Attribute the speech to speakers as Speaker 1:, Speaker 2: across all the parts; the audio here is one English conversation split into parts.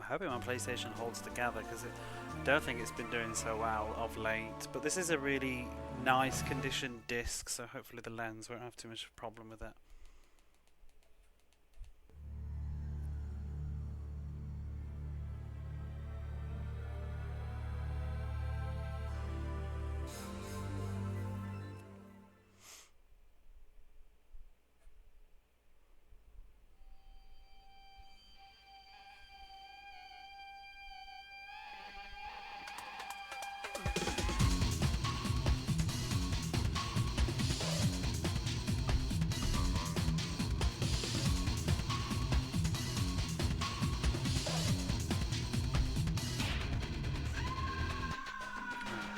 Speaker 1: hoping my PlayStation holds together because I don't think it's been doing so well of late. But this is a really nice condition disc, so hopefully the lens won't have too much of a problem with it.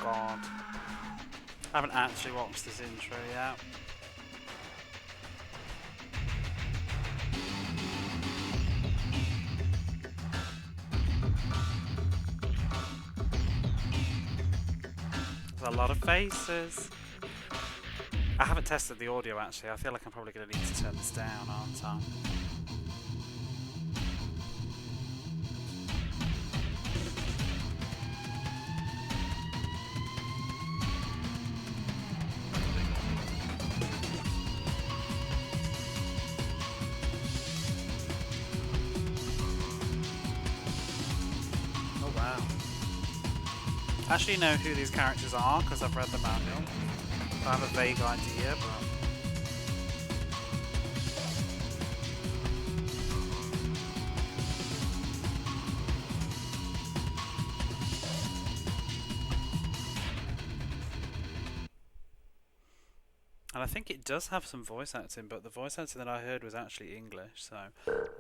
Speaker 1: God. I haven't actually watched this intro yet. There's a lot of faces. I haven't tested the audio actually. I feel like I'm probably going to need to turn this down, aren't I? I actually know who these characters are because I've read the manual. I have a vague idea, but... And I think it does have some voice acting, but the voice acting that I heard was actually English, so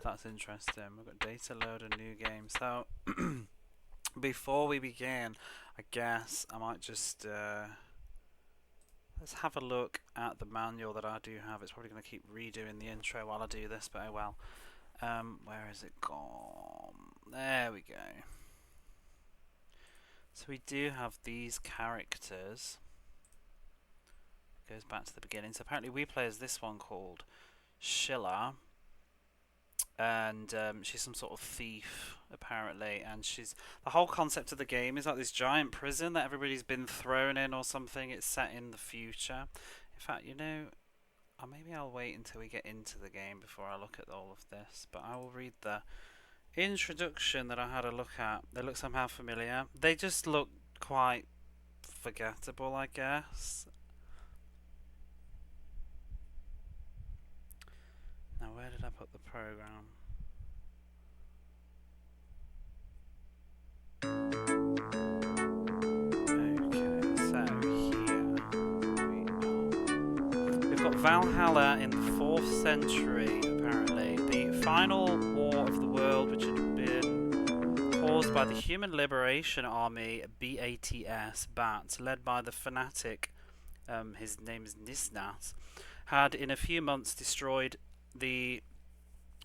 Speaker 1: that's interesting. We've got data load a new game. So, before we begin, I guess I might just... let's have a look at the manual that I do have. It's probably going to keep redoing the intro while I do this, but oh well. Where is it gone? There we go. So we do have these characters. Goes back to the beginning. So apparently we play as this one called Sheila. And she's some sort of thief, apparently, and the whole concept of the game is like this giant prison that everybody's been thrown in or something. It's set in the future. In fact, you know, maybe I'll wait until we get into the game before I look at all of this, but I will read the introduction that I had a look at. They look somehow familiar. They just look quite forgettable, I guess. Now, where did I put the program? Okay, so here we've got Valhalla in the 4th century, apparently. The final war of the world, which had been caused by the Human Liberation Army, BATS, led by the fanatic, his name is Nisnat, had in a few months destroyed the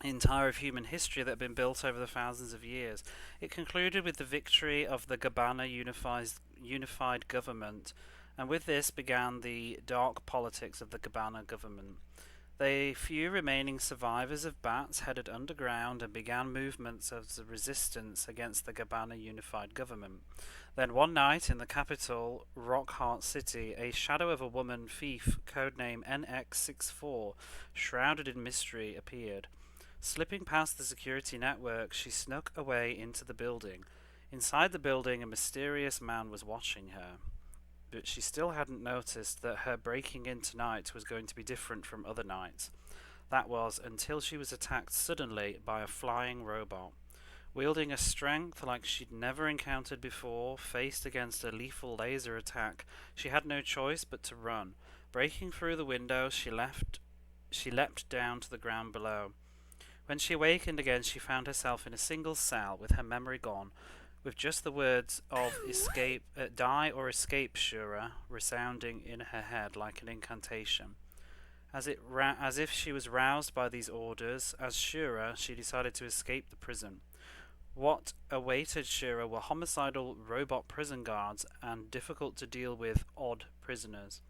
Speaker 1: entire of human history that had been built over the thousands of years. It concluded with the victory of the Gabbana unified government, and with this began the dark politics of the Gabbana government. The few remaining survivors of Bats headed underground and began movements of the resistance against the Gabbana unified government. Then one night in the capital, Rockhart City, a shadow of a woman thief, codename NX64, shrouded in mystery, appeared. Slipping past the security network, she snuck away into the building. Inside the building, a mysterious man was watching her. But she still hadn't noticed that her breaking in tonight was going to be different from other nights. That was until she was attacked suddenly by a flying robot. Wielding a strength like she'd never encountered before, faced against a lethal laser attack, she had no choice but to run. Breaking through the window, she leapt down to the ground below. When she awakened again, she found herself in a single cell, with her memory gone, with just the words of "escape, die or escape, Shura," resounding in her head like an incantation. As if she was roused by these orders, as Shura, she decided to escape the prison. What awaited Shura were homicidal robot prison guards and difficult to deal with odd prisoners.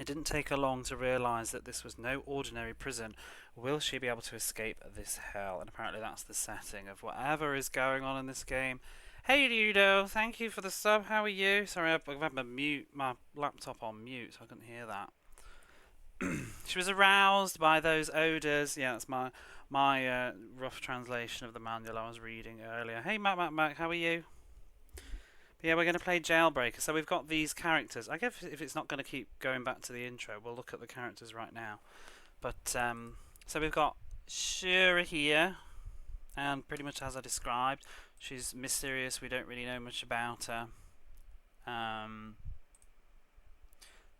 Speaker 1: It didn't take her long to realise that this was no ordinary prison. Will she be able to escape this hell? And apparently that's the setting of whatever is going on in this game. Hey Ludo, thank you for the sub. How are you? Sorry, I've had my laptop on mute, so I couldn't hear that. She was aroused by those odours. Yeah, that's my rough translation of the manual I was reading earlier. Hey Mac, how are you? But yeah, we're going to play JailBreaker. So we've got these characters. I guess if it's not going to keep going back to the intro, we'll look at the characters right now. But so we've got Shura here, and pretty much as I described, she's mysterious. We don't really know much about her.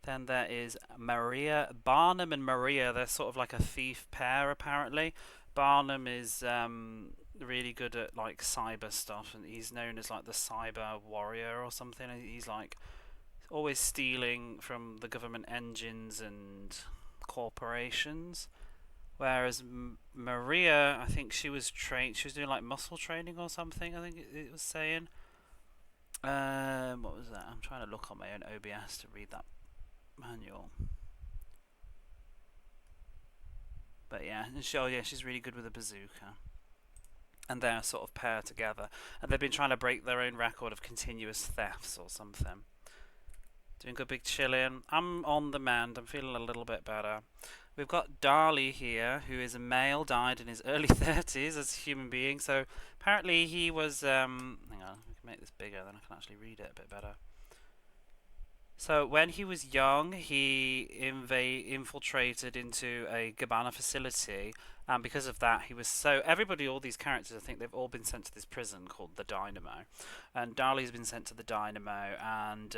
Speaker 1: Then there is Maria, Barnum and Maria. They're sort of like a thief pair, apparently. Barnum is really good at like cyber stuff, and he's known as like the cyber warrior or something. He's like always stealing from the government engines and corporations. Whereas Maria, I think she was trained. She was doing like muscle training or something. I think it was saying. What was that? I'm trying to look on my own OBS to read that manual. But yeah, she's really good with a bazooka. And they're sort of paired together. And they've been trying to break their own record of continuous thefts or something. Doing good big chilling. I'm on the mend. I'm feeling a little bit better. We've got Dali here, who is a male, died in his early 30s as a human being. So apparently he was... hang on, we can make this bigger, then I can actually read it a bit better. So when he was young, he infiltrated into a Gabbana facility, and because of that, he was so... all these characters, I think they've all been sent to this prison called the Dynamo. And Dali's been sent to the Dynamo, and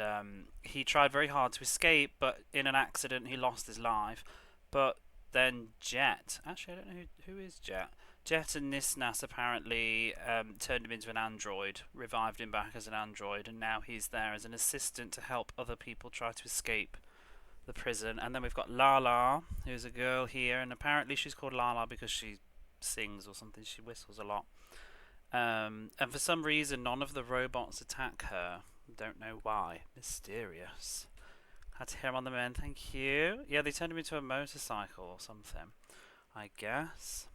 Speaker 1: he tried very hard to escape, but in an accident, he lost his life. But then Jet... Actually, I don't know who is Jet. Jet and Nisnas apparently turned him into an android, revived him back as an android, and now he's there as an assistant to help other people try to escape the prison. And then we've got Lala, who's a girl here, and apparently she's called Lala because she sings or something. She whistles a lot. And for some reason, none of the robots attack her. Don't know why. Mysterious. Had to hear him on the mend. Thank you. Yeah, they turned him into a motorcycle or something, I guess.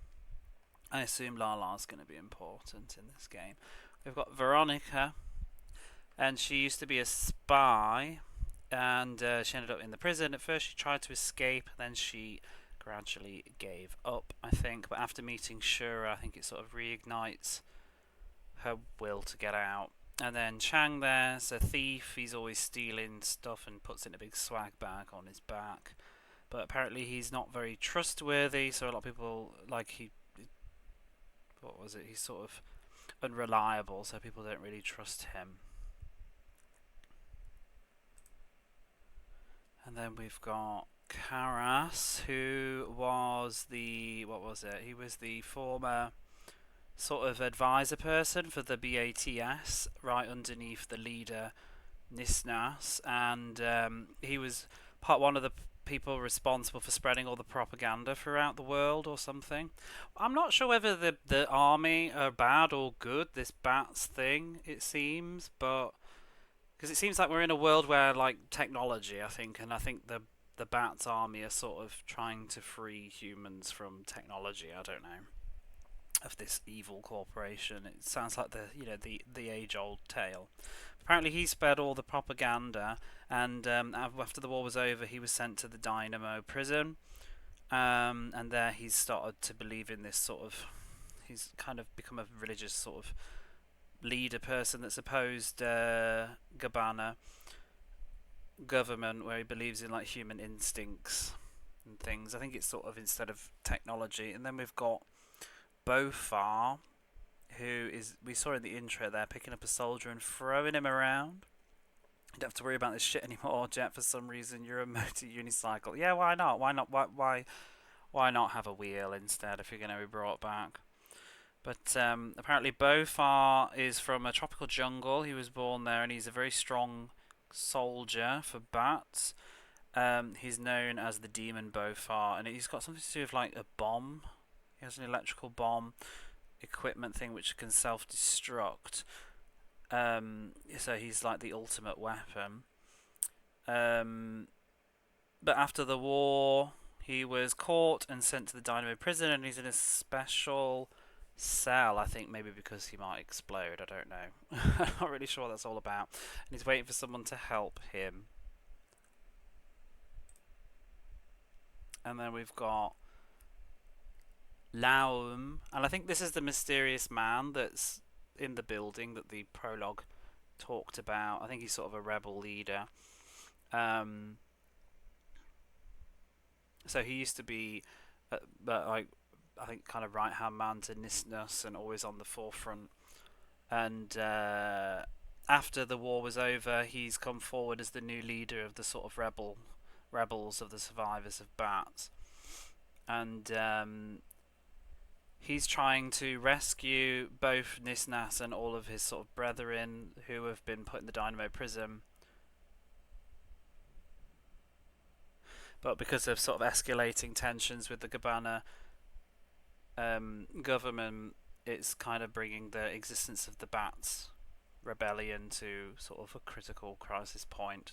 Speaker 1: I assume Lala's going to be important in this game. We've got Veronica, and she used to be a spy, and she ended up in the prison. At first she tried to escape, then she gradually gave up, I think. But after meeting Shura, I think it sort of reignites her will to get out. And then Chang there's a thief. He's always stealing stuff and puts it in a big swag bag on his back. But apparently he's not very trustworthy, so a lot of people, he's sort of unreliable, so people don't really trust him. And then we've got Karas, who was he was the former sort of advisor person for the BATS, right underneath the leader Nisnas, and he was one of the people responsible for spreading all the propaganda throughout the world or something. I'm not sure whether the army are bad or good, this bats thing, it seems, but because it seems like we're in a world where like technology, I think the bats army are sort of trying to free humans from technology. I don't know, of this evil corporation. It sounds like the age-old tale. Apparently he spread all the propaganda, and after the war was over, he was sent to the Dynamo prison, and there he's started to believe in this sort of... He's kind of become a religious sort of leader person that's opposed Gabbana government, where he believes in like human instincts and things. I think it's sort of instead of technology. And then we've got Bofar, who is, we saw in the intro there, picking up a soldier and throwing him around. You don't have to worry about this shit anymore, Jet. For some reason, you're a motor unicycle. Yeah, why not? Why not have a wheel instead if you're going to be brought back? But apparently Bofar is from a tropical jungle. He was born there, and he's a very strong soldier for bats. He's known as the Demon Bofar, and he's got something to do with like a bomb. He has an electrical bomb equipment thing which can self-destruct. So he's like the ultimate weapon. But after the war, he was caught and sent to the Dynamo prison, and he's in a special cell, I think maybe because he might explode, I don't know. I'm not really sure what that's all about. And he's waiting for someone to help him. And then we've got Laum, and I think this is the mysterious man that's in the building that the prologue talked about. I think he's sort of a rebel leader. So he used to be, like, I think, kind of right-hand man to Nisnus and always on the forefront. And after the war was over, he's come forward as the new leader of the sort of rebels of the survivors of Bats. And he's trying to rescue both Nisnas and all of his sort of brethren who have been put in the Dynamo prison. But because of sort of escalating tensions with the Gabbana government, it's kind of bringing the existence of the Bats rebellion to sort of a critical crisis point.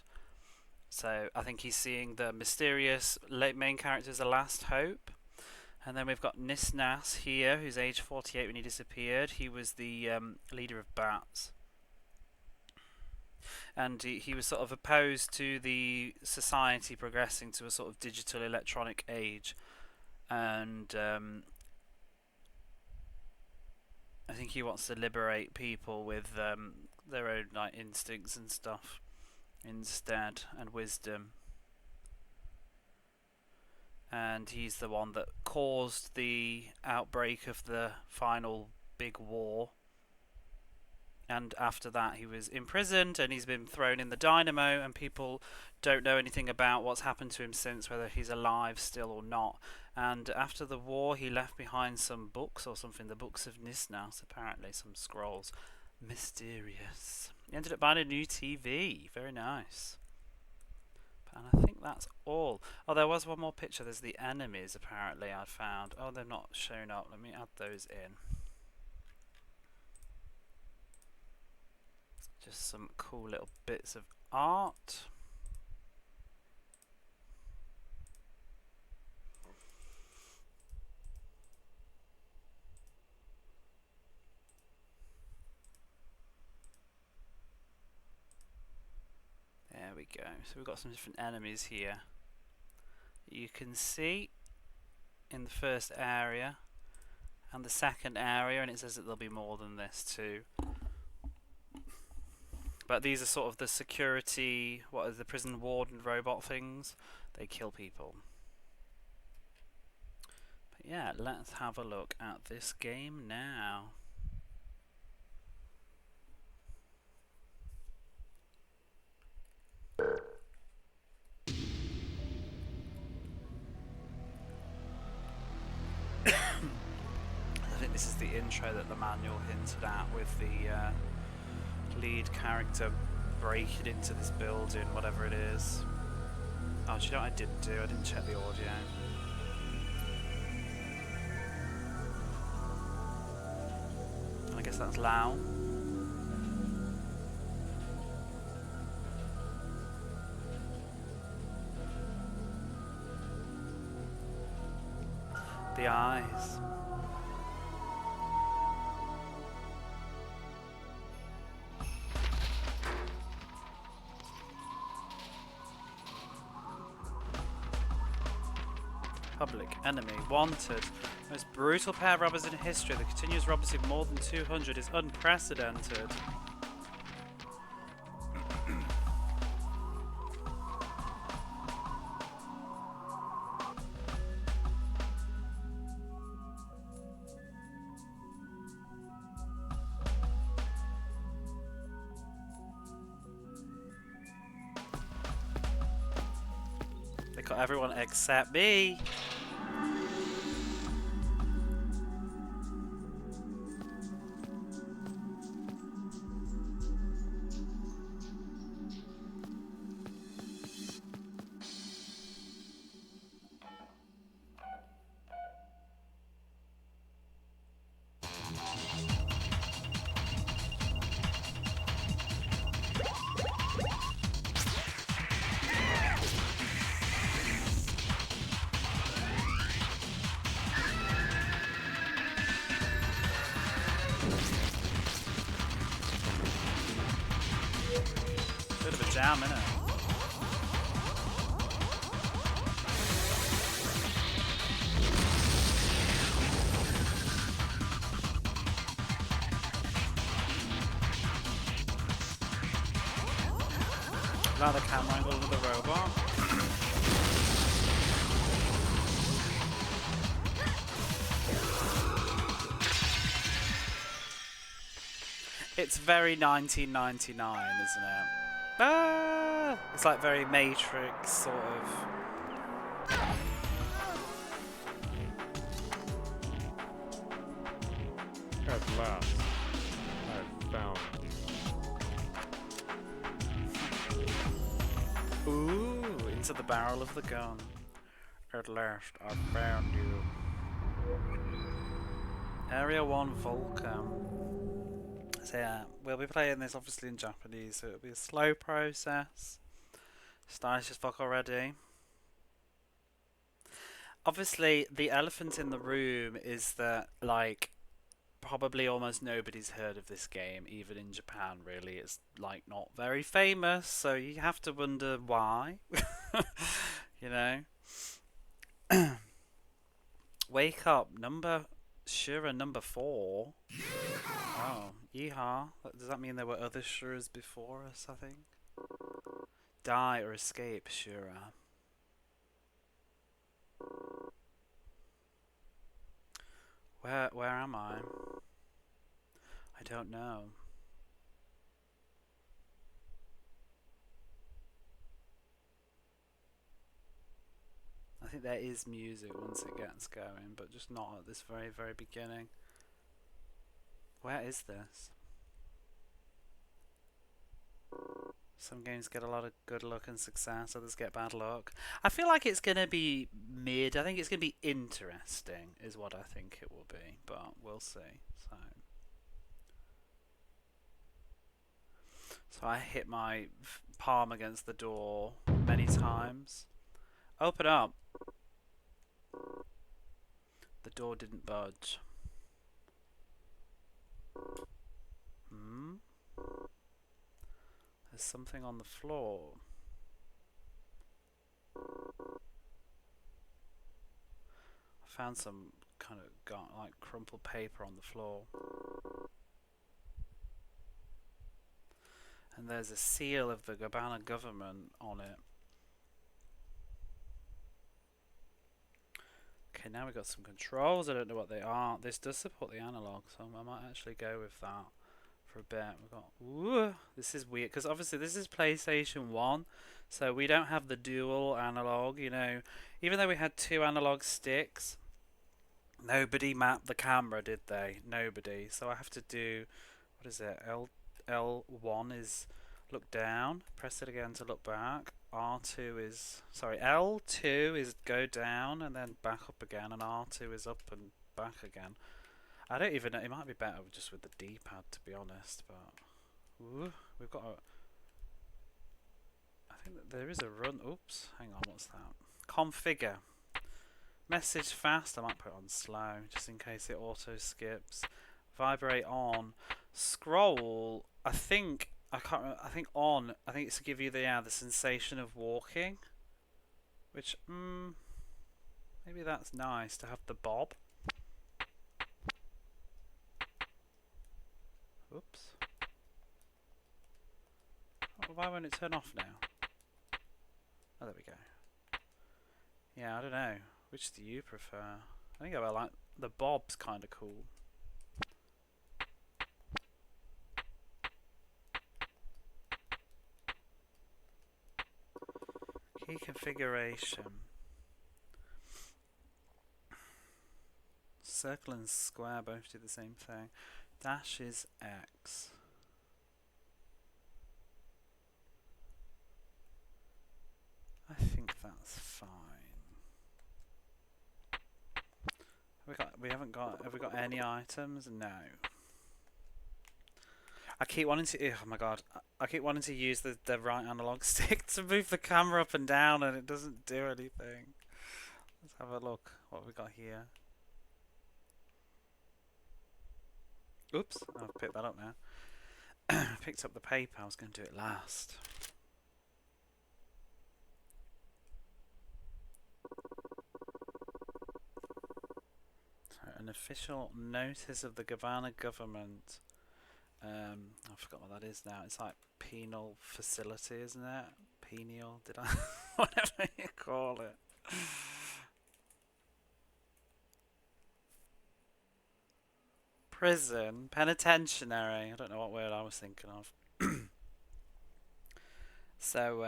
Speaker 1: So I think he's seeing the mysterious main character as a last hope. And then we've got Nisnas here, who's age 48 when he disappeared. He was the leader of Bats. And he was sort of opposed to the society progressing to a sort of digital electronic age. And I think he wants to liberate people with their own like instincts and stuff instead, and wisdom. And he's the one that caused the outbreak of the final big war. And after that he was imprisoned and he's been thrown in the Dynamo, and people don't know anything about what's happened to him since, whether he's alive still or not. And after the war he left behind some books or something, the books of Nisnas apparently, some scrolls. Mysterious. He ended up buying a new TV. Very nice. And I think that's all. Oh, there was one more picture. There's the enemies apparently I found. Oh, they're not shown up. Let me add those in. Just some cool little bits of art. There we go. So we've got some different enemies here. You can see in the first area and the second area, and it says that there'll be more than this too. But these are sort of the security, what are the prison warden robot things? They kill people. But yeah, let's have a look at this game now. I think this is the intro that the manual hinted at, with the lead character breaking into this building, whatever it is. Oh, do you know what I didn't do? I didn't check the audio. I guess that's Lao. The eyes. Public enemy wanted. Most brutal pair of robbers in history. The continuous robbery of more than 200 is unprecedented. They got everyone except me. damn, innit? Like the camera angle of the robot. It's very 1999, isn't it? Ah! It's like very Matrix, sort of.
Speaker 2: At last, I've found you.
Speaker 1: Ooh, into the barrel of the gun. At last, I found you. Area 1 Vulcan. So yeah, we'll be playing this obviously in Japanese, so it'll be a slow process. Stylish as fuck already. Obviously, the elephant in the room is that, like, probably almost nobody's heard of this game, even in Japan, really. It's, like, not very famous, so you have to wonder why. You know? Wake up, Shura number 4. Oh, yeehaw. Does that mean there were other Shuras before us, I think? Die or escape, Shura. Where am I? I don't know. I think there is music once it gets going, but just not at this very, very beginning. Where is this? Some games get a lot of good luck and success, others get bad luck. I feel like it's going to be mid. I think it's going to be interesting, is what I think it will be, but we'll see. So I hit my palm against the door many times. Open up. The door didn't budge. There's something on the floor. I found some kind of like crumpled paper on the floor. And there's a seal of the Gabbana government on it. Okay, now we've got some controls. I don't know what they are. This does support the analog, so I might actually go with that for a bit. We've got, ooh, this is weird, because obviously this is PlayStation 1, so we don't have the dual analog, you know. Even though we had 2 analog sticks, nobody mapped the camera, did they? Nobody. So I have to do, what is it? L1 is look down, press it again to look back. R2 is, sorry, L2 is go down and then back up again, and R2 is up and back again. I don't even know, it might be better just with the D-pad, to be honest, but ooh, we've got a, I think that there is a run. Oops, hang on, what's that? Configure. Message fast, I might put it on slow, just in case it auto skips. Vibrate on. Scroll, I think, I can't remember, I think on, I think it's to give you the sensation of walking. Which, maybe that's nice to have the bob. Oops. Oh, why won't it turn off now? Oh, there we go. Yeah, I don't know. Which do you prefer? I think I like the bob's kind of cool. Key configuration. Circle and square both do the same thing. Dash is X. I think that's fine. Have we got any items? No. I keep wanting to, oh my god, I keep wanting to use the right analog stick to move the camera up and down, and it doesn't do anything. Let's have a look what we got here. Oops, I've picked that up now. I picked up the paper, I was going to do it last. An official notice of the Gavanna government. I forgot what that is now. It's like penal facility, isn't it? Penal, did I? Whatever you call it. Prison, penitentiary. I don't know what word I was thinking of. So,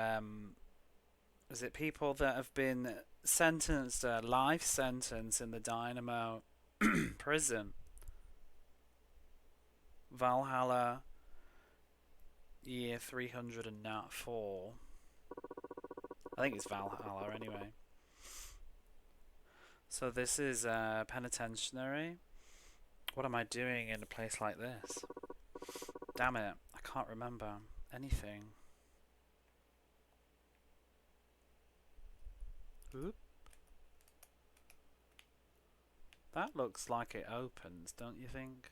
Speaker 1: is it people that have been sentenced a life sentence in the Dynamo prison? Valhalla, year 304. I think it's Valhalla anyway. So this is a penitentiary. What am I doing in a place like this? Damn it, I can't remember anything. Oop. That looks like it opens, don't you think?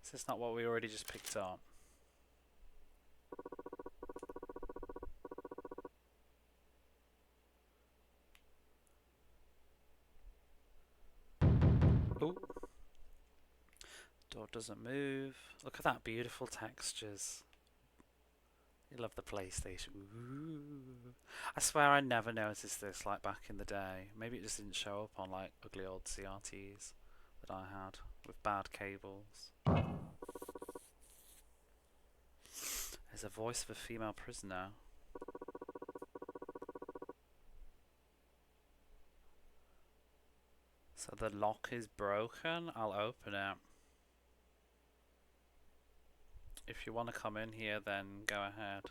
Speaker 1: Is this not what we already just picked up? Oh. Door doesn't move. Look at that beautiful textures. You love the PlayStation. Ooh. I swear I never noticed this like back in the day. Maybe it just didn't show up on like ugly old CRTs that I had with bad cables. There's a voice of a female prisoner. So the lock is broken. I'll open it. If you want to come in here, then go ahead.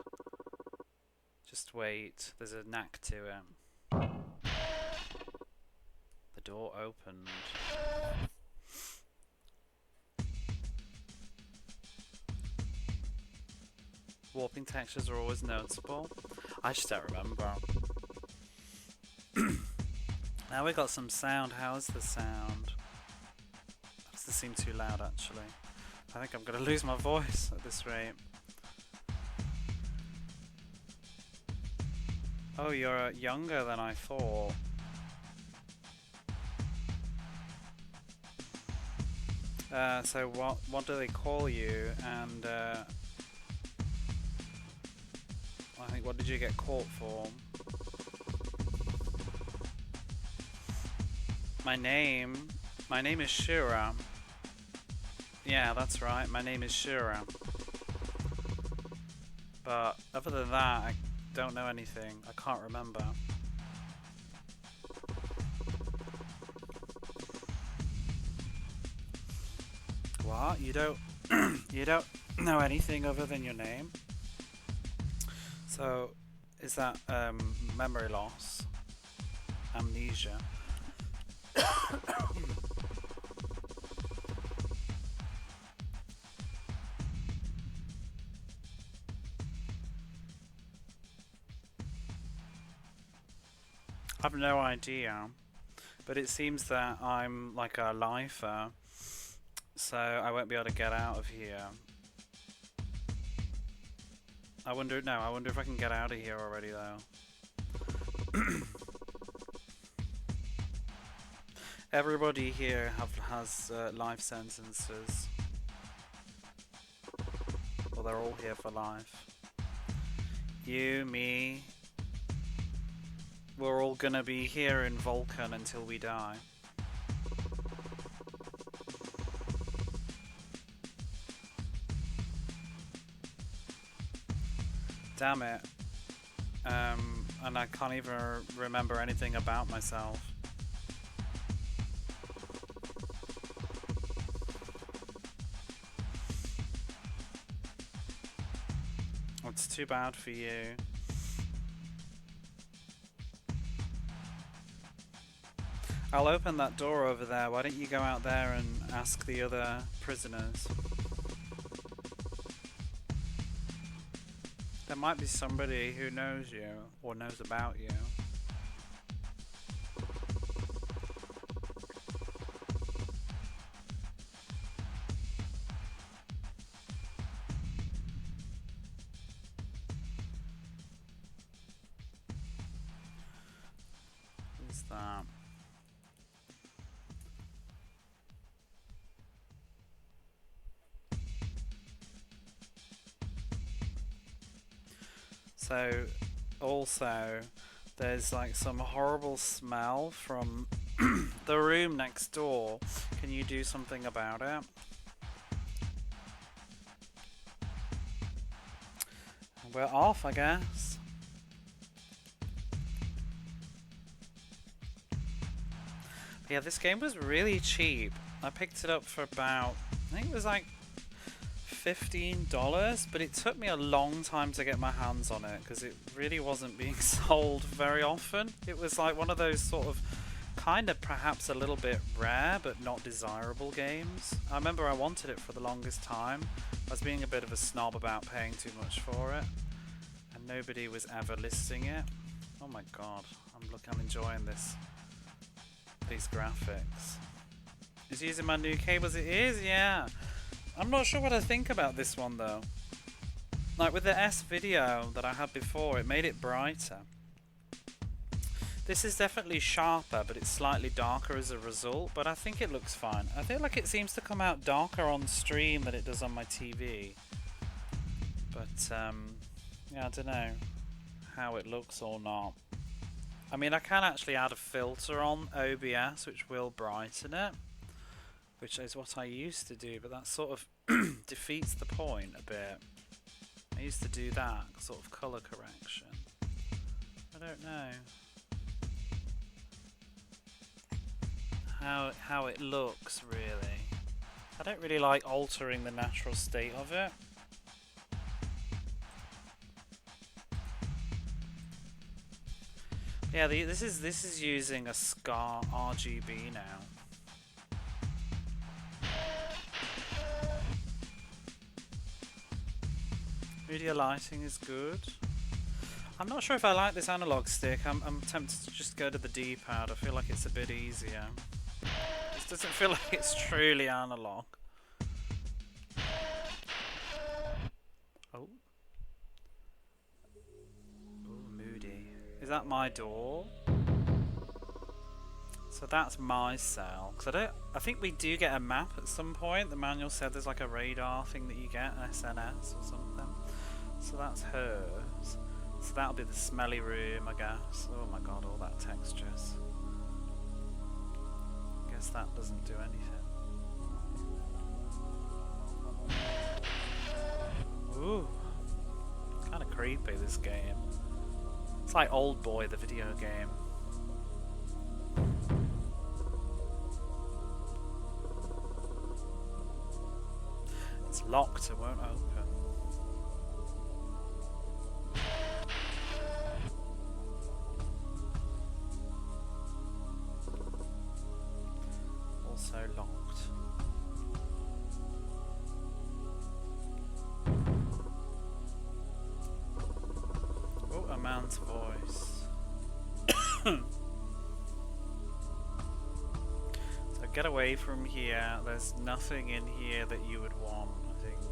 Speaker 1: Just wait. There's a knack to it. The door opened. Warping textures are always noticeable. I just don't remember. Now we got some sound. How's the sound? Doesn't seem too loud actually. I think I'm gonna lose my voice at this rate. Oh, you're younger than I thought. So what do they call you? And I think, what did you get caught for? My name is Shura. Yeah, that's right. My name is Shura. But other than that, I don't know anything. I can't remember. What? You don't you don't know anything other than your name? So, is that memory loss? Amnesia? I've no idea, but it seems that I'm like a lifer, so I won't be able to get out of here. I wonder if I can get out of here already though. Everybody here has life sentences. Well, they're all here for life. You, me, we're all gonna be here in Vulcan until we die. Damn it. And I can't even remember anything about myself. It's too bad for you. I'll open that door over there. Why don't you go out there and ask the other prisoners? There might be somebody who knows you, or knows about you. What's that? So, also, there's like some horrible smell from the room next door. Can you do something about it? We're off, I guess. Yeah, this game was really cheap. I picked it up for about, I think it was like $15, but it took me a long time to get my hands on it because it really wasn't being sold very often. It was like one of those sort of kind of perhaps a little bit rare but not desirable games. I remember I wanted it for the longest time. I was being a bit of a snob about paying too much for it, and nobody was ever listing it. Oh my god, I'm enjoying these graphics. It's using my new cables. It is, yeah. I'm not sure what I think about this one though. Like with the S video that I had before, it made it brighter. This is definitely sharper, but it's slightly darker as a result, but I think it looks fine. I feel like it seems to come out darker on stream than it does on my TV. But, yeah, I don't know how it looks or not. I mean, I can actually add a filter on OBS, which will brighten it, which is what I used to do, but that sort of defeats the point a bit. I used to do that, sort of colour correction. I don't know how it looks, really. I don't really like altering the natural state of it. Yeah, this is using a SCAR RGB now. Media lighting is good. I'm not sure if I like this analog stick. I'm tempted to just go to the D-pad. I feel like it's a bit easier. This doesn't feel like it's truly analog. Oh. Ooh, moody. Is that my door? So that's my cell. Cause I think we do get a map at some point. The manual said there's like a radar thing that you get, an SNS or something. So that's hers. So that'll be the smelly room, I guess. Oh my god, all that textures. Guess that doesn't do anything. Ooh. Kind of creepy, this game. It's like Old Boy, the video game. It's locked, it won't open. Also locked. Oh, a man's voice. So get away from here. There's nothing in here that you would want, I think.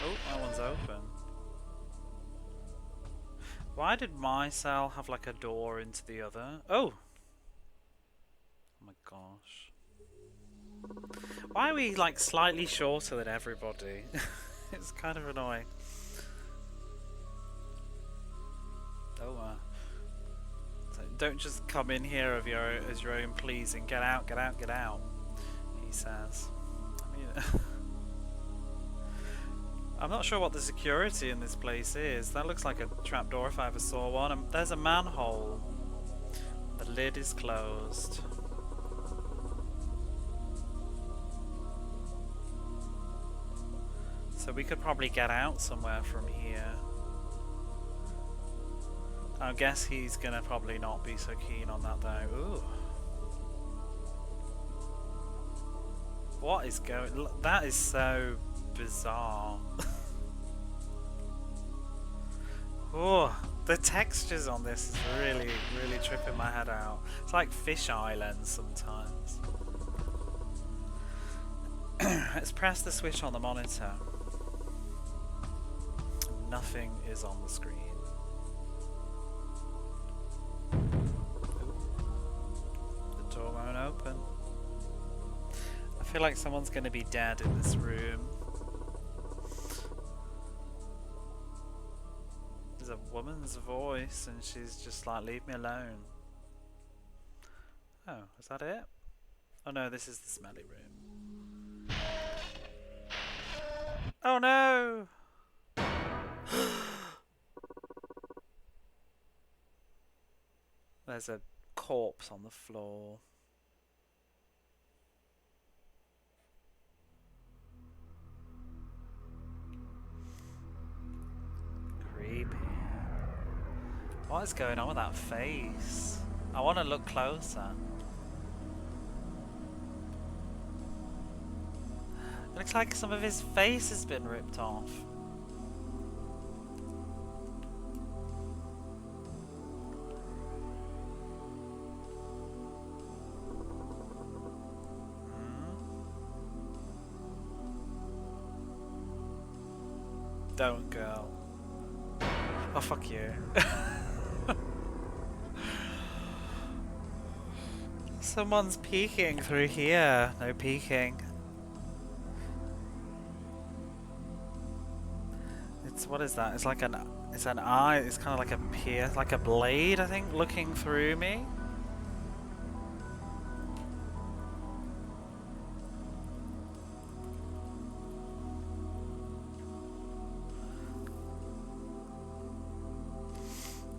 Speaker 1: Oh, that one's open. Why did my cell have like a door into the other? Oh! Oh my gosh. Why are we like slightly shorter than everybody? It's kind of annoying. Oh, so don't just come in here of as your own pleasing. Get out, get out, get out, he says. I mean, I'm not sure what the security in this place is. That looks like a trapdoor if I ever saw one. There's a manhole. The lid is closed. So we could probably get out somewhere from here. I guess he's gonna probably not be so keen on that though. Ooh. What is going... That is so bizarre. Oh, the textures on this is really, really tripping my head out. It's like Fish Island sometimes. Let's press the switch on the monitor. Nothing is on the screen. The door won't open. I feel like someone's going to be dead in this room. There's a woman's voice and she's just like, leave me alone. Oh, is that it? Oh no, this is the smelly room. Oh no! There's a corpse on the floor. Creepy. What is going on with that face? I want to look closer. It looks like some of his face has been ripped off. Don't, girl. Oh, fuck you. Someone's peeking through here. No peeking. It's, what is that? It's like an, it's an eye. It's kind of like a pierce, like a blade, I think, looking through me.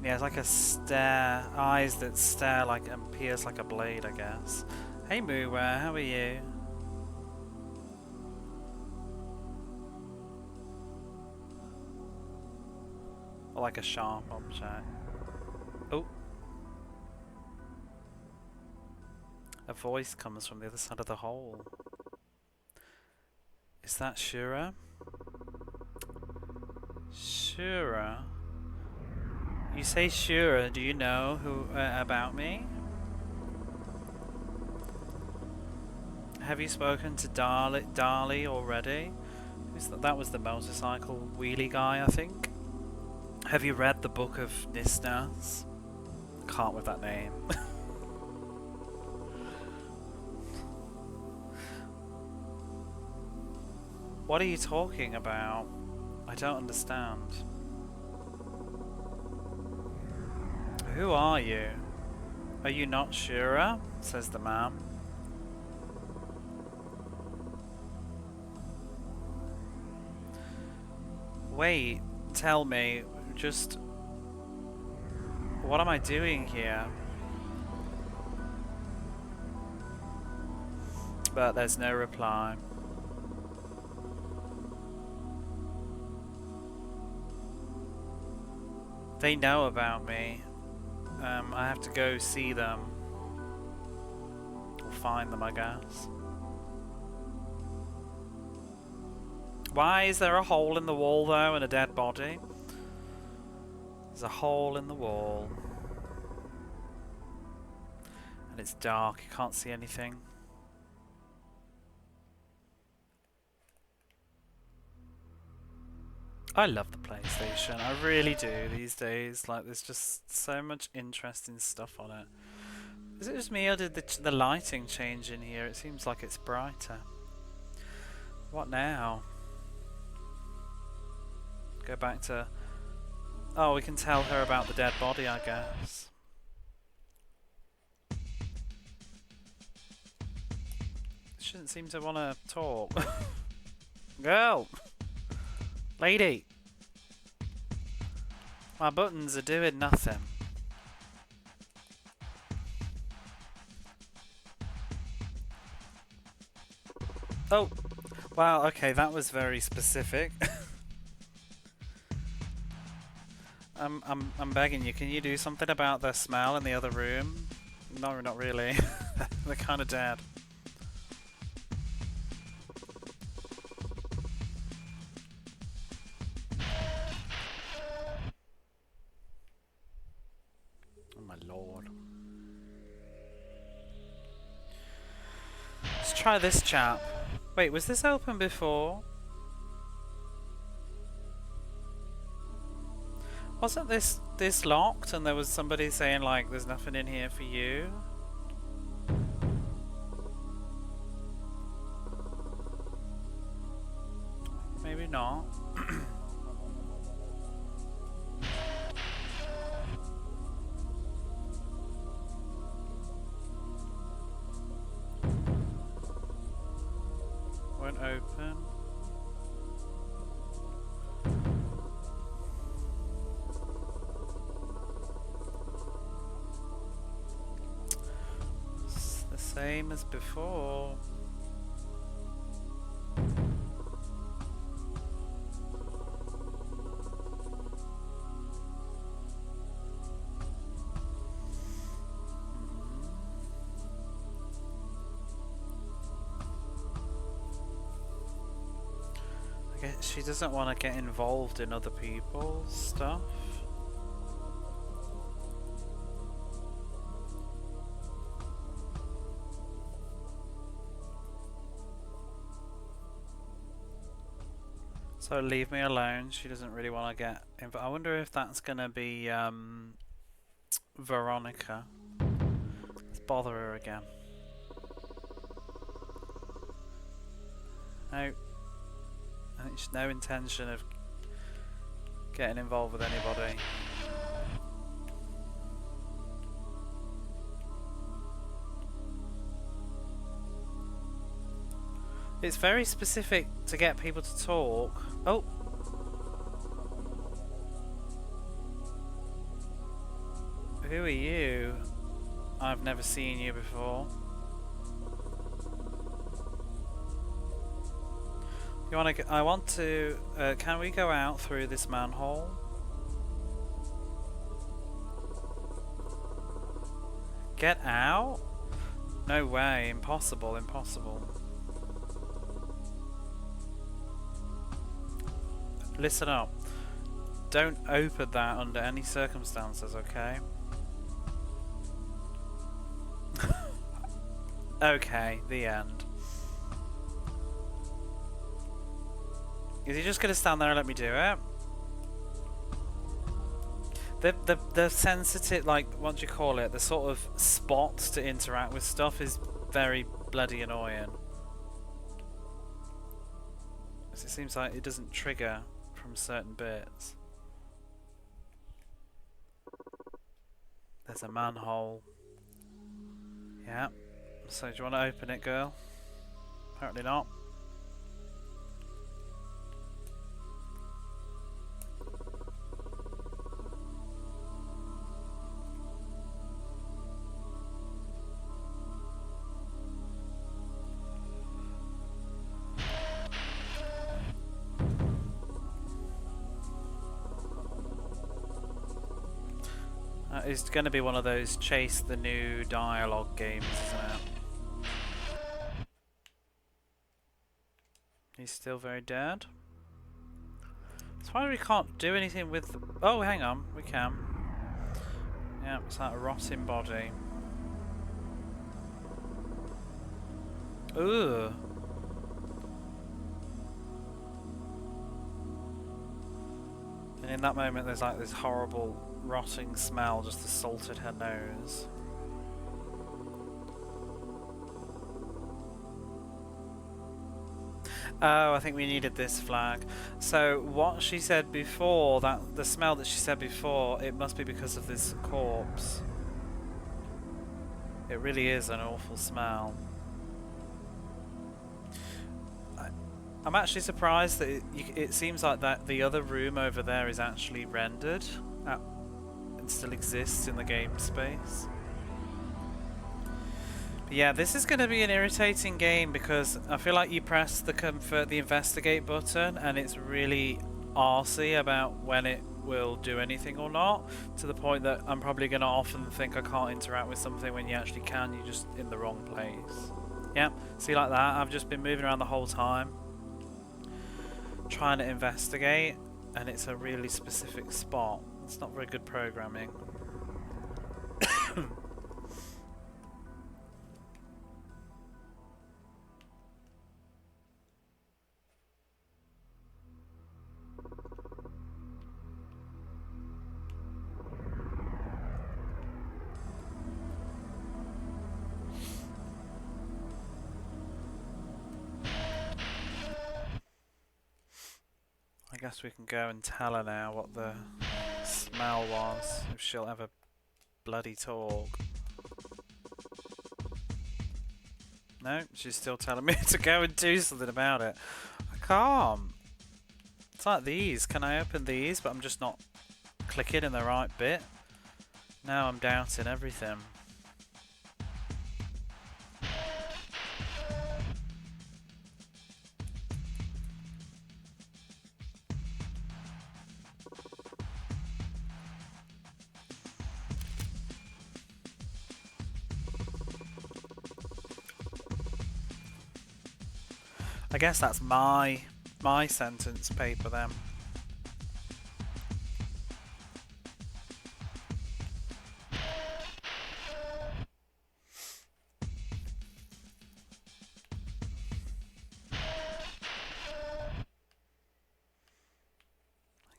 Speaker 1: Yeah, it's like a stare, eyes that stare like and pierce like a blade, I guess. Hey Moowa, how are you? Or like a sharp object. Oh. A voice comes from the other side of the hole. Is that Shura? Shura? You say Shura, do you know who about me? Have you spoken to Dali already? That was the motorcycle wheelie guy, I think. Have you read the Book of Nisnas? Can't with that name. What are you talking about? I don't understand. Who are you? Are you not Shura? Says the man. Wait, tell me, just... what am I doing here? But there's no reply. They know about me. I have to go see them. Or find them, I guess. Why is there a hole in the wall though and a dead body? There's a hole in the wall. And it's dark, you can't see anything. I love the PlayStation, I really do these days. Like, there's just so much interesting stuff on it. Is it just me or did the lighting change in here? It seems like it's brighter. What now? Go back to... oh, we can tell her about the dead body, I guess. She doesn't seem to want to talk. Girl! Lady! My buttons are doing nothing. Oh! Wow, okay, that was very specific. I'm begging you, can you do something about the smell in the other room? No, not really. They're kind of dead. Oh my lord. Let's try this chap. Wait, was this open before? Wasn't this locked and there was somebody saying like there's nothing in here for you? Maybe not. Won't open. It's the same as before. She doesn't want to get involved in other people's stuff. So leave me alone. She doesn't really want to get involved. I wonder if that's going to be Veronica. Let's bother her again. No. I think she's no intention of getting involved with anybody. It's very specific to get people to talk. Oh! Who are you? I've never seen you before. You wanna I want to... can we go out through this manhole? Get out? No way. Impossible, impossible. Listen up. Don't open that under any circumstances, okay? Okay, the end. Is he just gonna stand there and let me do it? The sensitive, like, what do you call it? The sort of spots to interact with stuff is very bloody annoying. It seems like it doesn't trigger from certain bits. There's a manhole. Yeah. So do you want to open it, girl? Apparently not. It's going to be one of those chase the new dialogue games, isn't it? He's still very dead. That's why we can't do anything with the... Oh, hang on, we can. Yeah, it's that rotting body. Ugh. And in that moment there's like this horrible rotting smell just assaulted her nose. Oh, I think we needed this flag. So what she said before, that the smell that she said before, it must be because of this corpse. It really is an awful smell. I'm actually surprised that it seems like that the other room over there is actually rendered and still exists in the game space. But yeah, this is going to be an irritating game because I feel like you press the investigate button and it's really arsey about when it will do anything or not, to the point that I'm probably going to often think I can't interact with something when you actually can. You're just in the wrong place. Yeah, see, like that, I've just been moving around the whole time trying to investigate, and it's a really specific spot. It's not very good programming. guess we can go and tell her now what the smell was, if she'll ever bloody talk. No, she's still telling me to go and do something about it. I can't. It's like these. Can I open these? But I'm just not clicking in the right bit. Now I'm doubting everything. I guess that's my sentence paper then.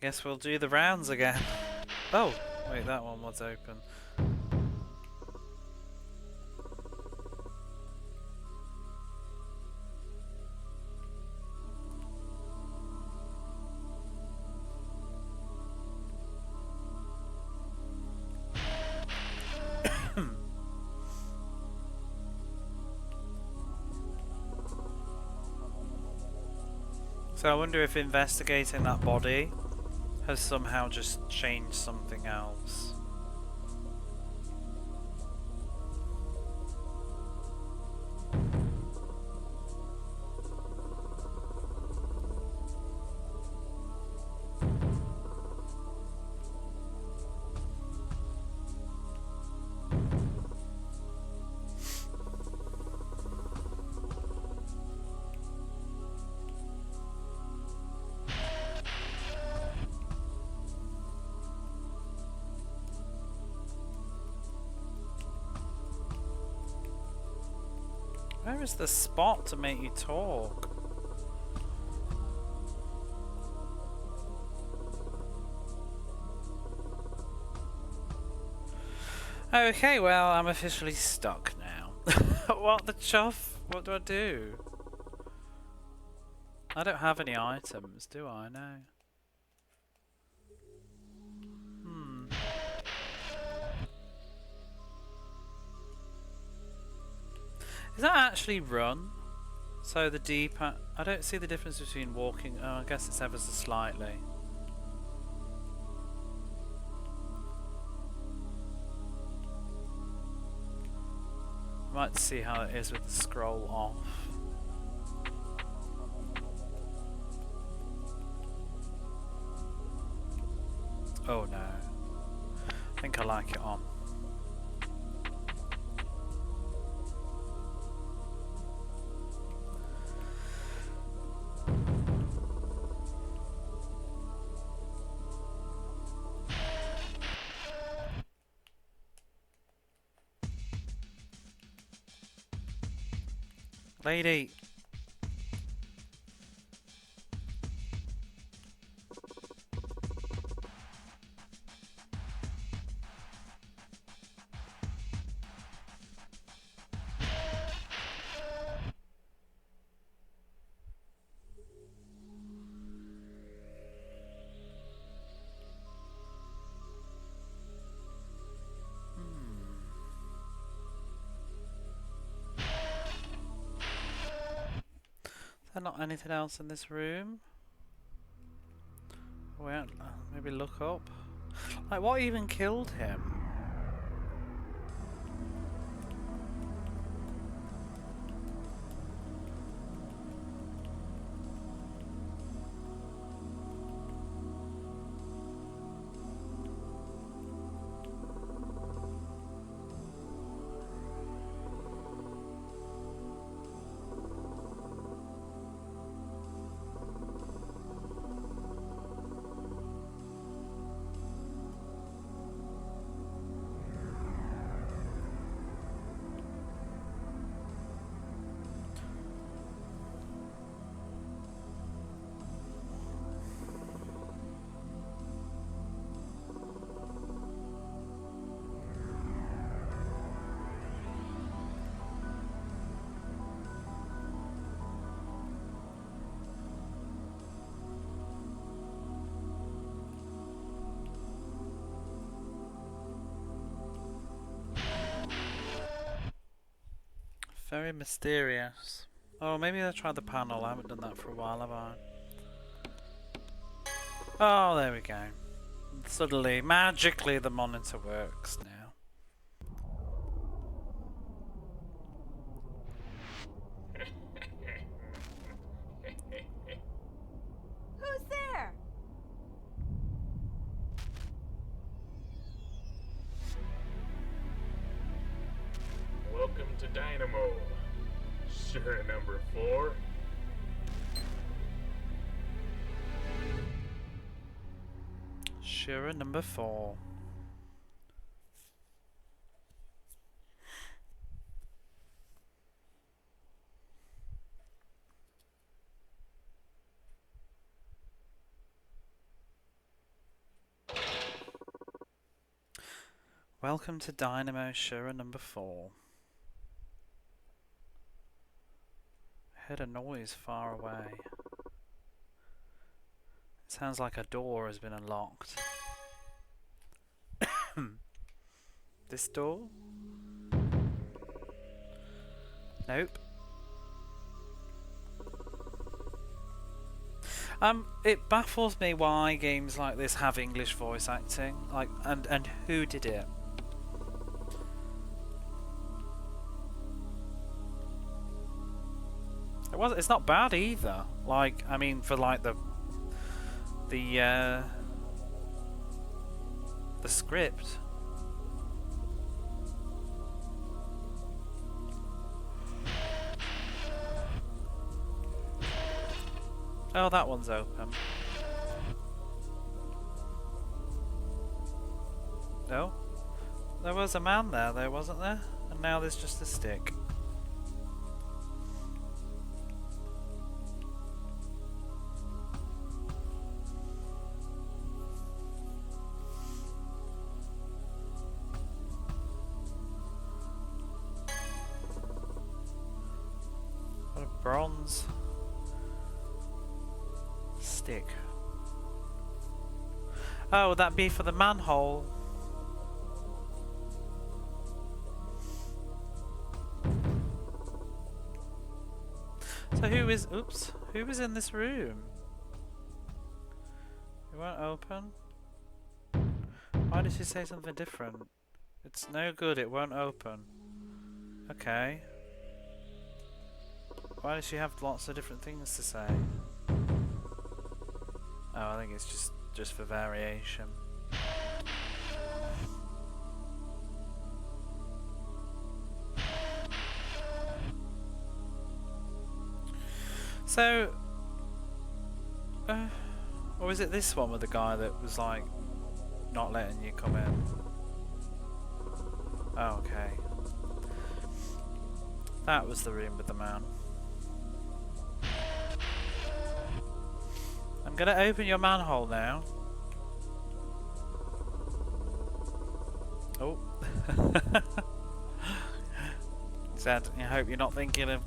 Speaker 1: Guess we'll do the rounds again. Oh, wait, that one was open. So I wonder if investigating that body has somehow just changed something else. Where is the spot to make you talk? Okay, well, I'm officially stuck now. What the chuff? What do I do? I don't have any items, do I? No. Is that actually run? So the D-pad... I don't see the difference between walking... Oh, I guess it's ever so slightly. Might see how it is with the scroll off. Oh no. I think I like it on. Lady! Is there not anything else in this room? Well, maybe look up. Like, what even killed him? Very mysterious. Oh, maybe I'll try the panel. I haven't done that for a while, have I? Oh, there we go. Suddenly, magically, the monitor works now.
Speaker 3: Who's there?
Speaker 4: Welcome to Dynamo. Sure, number 4.
Speaker 1: Sure, number 4. Welcome to Dynamo, Sure, number 4. I heard a noise far away. It sounds like a door has been unlocked. This door? Nope. It baffles me why games like this have English voice acting. Like, and who did it? It's not bad either. Like, I mean, for like the script. Oh, that one's open. No? There was a man there, wasn't there? And now there's just a stick. What a bronze stick. Oh, would that be for the manhole? So who is in this room? It won't open? Why did she say something different? It's no good, it won't open. Okay. Why does she have lots of different things to say? Oh, I think it's just for variation. So, or is it this one with the guy that was like not letting you come in? Oh, okay. That was the room with the man. I'm gonna open your manhole now. Oh. Said, I hope you're not thinking of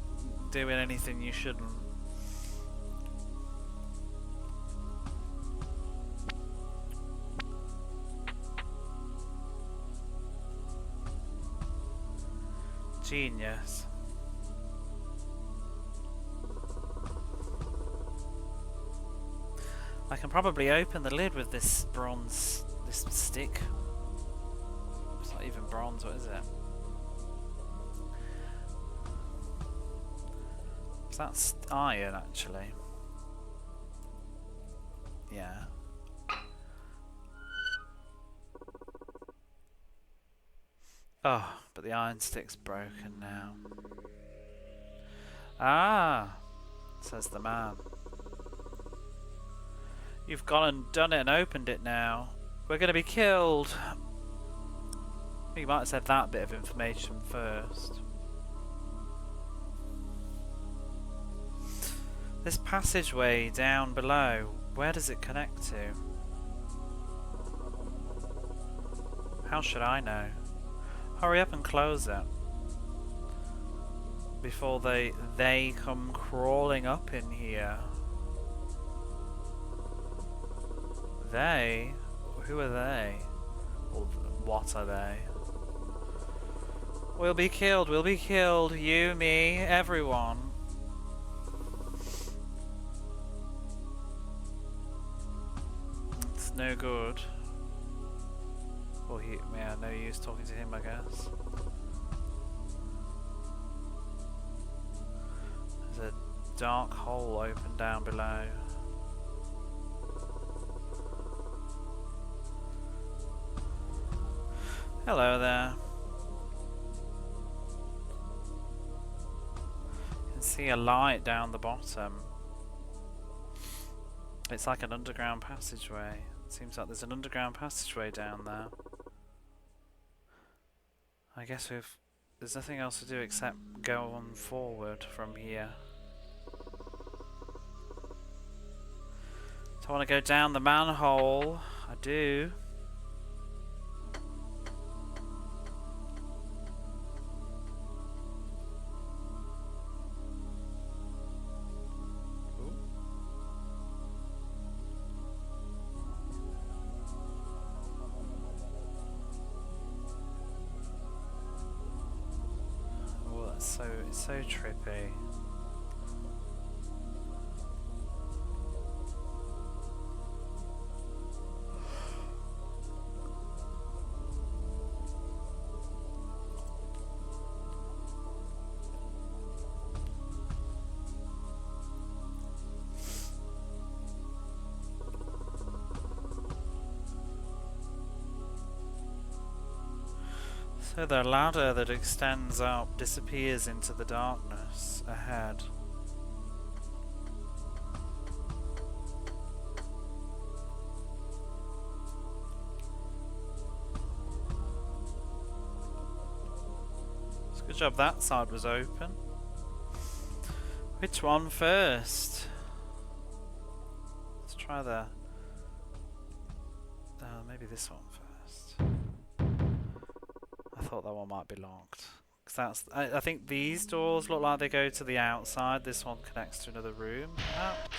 Speaker 1: doing anything you shouldn't. Genius. I can probably open the lid with this this stick. It's not even bronze, what is it? That's iron, actually. Yeah. Oh, but the iron stick's broken now. Ah, says the man. You've gone and done it and opened it now. We're going to be killed. You might have said that bit of information first. This passageway down below, where does it connect to? How should I know? Hurry up and close it before they come crawling up in here. They? Who are they? Or what are they? We'll be killed, we'll be killed. You, me, everyone. It's no good. Well, yeah, no use talking to him, I guess. There's a dark hole open down below. Hello there. You can see a light down the bottom. It's like an underground passageway. It seems like there's an underground passageway down there. I guess there's nothing else to do except go on forward from here. Do I want to go down the manhole? I do. It's so trippy. So the ladder that extends up disappears into the darkness ahead. It's a good job that side was open. Which one first? Let's try maybe this one first. I thought that one might be locked. Cause I think these doors look like they go to the outside. This one connects to another room, perhaps.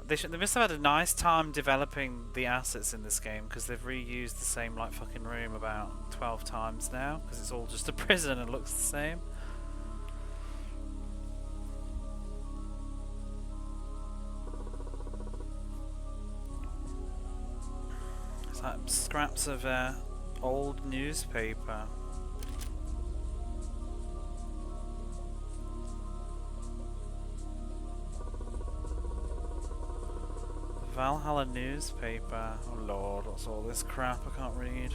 Speaker 1: They must have had a nice time developing the assets in this game, because they've reused the same like fucking room about 12 times now, because it's all just a prison and looks the same. It's like scraps of old newspaper. Valhalla newspaper. Oh lord, what's all this crap I can't read?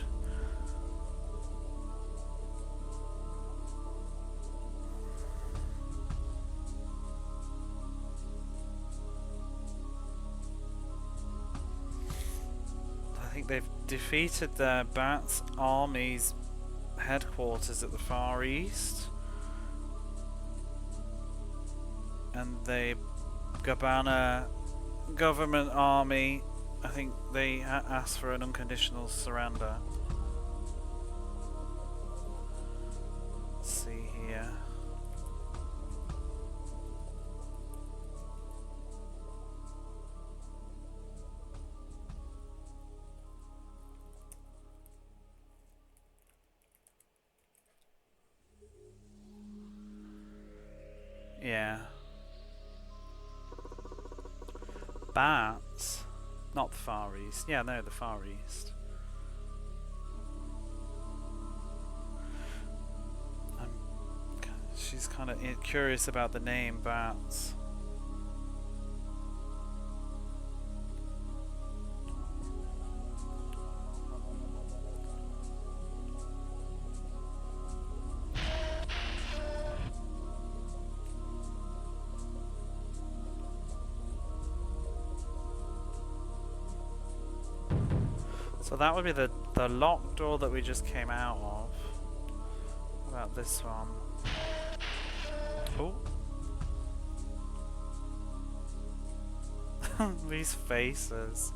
Speaker 1: I think they've defeated the Bats army's headquarters at the Far East, and the Gabbana government army, I think they asked for an unconditional surrender. Let's see here. Yeah. Bats? Not the Far East. Yeah, no, the Far East. She's kind of curious about the name Bats. So that would be the locked door that we just came out of. What about this one? Oh. These faces.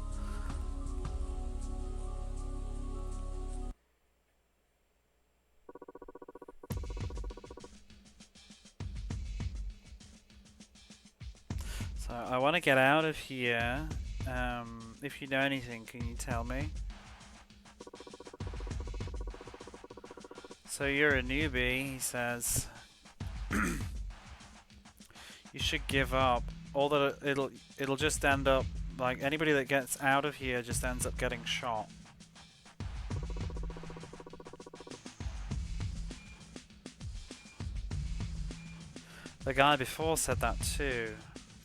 Speaker 1: So I want to get out of here. If you know anything, can you tell me? So you're a newbie, he says. You should give up. All that it'll just end up like anybody that gets out of here just ends up getting shot. The guy before said that too.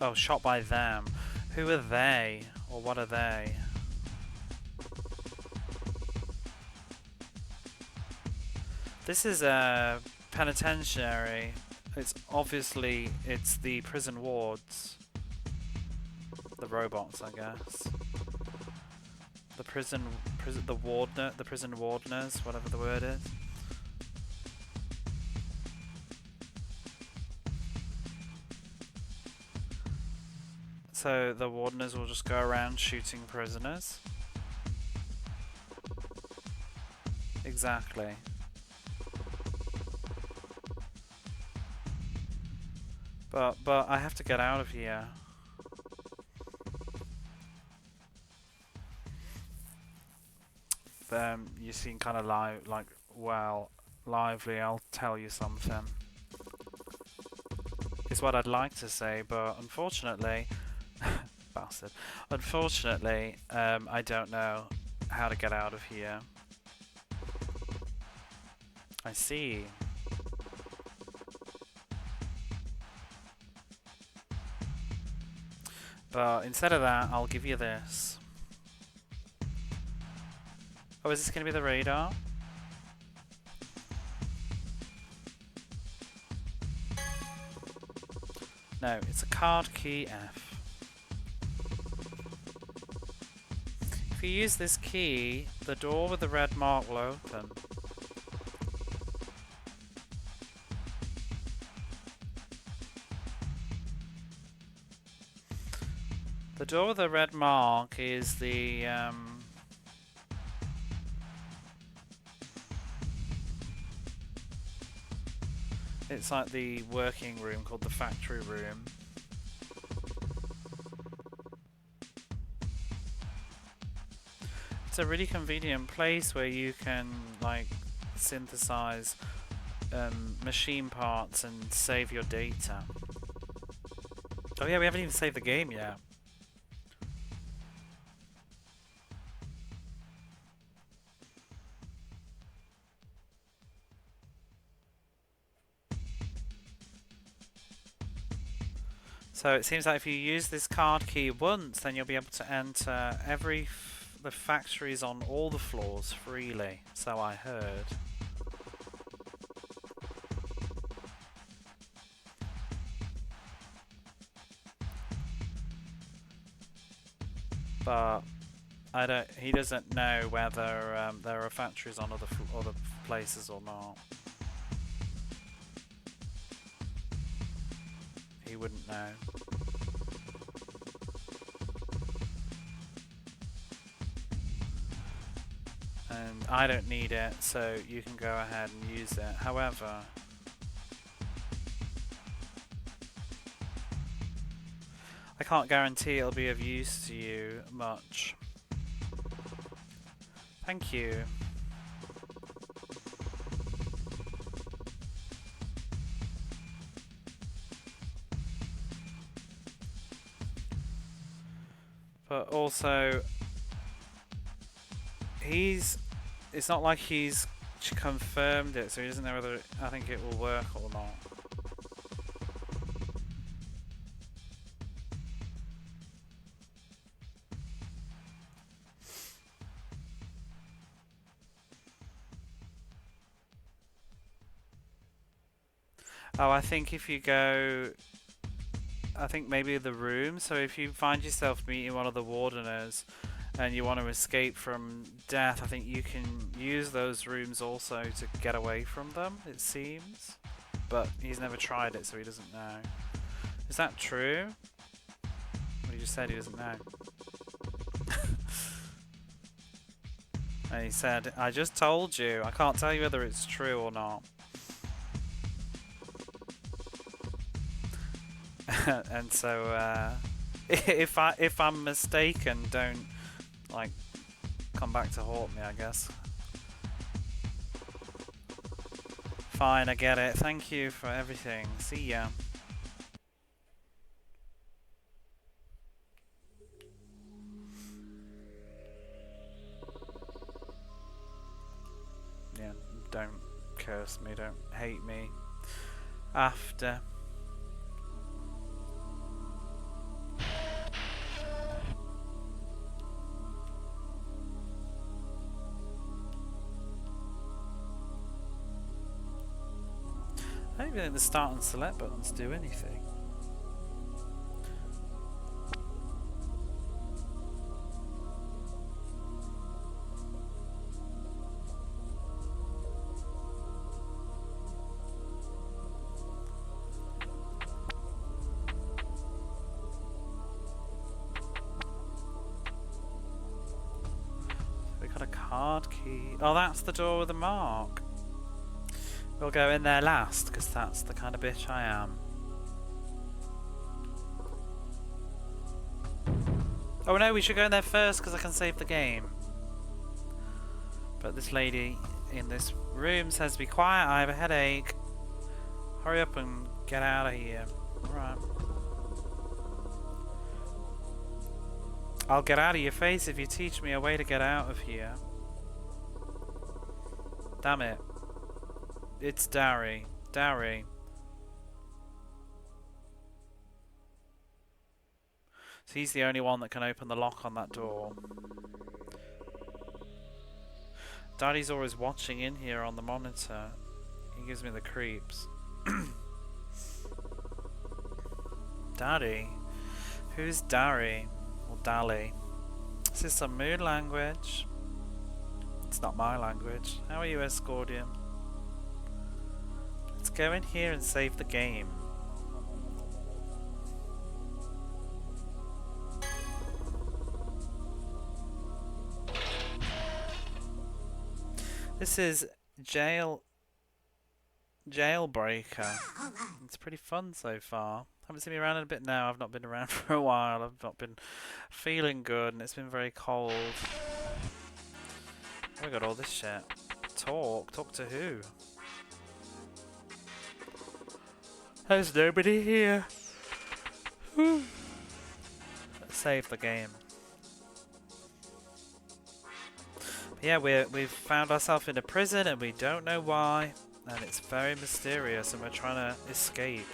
Speaker 1: Oh, shot by them. Who are they? Or what are they? This is a penitentiary. It's obviously the prison wards. The robots, I guess. The prison the prison wardeners, whatever the word is. So the wardeners will just go around shooting prisoners. Exactly. But I have to get out of here. You seem kind of lively. I'll tell you something. Is what I'd like to say, but unfortunately, bastard. Unfortunately, I don't know how to get out of here. I see. But instead of that, I'll give you this. Oh, is this going to be the radar? No, it's a card key F. If you use this key, the door with the red mark will open. The door with the red mark is the it's like the working room called the factory room. It's a really convenient place where you can like synthesize machine parts and save your data. Oh yeah, we haven't even saved the game yet. So it seems like if you use this card key once, then you'll be able to enter the factories on all the floors freely. So I heard. But he doesn't know whether there are factories on other places or not. He wouldn't know. And I don't need it, so you can go ahead and use it. However, I can't guarantee it'll be of use to you much. Thank you. But also, it's not like he's confirmed it, so he doesn't know whether I think it will work or not. Oh, I think if you go, I think maybe the room, so if you find yourself meeting one of the wardeners and you want to escape from death, I think you can use those rooms also to get away from them, it seems. But he's never tried it, so he doesn't know. Is that true? Well, he just said he doesn't know. And he said, I just told you, I can't tell you whether it's true or not. And so, if I'm mistaken, don't like come back to haunt me, I guess. Fine, I get it. Thank you for everything. See ya. Yeah, don't curse me, don't hate me. After. I don't even think the start and select buttons do anything. We got a card key. Oh, that's the door with the mark. We'll go in there last, because that's the kind of bitch I am. Oh no, we should go in there first, because I can save the game. But this lady in this room says, be quiet, I have a headache. Hurry up and get out of here. Alright. I'll get out of your face if you teach me a way to get out of here. Damn it. It's Dari. Dari. So he's the only one that can open the lock on that door. Daddy's always watching in here on the monitor. He gives me the creeps. Daddy? Who's Dari? Or Dali? Is this some moon language? It's not my language. How are you, Escordium? Let's go in here and save the game. This is JailBreaker. It's pretty fun so far. Haven't seen me around in a bit now. I've not been around for a while. I've not been feeling good and it's been very cold. We got all this shit. Talk to who? There's nobody here. Let's save the game. But yeah, we've found ourselves in a prison and we don't know why, and it's very mysterious, and we're trying to escape.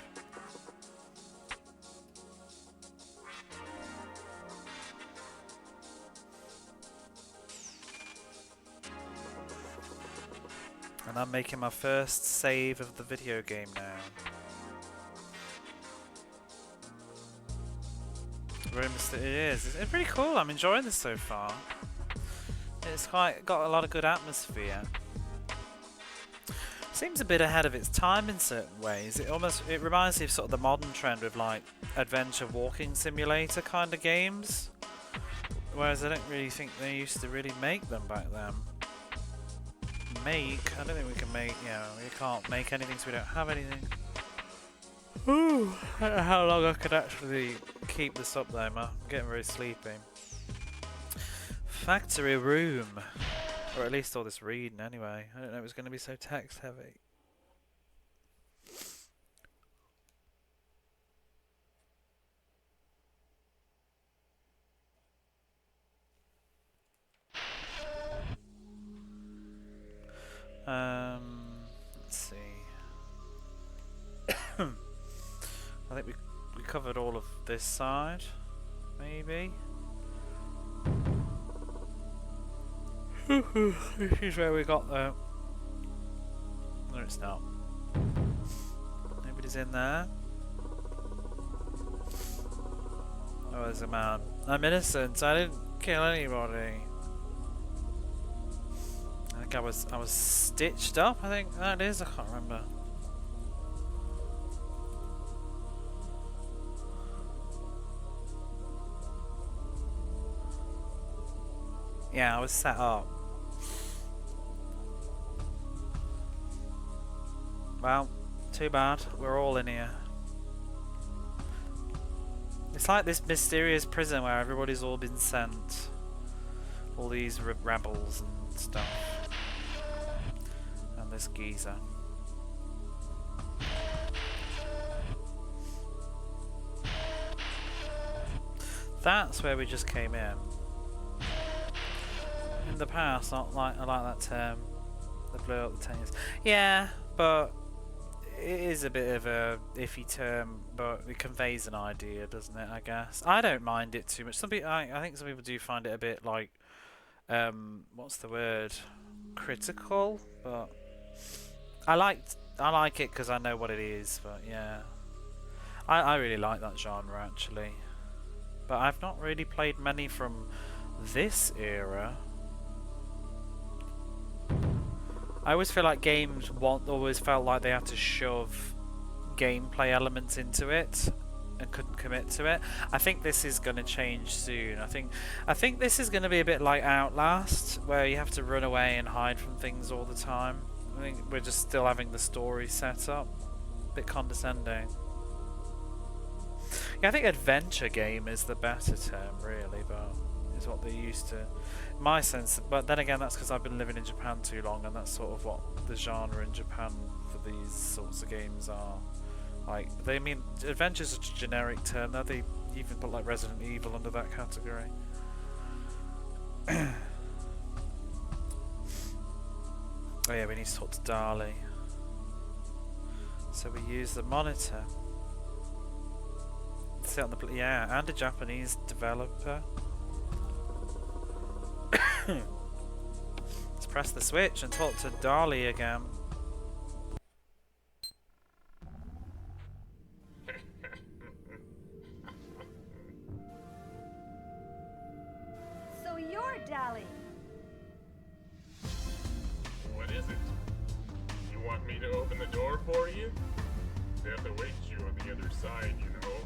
Speaker 1: And I'm making my first save of the video game now. It is. It's pretty cool. I'm enjoying this so far. It's got a lot of good atmosphere. Seems a bit ahead of its time in certain ways. It reminds me of sort of the modern trend with like adventure walking simulator kind of games. Whereas I don't really think they used to really make them back then. I don't think we can make, we can't make anything, so we don't have anything. Ooh, I don't know how long I could actually keep this up though, I'm getting very sleepy. Factory room. Or at least all this reading anyway. I didn't know it was going to be so text heavy. Let's see. I think we covered all of this side, maybe. This is where we got though. No, it's not. Nobody's in there. Oh, there's a man. I'm innocent. I didn't kill anybody. I think I was stitched up. I think that is. I can't remember. Yeah, I was set up. Well, too bad. We're all in here. It's like this mysterious prison where everybody's all been sent. All these rebels and stuff. And this geezer. that's where we just came in. In the past, not like I like that term. They blew up the 10 years. Yeah, but it is a bit of a iffy term, but it conveys an idea, doesn't it? I guess I don't mind it too much. Some people, I think some people do find it a bit like, what's the word? Critical, but I like it because I know what it is. But yeah, I really like that genre actually. But I've not really played many from this era. I always feel like games always felt like they had to shove gameplay elements into it and couldn't commit to it. I think this is going to change soon. I think this is going to be a bit like Outlast, where you have to run away and hide from things all the time. I think we're just still having the story set up. A bit condescending. Yeah, I think adventure game is the better term, really, but is what they used to. My sense, but then again, that's because I've been living in Japan too long, and that's sort of what the genre in Japan for these sorts of games are. Like, they mean adventure's a generic term. Now they even put like Resident Evil under that category. Oh yeah, we need to talk to Dali. So we use the monitor. Sit on the yeah, and a Japanese developer. Let's press the switch and talk to Dali again.
Speaker 3: So you're Dali.
Speaker 4: What is it? You want me to open the door for you? They have to wait you on the other side, you know.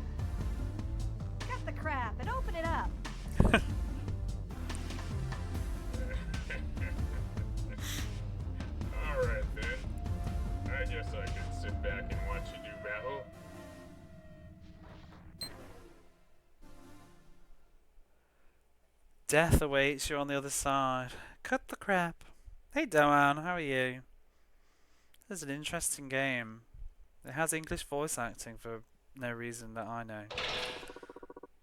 Speaker 3: Cut the crap and open it up.
Speaker 4: Alright then. I guess I can sit back and watch you do battle.
Speaker 1: Death awaits you on the other side. Cut the crap. Hey Doan, how are you? This is an interesting game. It has English voice acting for no reason that I know.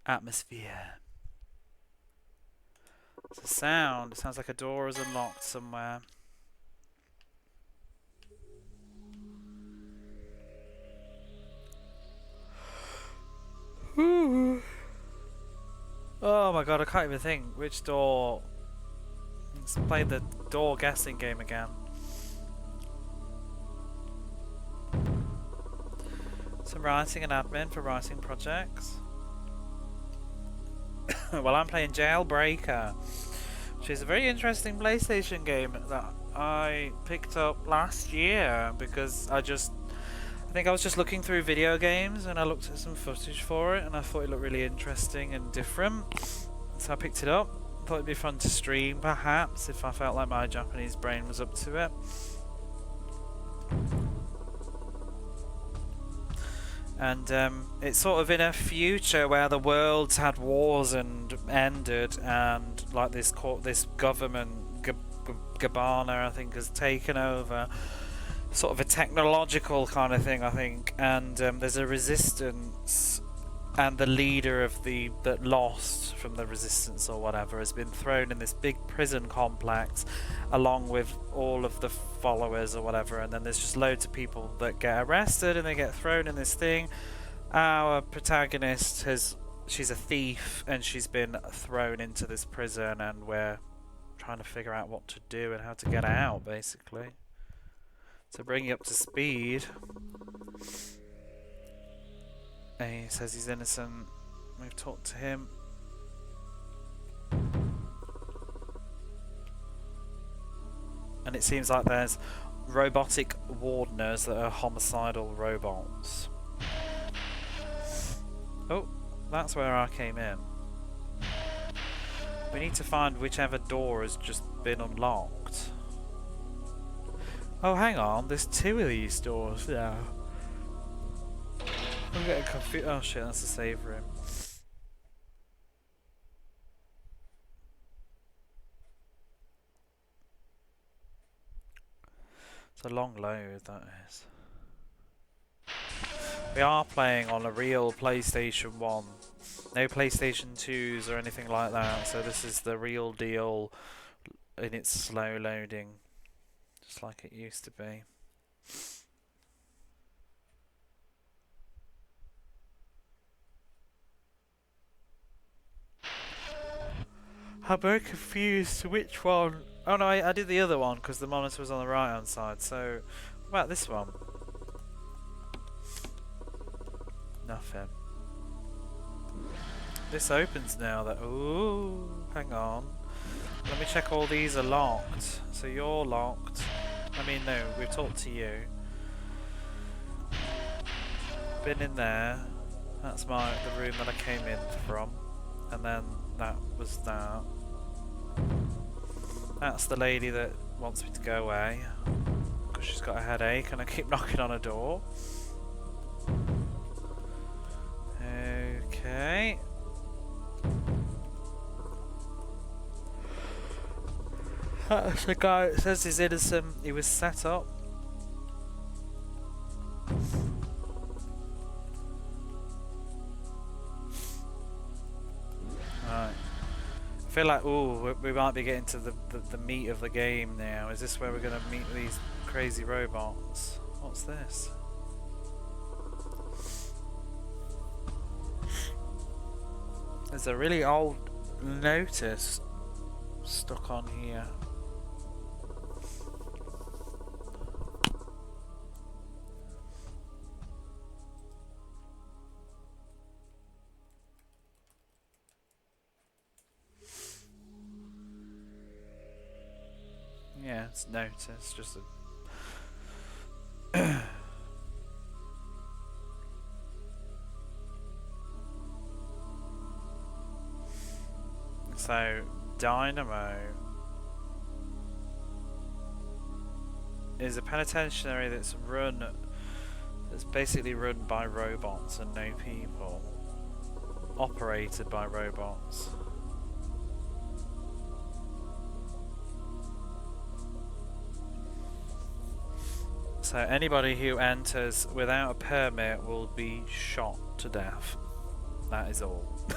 Speaker 1: Atmosphere. It's a sound. It sounds like a door is unlocked somewhere. Ooh. Oh my god, I can't even think. Which door? Let's play the door guessing game again. Some writing and admin for writing projects. Well, I'm playing JailBreaker, which is a very interesting PlayStation game that I picked up last year because I think I was just looking through video games and I looked at some footage for it and I thought it looked really interesting and different. So I picked it up. Thought it'd be fun to stream perhaps if I felt like my Japanese brain was up to it. And it's sort of in a future where the world's had wars and ended, and like this government, Gabbana, I think, has taken over. Sort of a technological kind of thing, I think, and there's a resistance, and the leader of that lost from the resistance or whatever has been thrown in this big prison complex, along with all of the followers or whatever, and then there's just loads of people that get arrested and they get thrown in this thing. Our protagonist she's a thief and she's been thrown into this prison, and we're trying to figure out what to do and how to get out, basically. To bring you up to speed. And he says he's innocent. We've talked to him. And it seems like there's robotic wardeners that are homicidal robots. Oh, that's where I came in. We need to find whichever door has just been unlocked. Oh, hang on, there's two of these doors now. I'm getting confused. Oh shit, that's the save room. It's a long load, that is. We are playing on a real PlayStation 1 No PlayStation 2s or anything like that, so this is the real deal in its slow loading, just like it used to be. I'm very confused which one. Oh no, I did the other one because the monitor was on the right hand side, so what about this one? Nothing. This opens now. That ooh, hang on. Let me check all these are locked. So you're locked. I mean, no, we've talked to you. Been in there. That's the room that I came in from, and then that was that. That's the lady that wants me to go away because she's got a headache, and I keep knocking on her door. Okay. That's the guy that says he's innocent. He was set up. Right. I feel like, ooh, we might be getting to the meat of the game now. Is this where we're going to meet these crazy robots? What's this? There's a really old notice stuck on here. Yeah, it's notice, just a So, Dynamo is a penitentiary that's basically run by robots and no people. Operated by robots. So anybody who enters without a permit will be shot to death. That is all.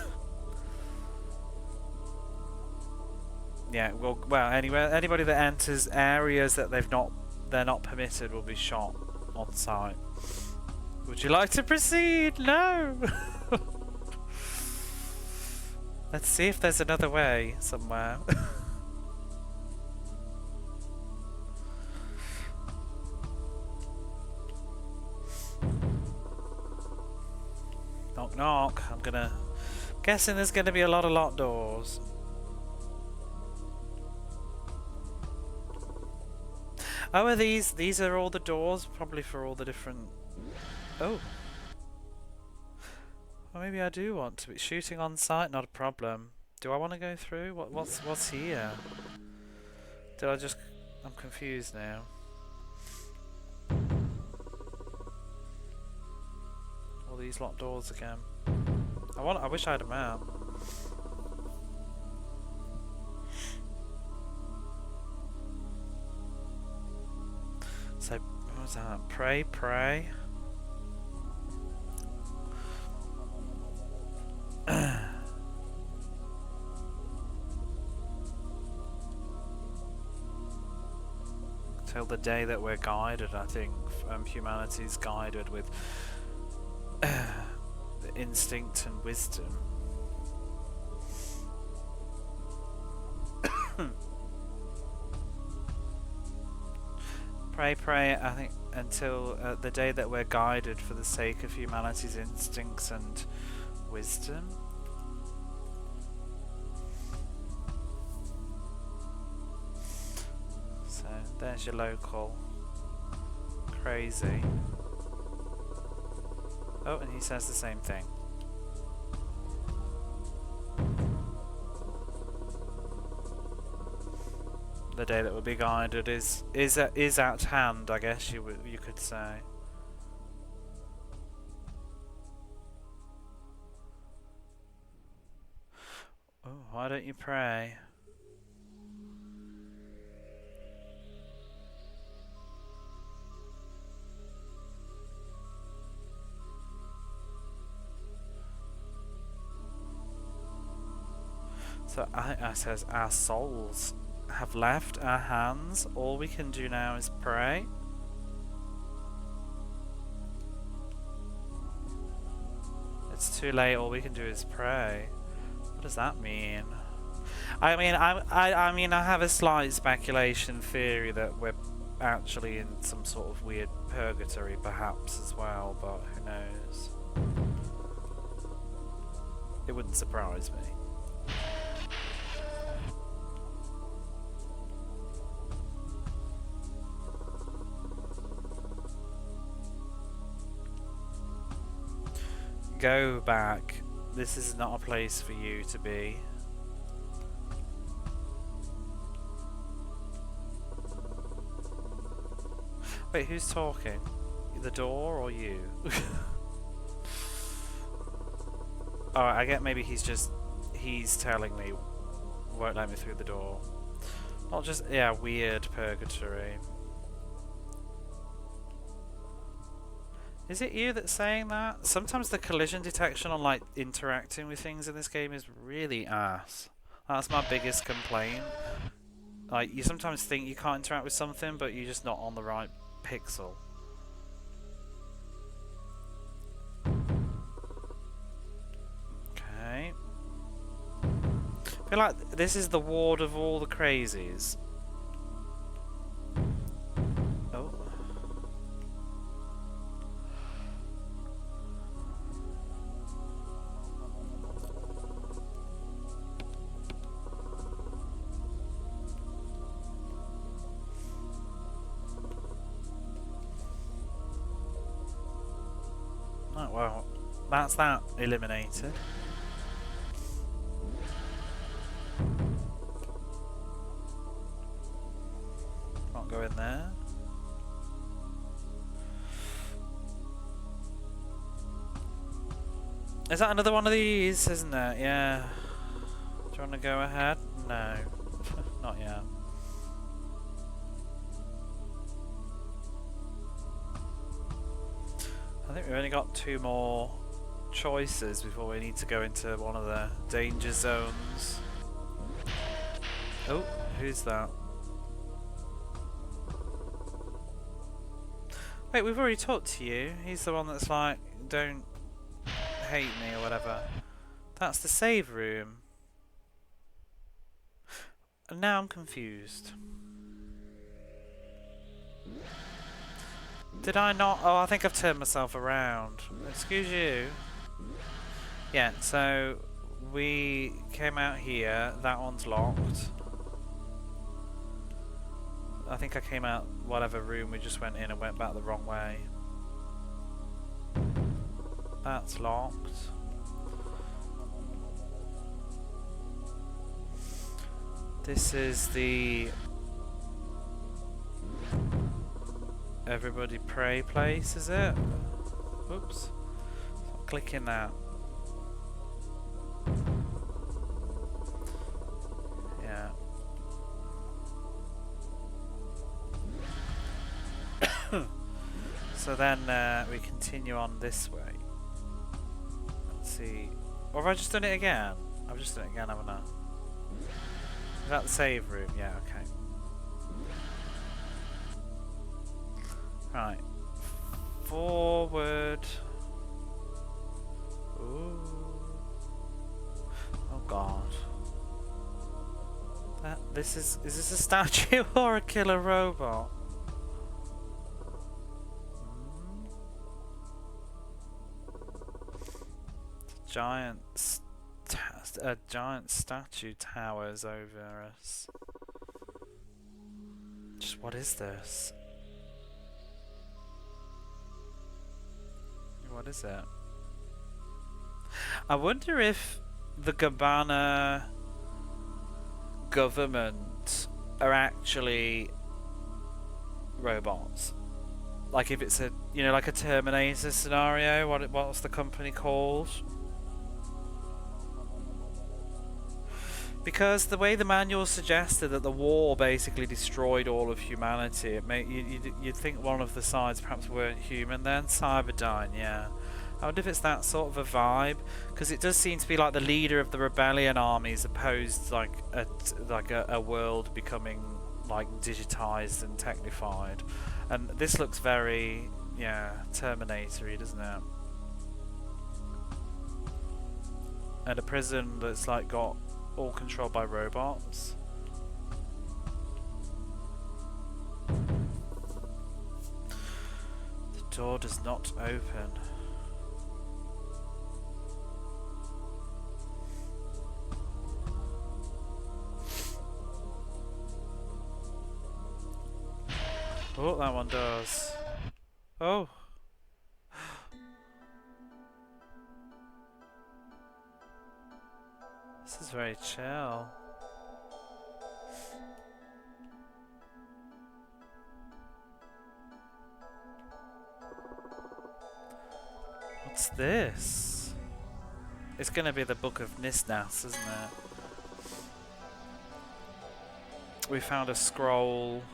Speaker 1: Yeah, well, anybody that enters areas that they're not permitted will be shot on sight. Would you like to proceed? No. Let's see if there's another way somewhere. Knock knock. Guessing there's gonna be a lot of locked doors. Oh, are these are all the doors, probably for all the different... Oh. Well, maybe I do want to be shooting on sight, not a problem. Do I want to go through? What's here? Did I just... I'm confused now. All these locked doors again. I wish I had a map. So, what was that? Pray, pray. Till the day that we're guided, I think. Humanity's guided with instinct and wisdom. Pray, pray, I think, until the day that we're guided for the sake of humanity's instincts and wisdom. So, there's your local. Crazy. Oh, and he says the same thing. The day that will be guided is at hand, I guess you could say. Oh, why don't you pray? So I says our souls have left our hands. All we can do now is pray. It's too late. All we can do is pray. What does that mean? I mean, I have a slight speculation theory that we're actually in some sort of weird purgatory, perhaps as well. But who knows? It wouldn't surprise me. Go back. This is not a place for you to be. Wait, who's talking? The door or you? Alright, I get maybe he's telling me, won't let me through the door. Not just, yeah, weird purgatory. Is it you that's saying that? Sometimes the collision detection on like interacting with things in this game is really ass. That's my biggest complaint. Like, you sometimes think you can't interact with something, but you're just not on the right pixel. Okay. I feel like this is the ward of all the crazies. Oh. Oh, well, that's that eliminated. Can't go in there. Is that another one of these, isn't it? Yeah. Do you want to go ahead? No. Not yet. I think we've only got 2 more choices before we need to go into one of the danger zones. Oh, who's that? Wait, we've already talked to you. He's the one that's like, don't hate me or whatever. That's the save room. And now I'm confused. Did I not? Oh, I think I've turned myself around. Excuse you. Yeah, so we came out here. That one's locked. I think I came out whatever room we just went in and went back the wrong way. That's locked. This is the everybody pray place, is it? Oops. So I'm clicking that. Yeah. So then we continue on this way. Let's see. Or have I just done it again? I've just done it again, haven't I? Is that the save room? Yeah, okay. Right. Forward. Ooh. Oh god. Is this a statue or a killer robot? A giant statue towers over us. Just what is this? What is it? I wonder if the Gabbana government are actually robots. Like if it's a, you know, like a Terminator scenario. What's the company called? Because the way the manual suggested that the war basically destroyed all of humanity, you'd think one of the sides perhaps weren't human then. Cyberdyne, yeah. I wonder if it's that sort of a vibe, because it does seem to be like the leader of the rebellion armies opposed like a world becoming like digitized and technified, and this looks very Terminator-y, doesn't it? And a prison that's like got all controlled by robots. The door does not open. Oh, that one does. Oh. This is very chill. What's this? It's gonna be the Book of Nisnas, isn't it? We found a scroll.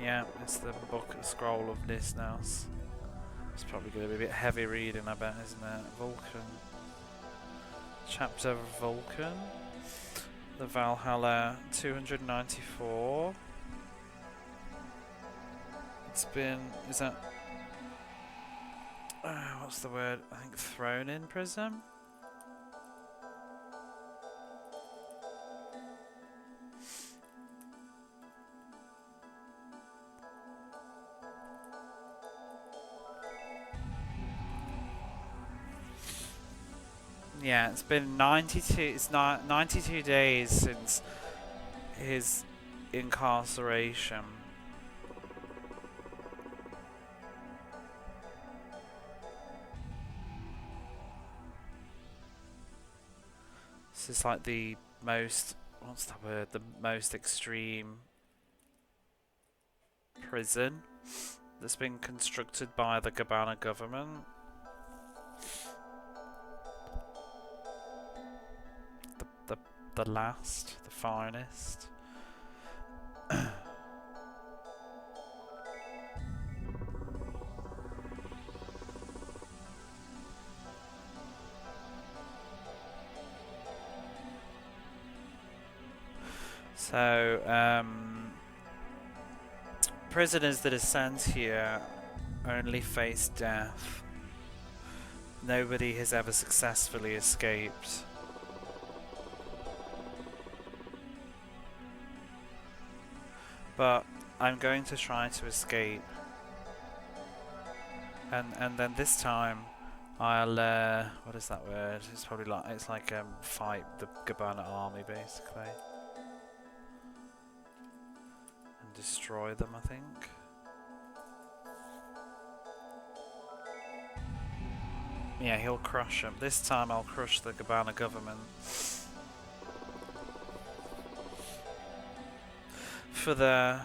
Speaker 1: Yeah, it's the scroll of Nisnas. It's probably going to be a bit heavy reading, I bet, isn't it? Vulcan. Chapter of Vulcan. The Valhalla 294. It's been... is that... what's the word? I think thrown in prison? Yeah, it's been 92. It's not 92 days since his incarceration. This is like the most. What's the word? The most extreme prison that's been constructed by the Gabbana government. The last, the finest. So, prisoners that are sent here only face death. Nobody has ever successfully escaped. But I'm going to try to escape, and then this time I'll what is that word? It's probably like fight the Gabbana army basically and destroy them, I think. Yeah, he'll crush them. This time I'll crush the Gabbana government. For the...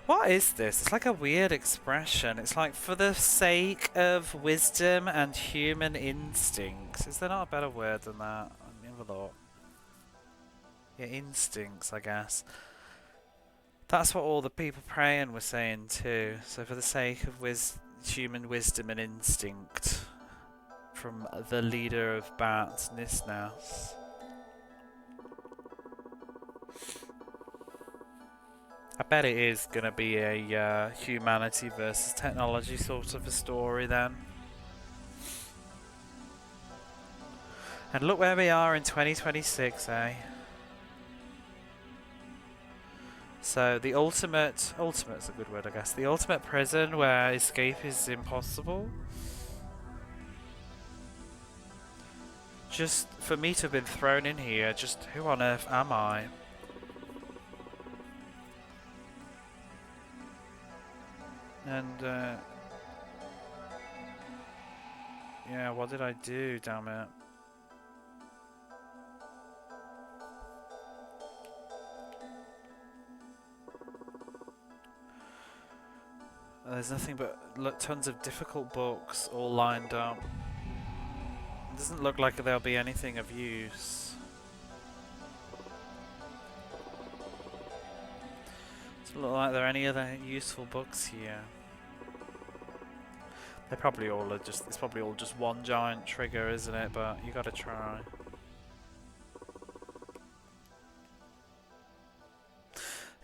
Speaker 1: what is this? It's like a weird expression. It's like, for the sake of wisdom and human instincts. Is there not a better word than that? Let me have a look. Yeah, instincts, I guess. That's what all the people praying were saying too. So for the sake of human wisdom and instinct. From the leader of Bat, Nisnas. I bet it is going to be a humanity versus technology sort of a story then. And look where we are in 2026, eh? So the ultimate's a good word, I guess. The ultimate prison where escape is impossible. Just for me to have been thrown in here, just who on earth am I? And, yeah, what did I do, damn it? There's nothing but tons of difficult books all lined up. It doesn't look like there'll be anything of use. Doesn't look like there are any other useful books here. They probably all are just. It's probably all just one giant trigger, isn't it? But you gotta try.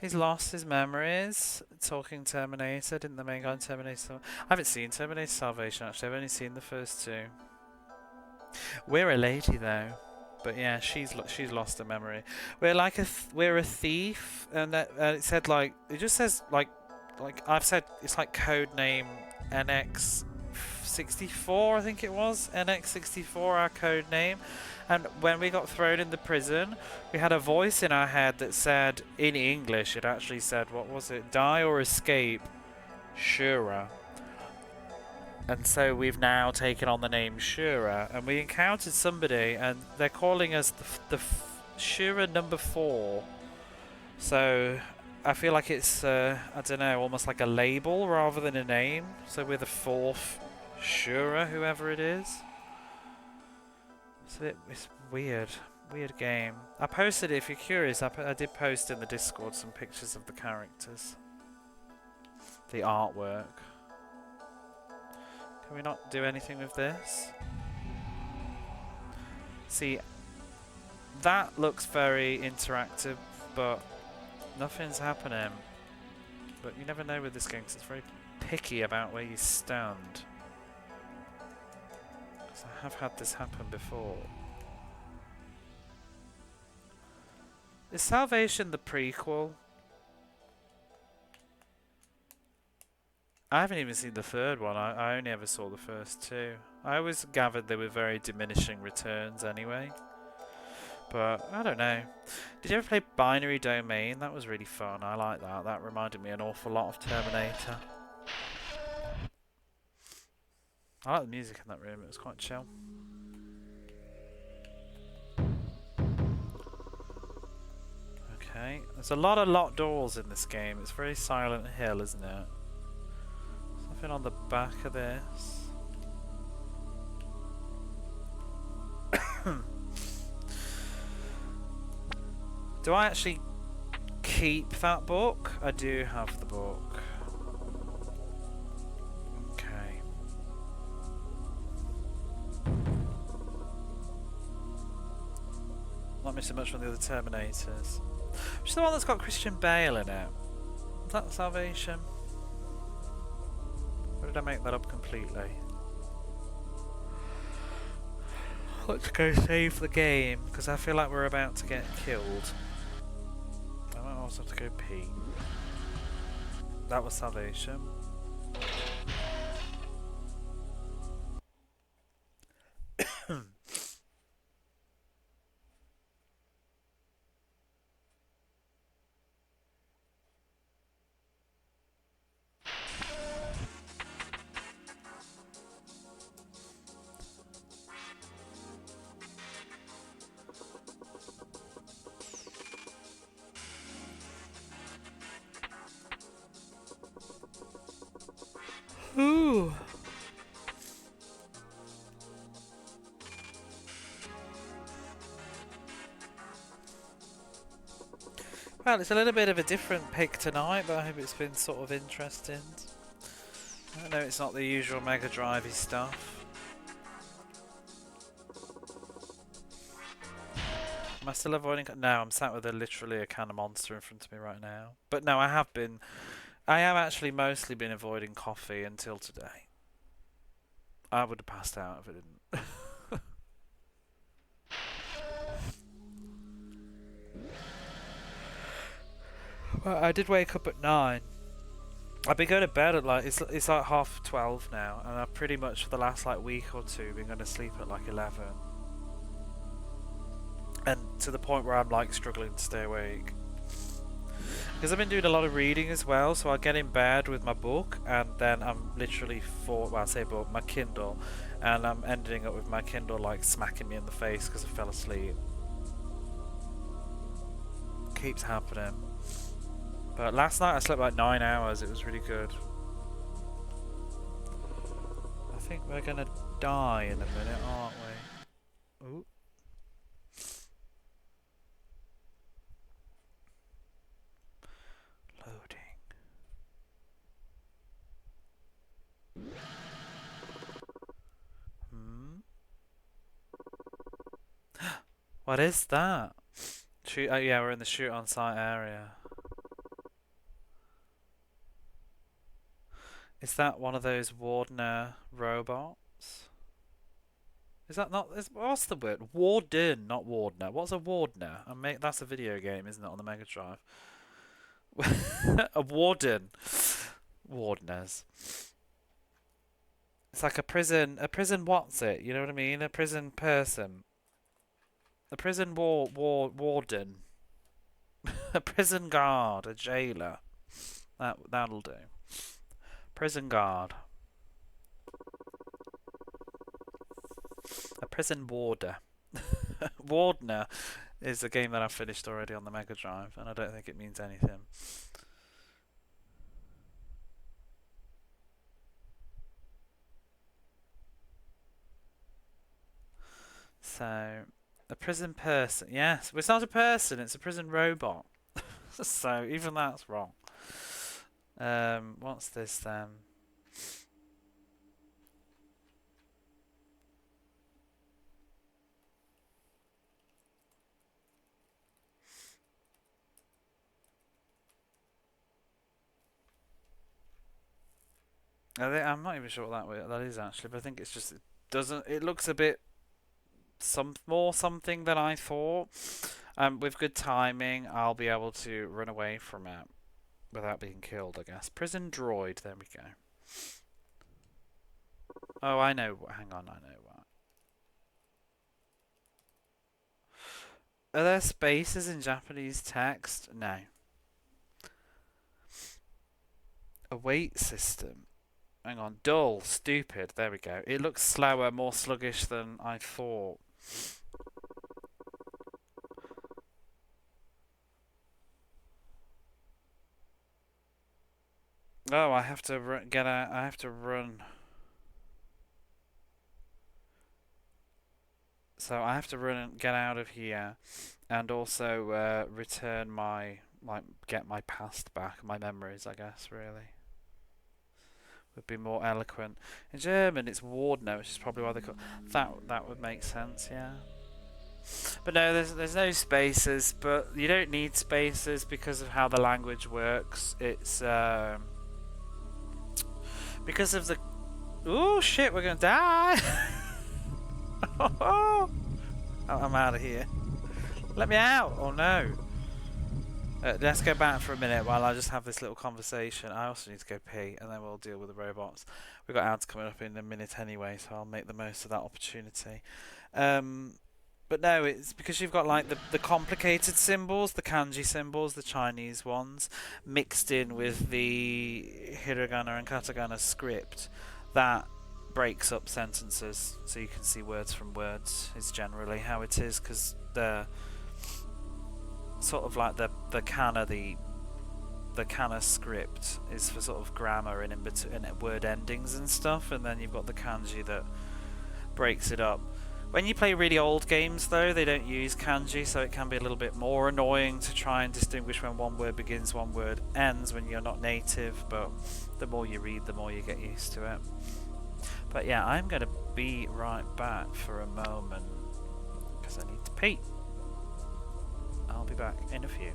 Speaker 1: He's lost his memories. Talking Terminator, didn't the main guy in Terminator? I haven't seen Terminator Salvation actually. I've only seen the first two. We're a lady though, but yeah, she's lost her memory. We're like we're a thief, and it said like it just says like I've said it's like code name NX64, I think it was NX64 our code name. And when we got thrown in the prison, we had a voice in our head that said, in English, it actually said, what was it? Die or escape, Shura. And so we've now taken on the name Shura, and we encountered somebody, and they're calling us the Shura number 4. So I feel like it's, I don't know, almost like a label rather than a name. So we're the 4th Shura, whoever it is. It's weird game. I posted it, if you're curious, I did post in the Discord some pictures of the characters. The artwork. Can we not do anything with this? See, that looks very interactive, but nothing's happening. But you never know with this game, because it's very picky about where you stand. I have had this happen before. Is Salvation the prequel? I haven't even seen the third one. I only ever saw the first two. I always gathered they were very diminishing returns anyway. But I don't know. Did you ever play Binary Domain? That was really fun. I like that. That reminded me an awful lot of Terminator. I like the music in that room, it was quite chill. Okay, there's a lot of locked doors in this game. It's very Silent Hill, isn't it? There's nothing on the back of this. Do I actually keep that book? I do have the book. Not missing much from the other Terminators. Which is the one that's got Christian Bale in it? Is that Salvation? Or did I make that up completely? Let's go save the game, because I feel like we're about to get killed. I might also have to go pee. That was Salvation. Ooh. Well, it's a little bit of a different pick tonight, but I hope it's been sort of interesting. I know it's not the usual Mega Drive-y stuff. Am I still avoiding? No, I'm sat with literally a can of Monster in front of me right now. But no, I have actually mostly been avoiding coffee until today. I would have passed out if I didn't. Well, I did wake up at 9. I've been going to bed at like, it's like 12:30 now, and I've pretty much for the last like week or two been going to sleep at like 11. And to the point where I'm like struggling to stay awake. Because I've been doing a lot of reading as well, so I get in bed with my book, and then I'm literally my Kindle, and I'm ending up with my Kindle like smacking me in the face because I fell asleep. Keeps happening. But last night I slept like 9 hours, it was really good. I think we're gonna die in a minute, aren't we? Ooh. Loading. What is that? Shoot! Oh yeah, we're in the shoot on site area. Is that one of those Wardener robots? Is that not? What's the word? Warden, not Wardener. What's a Wardener? That's a video game, isn't it, on the Mega Drive? A warden. Wardeners. It's like a prison. What's it? You know what I mean? A prison person. A prison warden. A prison guard. A jailer. That'll do. Prison guard. A prison warder. Wardener is a game that I've finished already on the Mega Drive, and I don't think it means anything. So, a prison person. Yes, well, it's not a person, it's a prison robot. So, even that's wrong. What's this then? I'm not even sure what that is actually, but I think it's just it looks a bit more something than I thought. With good timing, I'll be able to run away from it without being killed, I guess. Prison droid, there we go. Oh, I know. Hang on, I know what. Are there spaces in Japanese text? No. A wait system. Hang on, dull, stupid. There we go. It looks slower, more sluggish than I thought. Oh, I have to get out. I have to run. So I have to run and get out of here, and also return get my past back, my memories, I guess. Really. Would be more eloquent. In German, it's Wardner, which is probably why they call that would make sense, yeah. But no, there's no spaces, but you don't need spaces because of how the language works. It's because of the. Oh shit, we're gonna die! Oh, I'm out of here. Let me out! Oh no. Let's go back for a minute while I just have this little conversation. I also need to go pee, and then we'll deal with the robots. We've got ads coming up in a minute anyway, so I'll make the most of that opportunity. But no, it's because you've got like the complicated symbols, the kanji symbols, the Chinese ones, mixed in with the hiragana and katakana script that breaks up sentences, so you can see words from words is generally how it is, because the sort of like the kana script is for sort of grammar and in between word endings and stuff, and then you've got the kanji that breaks it up. When you play really old games though, they don't use kanji, so it can be a little bit more annoying to try and distinguish when one word begins, one word ends when you're not native, but the more you read, the more you get used to it. But yeah, I'm going to be right back for a moment because I need to pee. I'll be back in a few.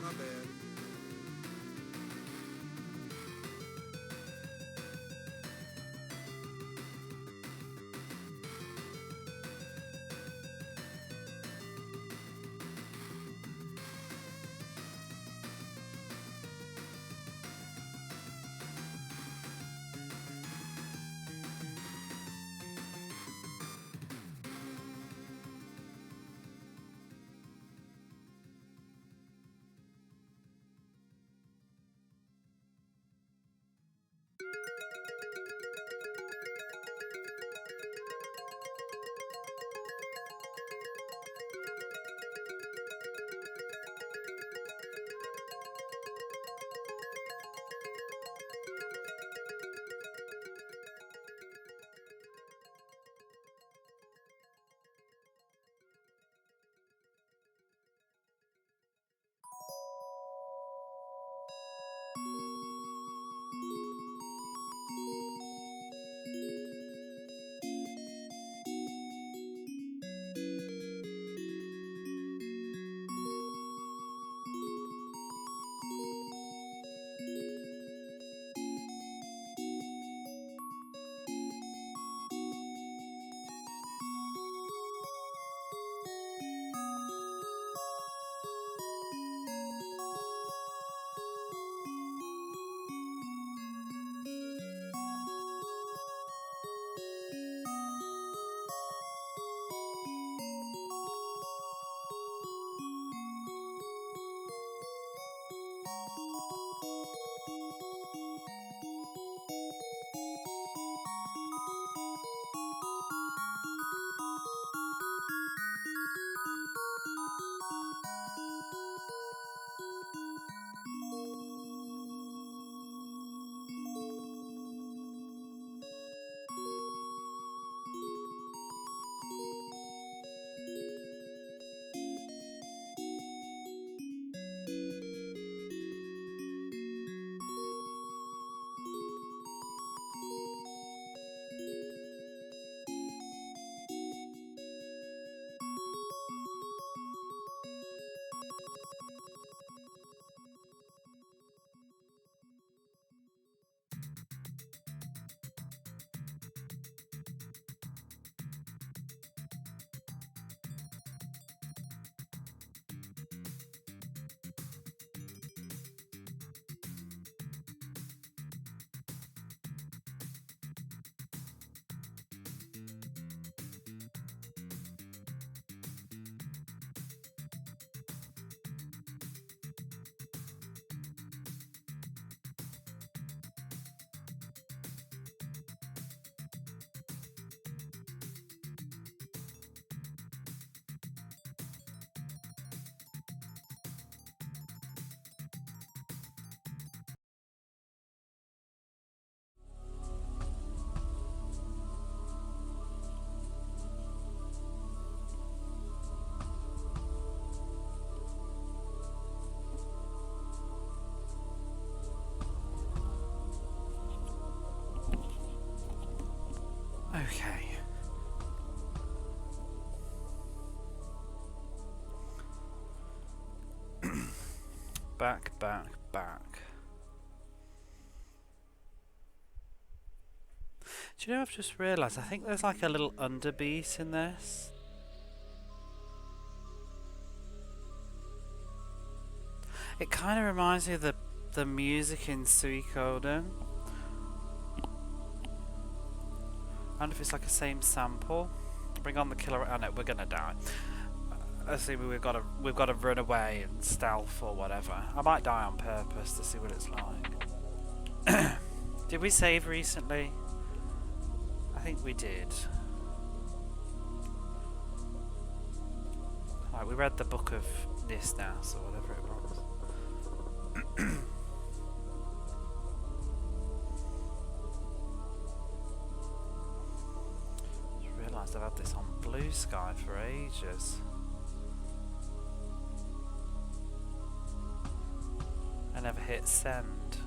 Speaker 5: My bad.
Speaker 1: Back. Do you know, I've just realised, I think there's like a little underbeat in this. It kind of reminds me of the music in Suikoden. I wonder if it's like a same sample. Bring on the killer. Oh no, we're gonna die. Assuming we've got to run away and stealth or whatever. I might die on purpose to see what it's like. Did we save recently? I think we did. Right, we read the book of Nisnas or whatever it was. Just realised I've had this on Bluesky for ages. I never hit send.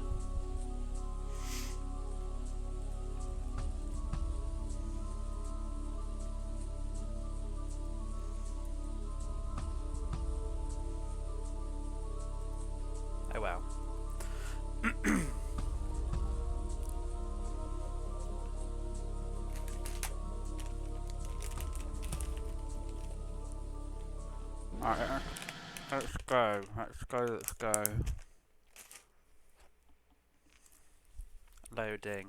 Speaker 1: Oh well. Alright, let's go. Loading.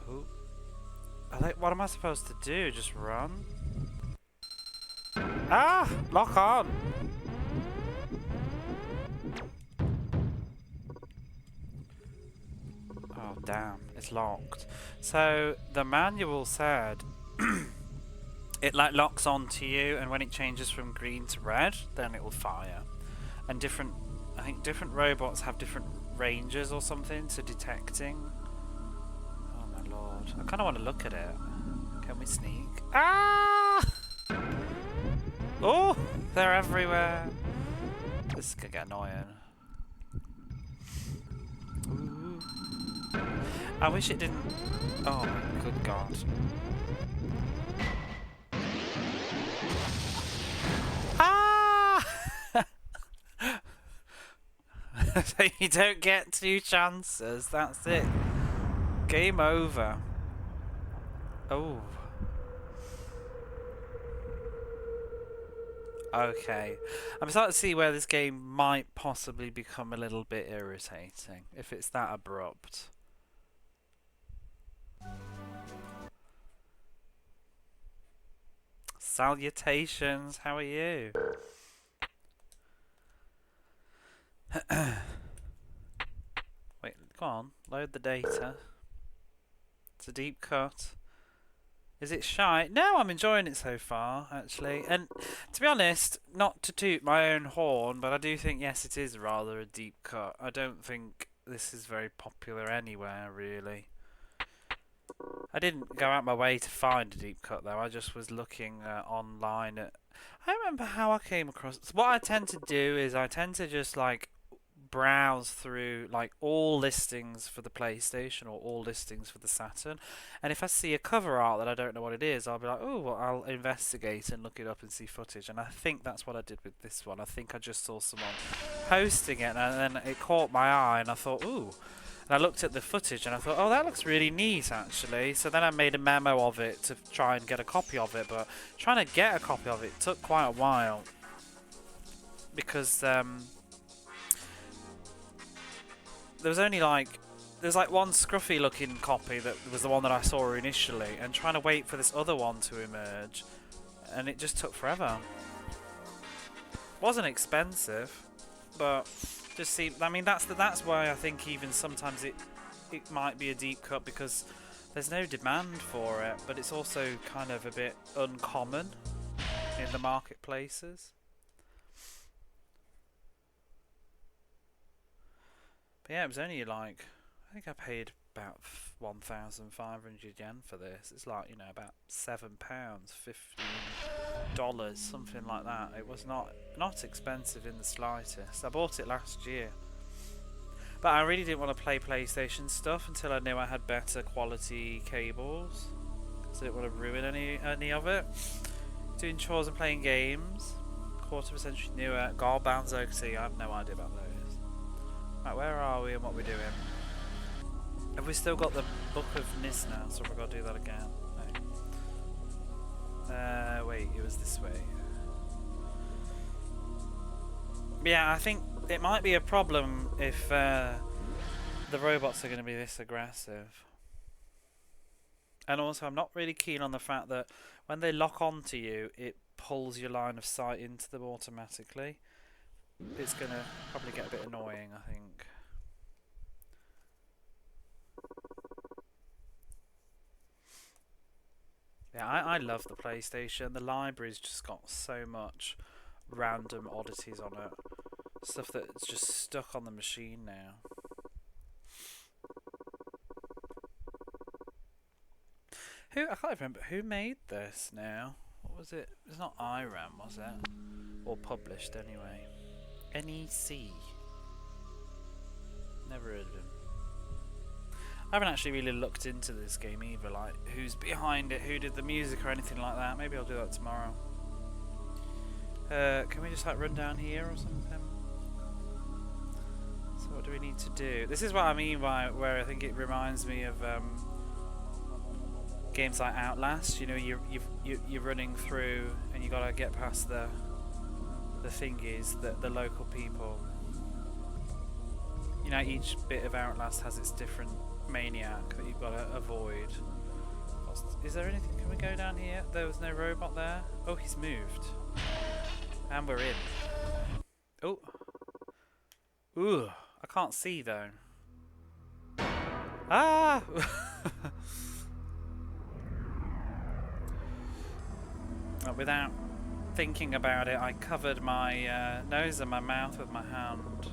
Speaker 1: Oh. What am I supposed to do? Just run? Ah! Lock on! Oh damn, it's locked. So the manual said it like locks onto you, and when it changes from green to red, then it will fire. And I think different robots have different ranges or something to detecting. Oh my lord, I kind of want to look at it. Can we sneak? Ah! Oh, they're everywhere. This is gonna get annoying. Ooh. I wish it didn't. Oh my good god. Ah! So you don't get 2 chances. That's it. Game over. Oh. Okay. I'm starting to see where this game might possibly become a little bit irritating if it's that abrupt. Salutations, how are you? Wait, go on, load the data. It's a deep cut. Is it shy? No, I'm enjoying it so far, actually. And to be honest, not to toot my own horn, but I do think, yes, it is rather a deep cut. I don't think this is very popular anywhere, really. I didn't go out my way to find a deep cut, though. I just was looking online at... I don't remember how I came across... What I tend to do is I tend to just, like, browse through like all listings for the PlayStation or all listings for the Saturn, and if I see a cover art that I don't know what it is, I'll be like, oh, well, I'll investigate and look it up and see footage. And I think that's what I did with this one. I think I just saw someone posting it, and then it caught my eye, and I thought, ooh. And I looked at the footage and I thought, oh, that looks really neat, actually. So then I made a memo of it to try and get a copy of it, but trying to get a copy of it took quite a while because there's like one scruffy looking copy that was the one that I saw initially, and trying to wait for this other one to emerge, and it just took forever. Wasn't expensive, but just seemed, I mean, that's why I think even sometimes it might be a deep cut, because there's no demand for it, but it's also kind of a bit uncommon in the marketplaces. But yeah, it was only like, I think I paid about 1,500 yen for this. It's like, you know, about £7, $15, something like that. It was not expensive in the slightest. I bought it last year. But I really didn't want to play PlayStation stuff until I knew I had better quality cables. Because I didn't want to ruin any of it. Doing chores and playing games. Quarter of a century newer. Godbound Odyssey. I have no idea about those. Right, where are we and what we're doing? Have we still got the Book of Nis now? So we've got to do that again. No. Wait, it was this way. Yeah, I think it might be a problem if the robots are going to be this aggressive. And also, I'm not really keen on the fact that when they lock onto you, it pulls your line of sight into them automatically. It's going to probably get a bit annoying, I think. Yeah, I love the PlayStation. The library's just got so much random oddities on it. Stuff that's just stuck on the machine now. I can't remember who made this now. What was it? It's not IRAM, was it? Or published anyway. NEC. Never heard of him. I haven't actually really looked into this game either, like who's behind it, who did the music or anything like that. Maybe I'll do that tomorrow. Can we just like run down here or something? So what do we need to do? This is what I mean by where I think it reminds me of games like Outlast. You know, you're running through and you gotta get past the thingies, the local people. You know, each bit of Outlast has its different maniac that you've got to avoid. Is there anything? Can we go down here? There was no robot there. Oh, he's moved. And we're in. Oh. Ooh. I can't see though. Ah! Without thinking about it, I covered my nose and my mouth with my hand.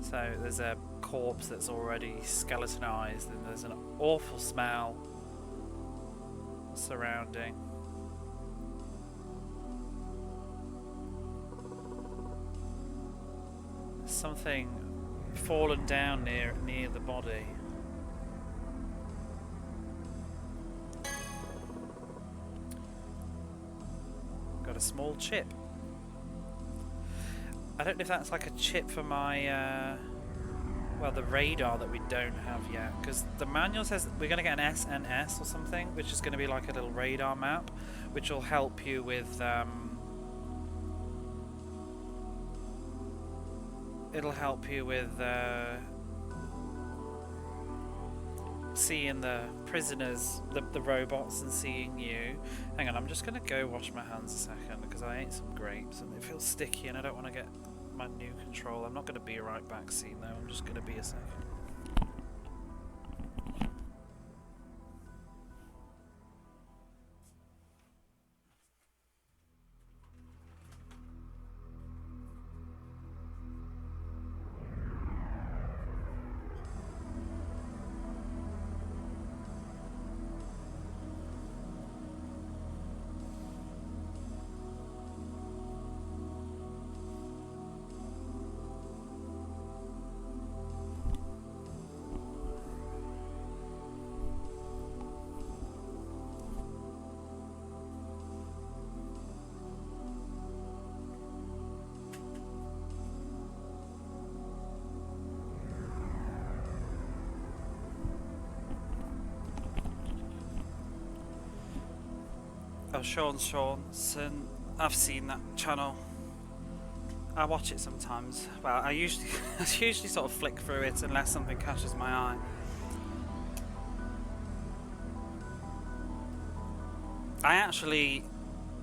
Speaker 1: So there's a corpse that's already skeletonized and there's an awful smell surrounding. Something fallen down near the body. Got a small chip. I don't know if that's like a chip for my, well, the radar that we don't have yet. Because the manual says we're going to get an SNS or something, which is going to be like a little radar map, which will help you with, it'll help you with, seeing the prisoners, the robots, and seeing you. Hang on, I'm just going to go wash my hands a second because I ate some grapes and it feels sticky and I don't want to get my new control. I'm not going to be right back soon though, I'm just going to be a second. Oh, Sean, I've seen that channel. I watch it sometimes. Well, I usually sort of flick through it unless something catches my eye. I actually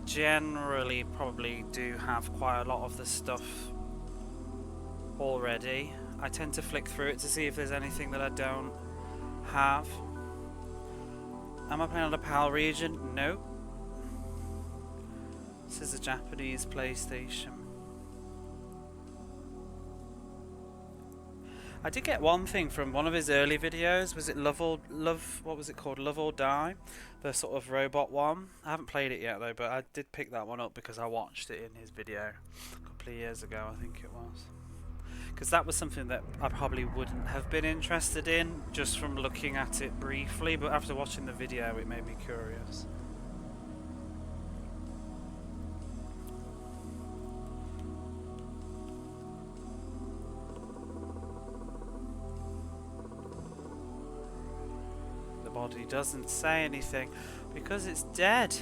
Speaker 1: generally probably do have quite a lot of the stuff already. I tend to flick through it to see if there's anything that I don't have. Am I playing on a PAL region? No. This is a Japanese PlayStation. I did get one thing from one of his early videos. Was it what was it called? Love or Die? The sort of robot one. I haven't played it yet though, but I did pick that one up because I watched it in his video a couple of years ago, I think it was. Because that was something that I probably wouldn't have been interested in just from looking at it briefly, but after watching the video it made me curious. The body doesn't say anything because it's dead.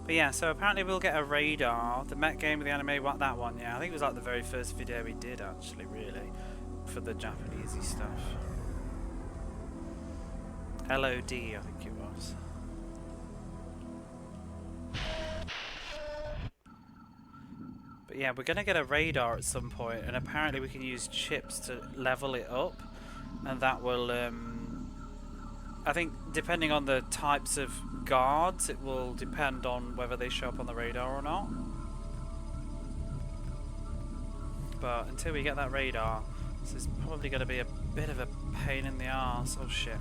Speaker 1: But yeah, so apparently we'll get a radar. The Met game of the anime, that one, yeah. I think it was like the very first video we did actually, really, for the Japanesey stuff. LOD, I think it was. But yeah, we're gonna get a radar at some point, and apparently we can use chips to level it up, and that will, I think, depending on the types of guards, it will depend on whether they show up on the radar or not. But until we get that radar, this is probably going to be a bit of a pain in the arse. Oh shit.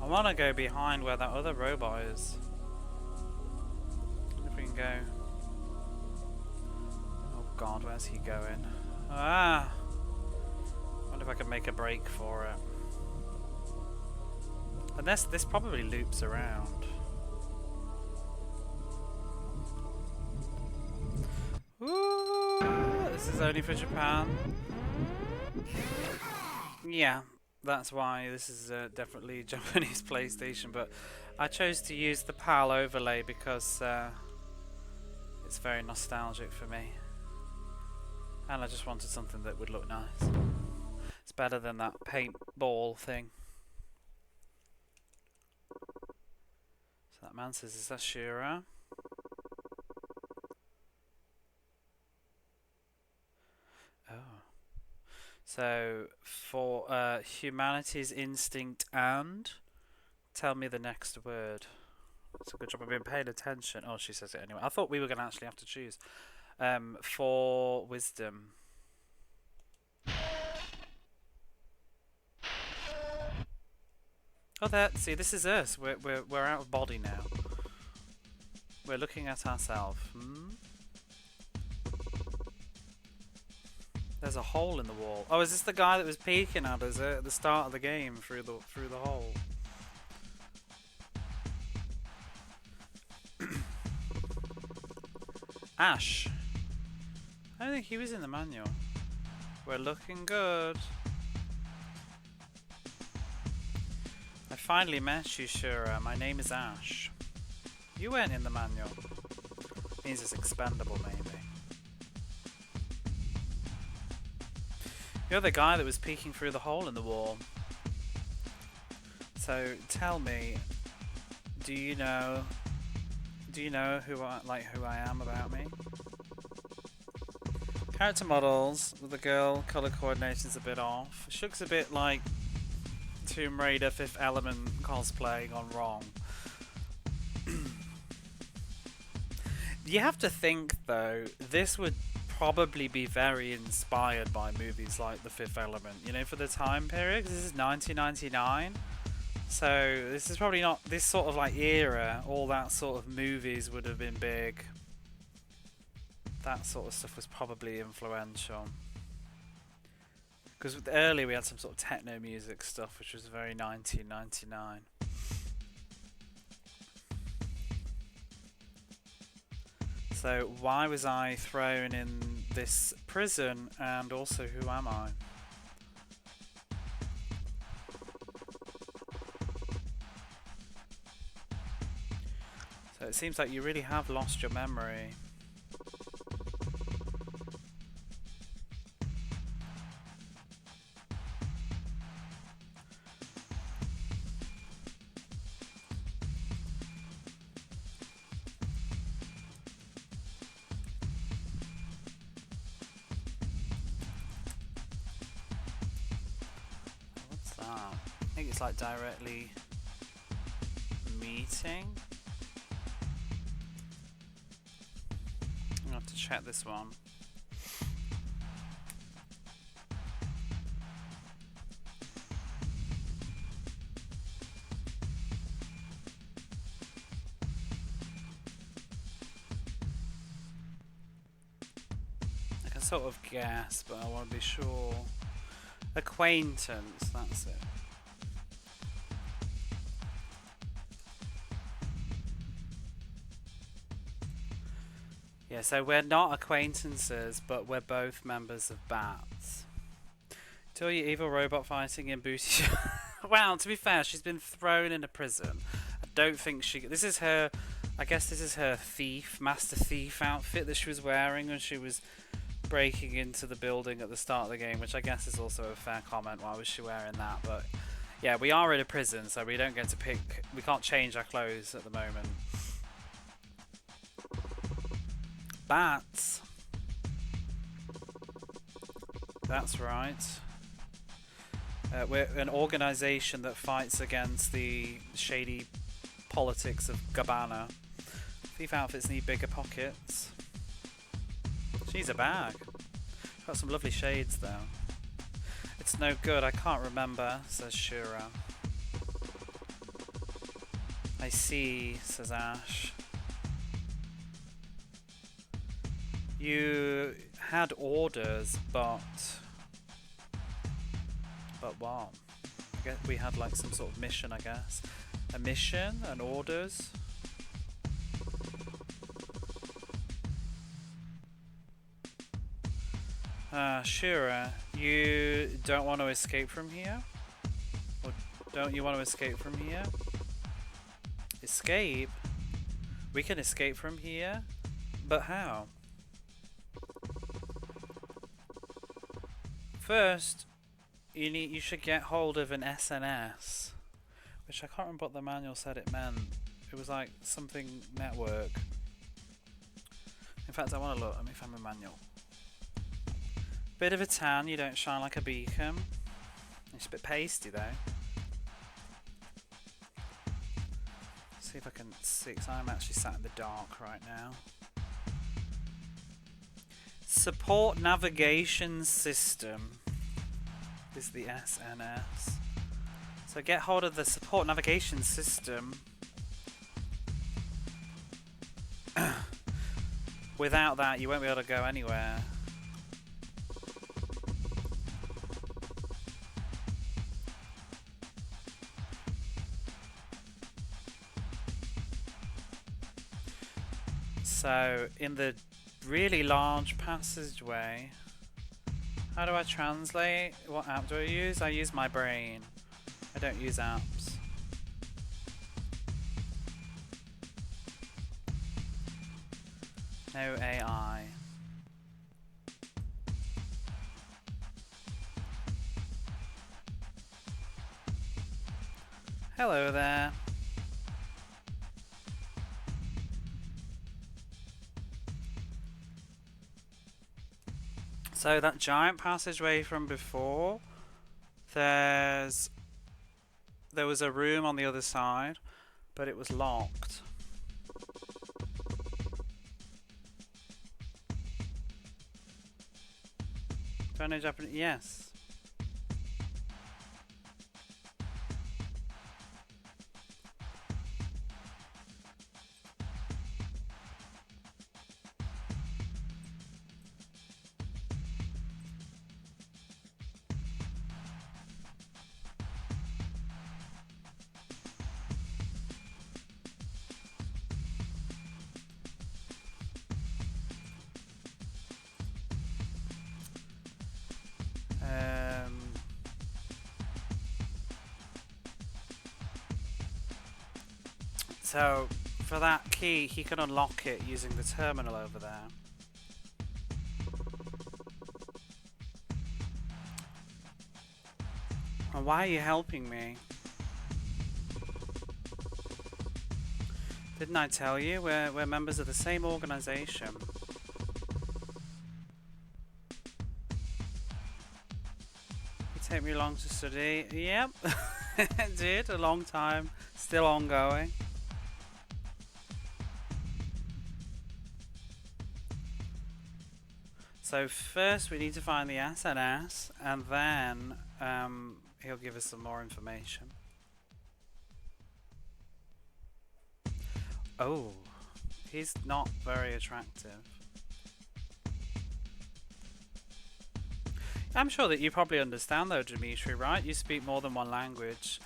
Speaker 1: I want to go behind where that other robot is. If we can go. Oh god, where's he going? Ah! I wonder if I can make a break for it. And this probably loops around. Ooh, this is only for Japan. Yeah, that's why this is definitely Japanese PlayStation, but I chose to use the PAL overlay because it's very nostalgic for me. And I just wanted something that would look nice. It's better than that paintball thing. So that man says, is that Shira? Oh. So, for humanity's instinct and... Tell me the next word. It's a good job I've been paying attention. Oh, she says it anyway. I thought we were going to actually have to choose. For wisdom. Oh, there. See, this is us. We're out of body now. We're looking at ourselves. There's a hole in the wall. Oh, is this the guy that was peeking at us at the start of the game through the hole? Ash. I don't think he was in the manual. We're looking good. I finally met you, Shura. My name is Ash. You weren't in the manual. Means it's expendable, maybe. You're the guy that was peeking through the hole in the wall. So tell me, do you know who I am about me? Character models with the girl, color coordination's a bit off. She looks a bit like Tomb Raider 5th Element cosplay gone wrong. You have to think though, this would probably be very inspired by movies like The 5th Element, you know, for the time period, because this is 1999. So this is probably not this sort of like era. All that sort of movies would have been big. That sort of stuff was probably influential. Because earlier we had some sort of techno music stuff, which was very 1999. So why was I thrown in this prison, and also who am I? So it seems like you really have lost your memory. What's that? I think it's like directly meeting. I'm gonna have to check this one. I can sort of guess, but I want to be sure. Acquaintance, that's it. Yeah, so we're not acquaintances, but we're both members of Bats. Tell you evil robot fighting in booty. Well, to be fair, she's been thrown in a prison. I don't think she. This is her. I guess this is her thief, master thief outfit that she was wearing when she was breaking into the building at the start of the game, which I guess is also a fair comment. Why was she wearing that? But yeah, we are in a prison, so we don't get to pick. We can't change our clothes at the moment. Bats. That's right. We're an organisation that fights against the shady politics of Gabbana. Thief outfits need bigger pockets. She's a bag. Got some lovely shades though. It's no good, I can't remember, says Shura. I see, says Ash. You had orders, but what? I guess we had like some sort of mission, I guess. A mission and orders. Shura, you don't want to escape from here? Or don't you want to escape from here? Escape? We can escape from here? But how? First, you should get hold of an SNS, which I can't remember what the manual said it meant. It was like something network. In fact, I want to look. Let me find my manual. Bit of a tan, you don't shine like a beacon. It's a bit pasty though. See if I can see, because I'm actually sat in the dark right now. Support navigation system is the SNS. So get hold of the support navigation system. Without that, you won't be able to go anywhere. So, in the really large passageway, how do I translate? What app do I use? I use my brain. I don't use apps. No AI. Hello there. So that giant passageway from before, there was a room on the other side, but it was locked. Do I know Japanese? Yes. So, for that key, he can unlock it using the terminal over there. And why are you helping me? Didn't I tell you? We're members of the same organization. It took me long to study. Yep, it did. A long time. Still ongoing. So first we need to find the SNS, and then he'll give us some more information. Oh, he's not very attractive. I'm sure that you probably understand though, Dimitri, right? You speak more than one language.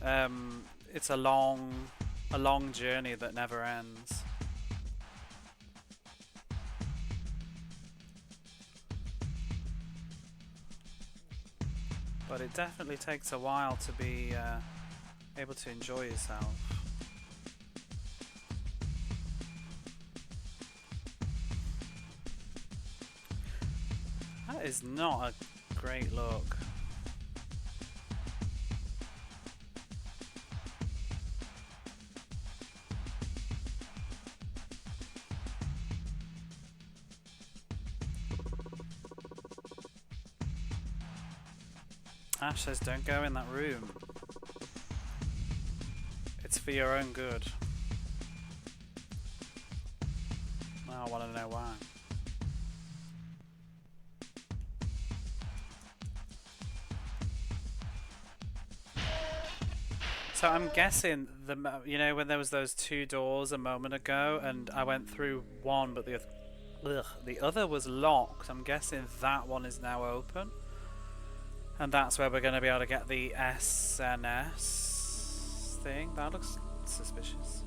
Speaker 1: It's a long journey that never ends. But it definitely takes a while to be able to enjoy yourself. That is not a great look. Ash says don't go in that room. It's for your own good. Now I want to know why. So I'm guessing you know when there was those two doors a moment ago and I went through one but the other was locked. I'm guessing that one is now open. And that's where we're going to be able to get the SNS thing. That looks suspicious.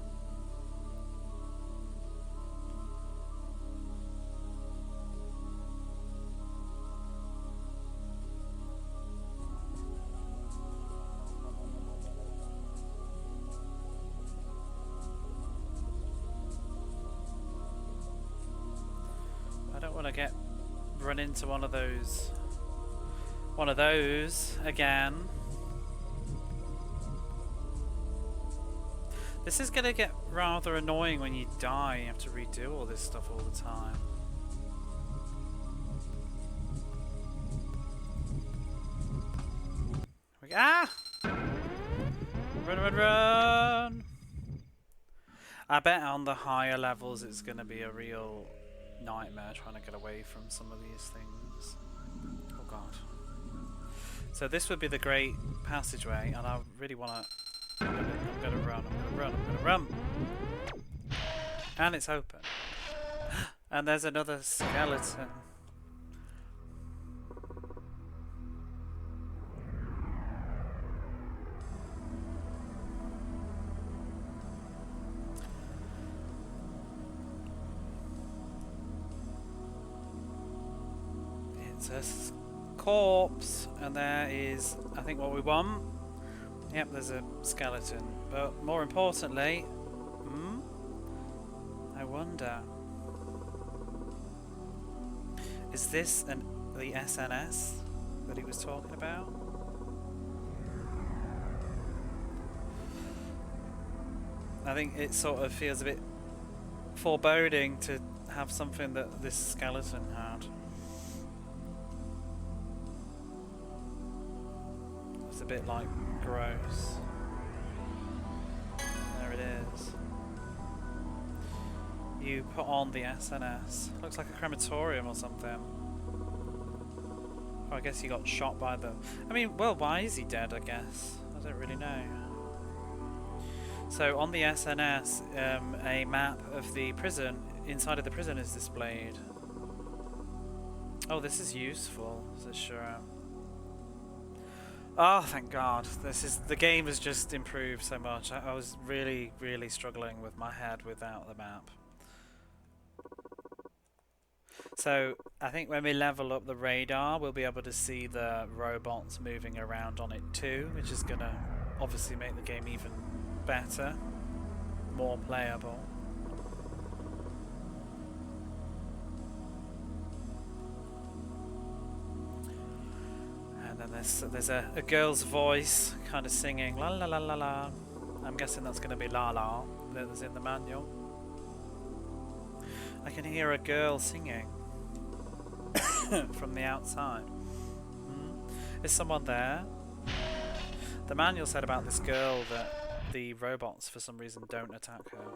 Speaker 1: I don't want to run into one of those again. This is gonna get rather annoying when you die. You have to redo all this stuff all the time. Ah! Run, run, run! I bet on the higher levels it's gonna be a real nightmare trying to get away from some of these things. Oh god. So this would be the great passageway, and I really want to... I'm gonna run. And it's open. And there's another skeleton. It's a corpse, and there is, I think, what we want. Yep, there's a skeleton. But more importantly, I wonder, is this the SNS that he was talking about? I think it sort of feels a bit foreboding to have something that this skeleton had. It's a bit like gross. There it is. You put on the SNS. Looks like a crematorium or something. Oh, I guess he got shot by them. I mean, well, why is he dead, I guess? I don't really know. So on the SNS, a map of the prison, inside of the prison, is displayed. Oh, this is useful, says Shura. Oh, thank God. The game has just improved so much. I was really, really struggling with my head without the map. So I think when we level up the radar, we'll be able to see the robots moving around on it too, which is going to obviously make the game even better, more playable. And then there's a girl's voice kind of singing la la la la la. I'm guessing that's going to be la la that was in the manual. I can hear a girl singing from the outside. Is someone there? The manual said about this girl that the robots for some reason don't attack her.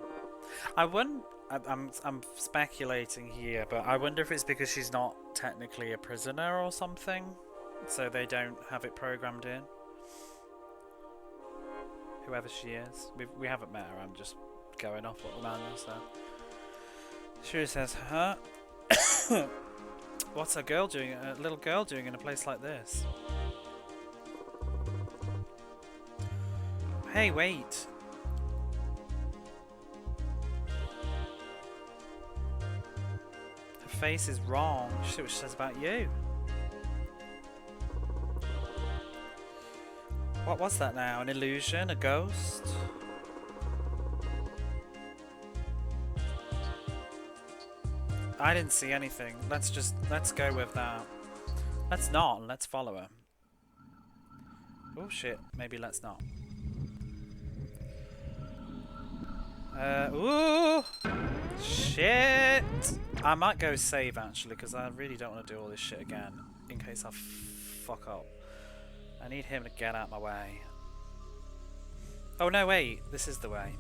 Speaker 1: I'm speculating here, but I wonder if it's because she's not technically a prisoner or something, so they don't have it programmed in. Whoever she is, we haven't met her. I'm just going off what the manual said. She says, "Huh? What's a girl doing? A little girl doing in a place like this?" Hey, wait. Her face is wrong. See what she says about you. What was that now? An illusion? A ghost? I didn't see anything. Let's go with that. Let's not. Let's follow her. Oh shit. Maybe let's not. Ooh! Shit! I might go save actually, because I really don't want to do all this shit again. In case I fuck up. I need him to get out of my way. Oh no, wait. This is the way.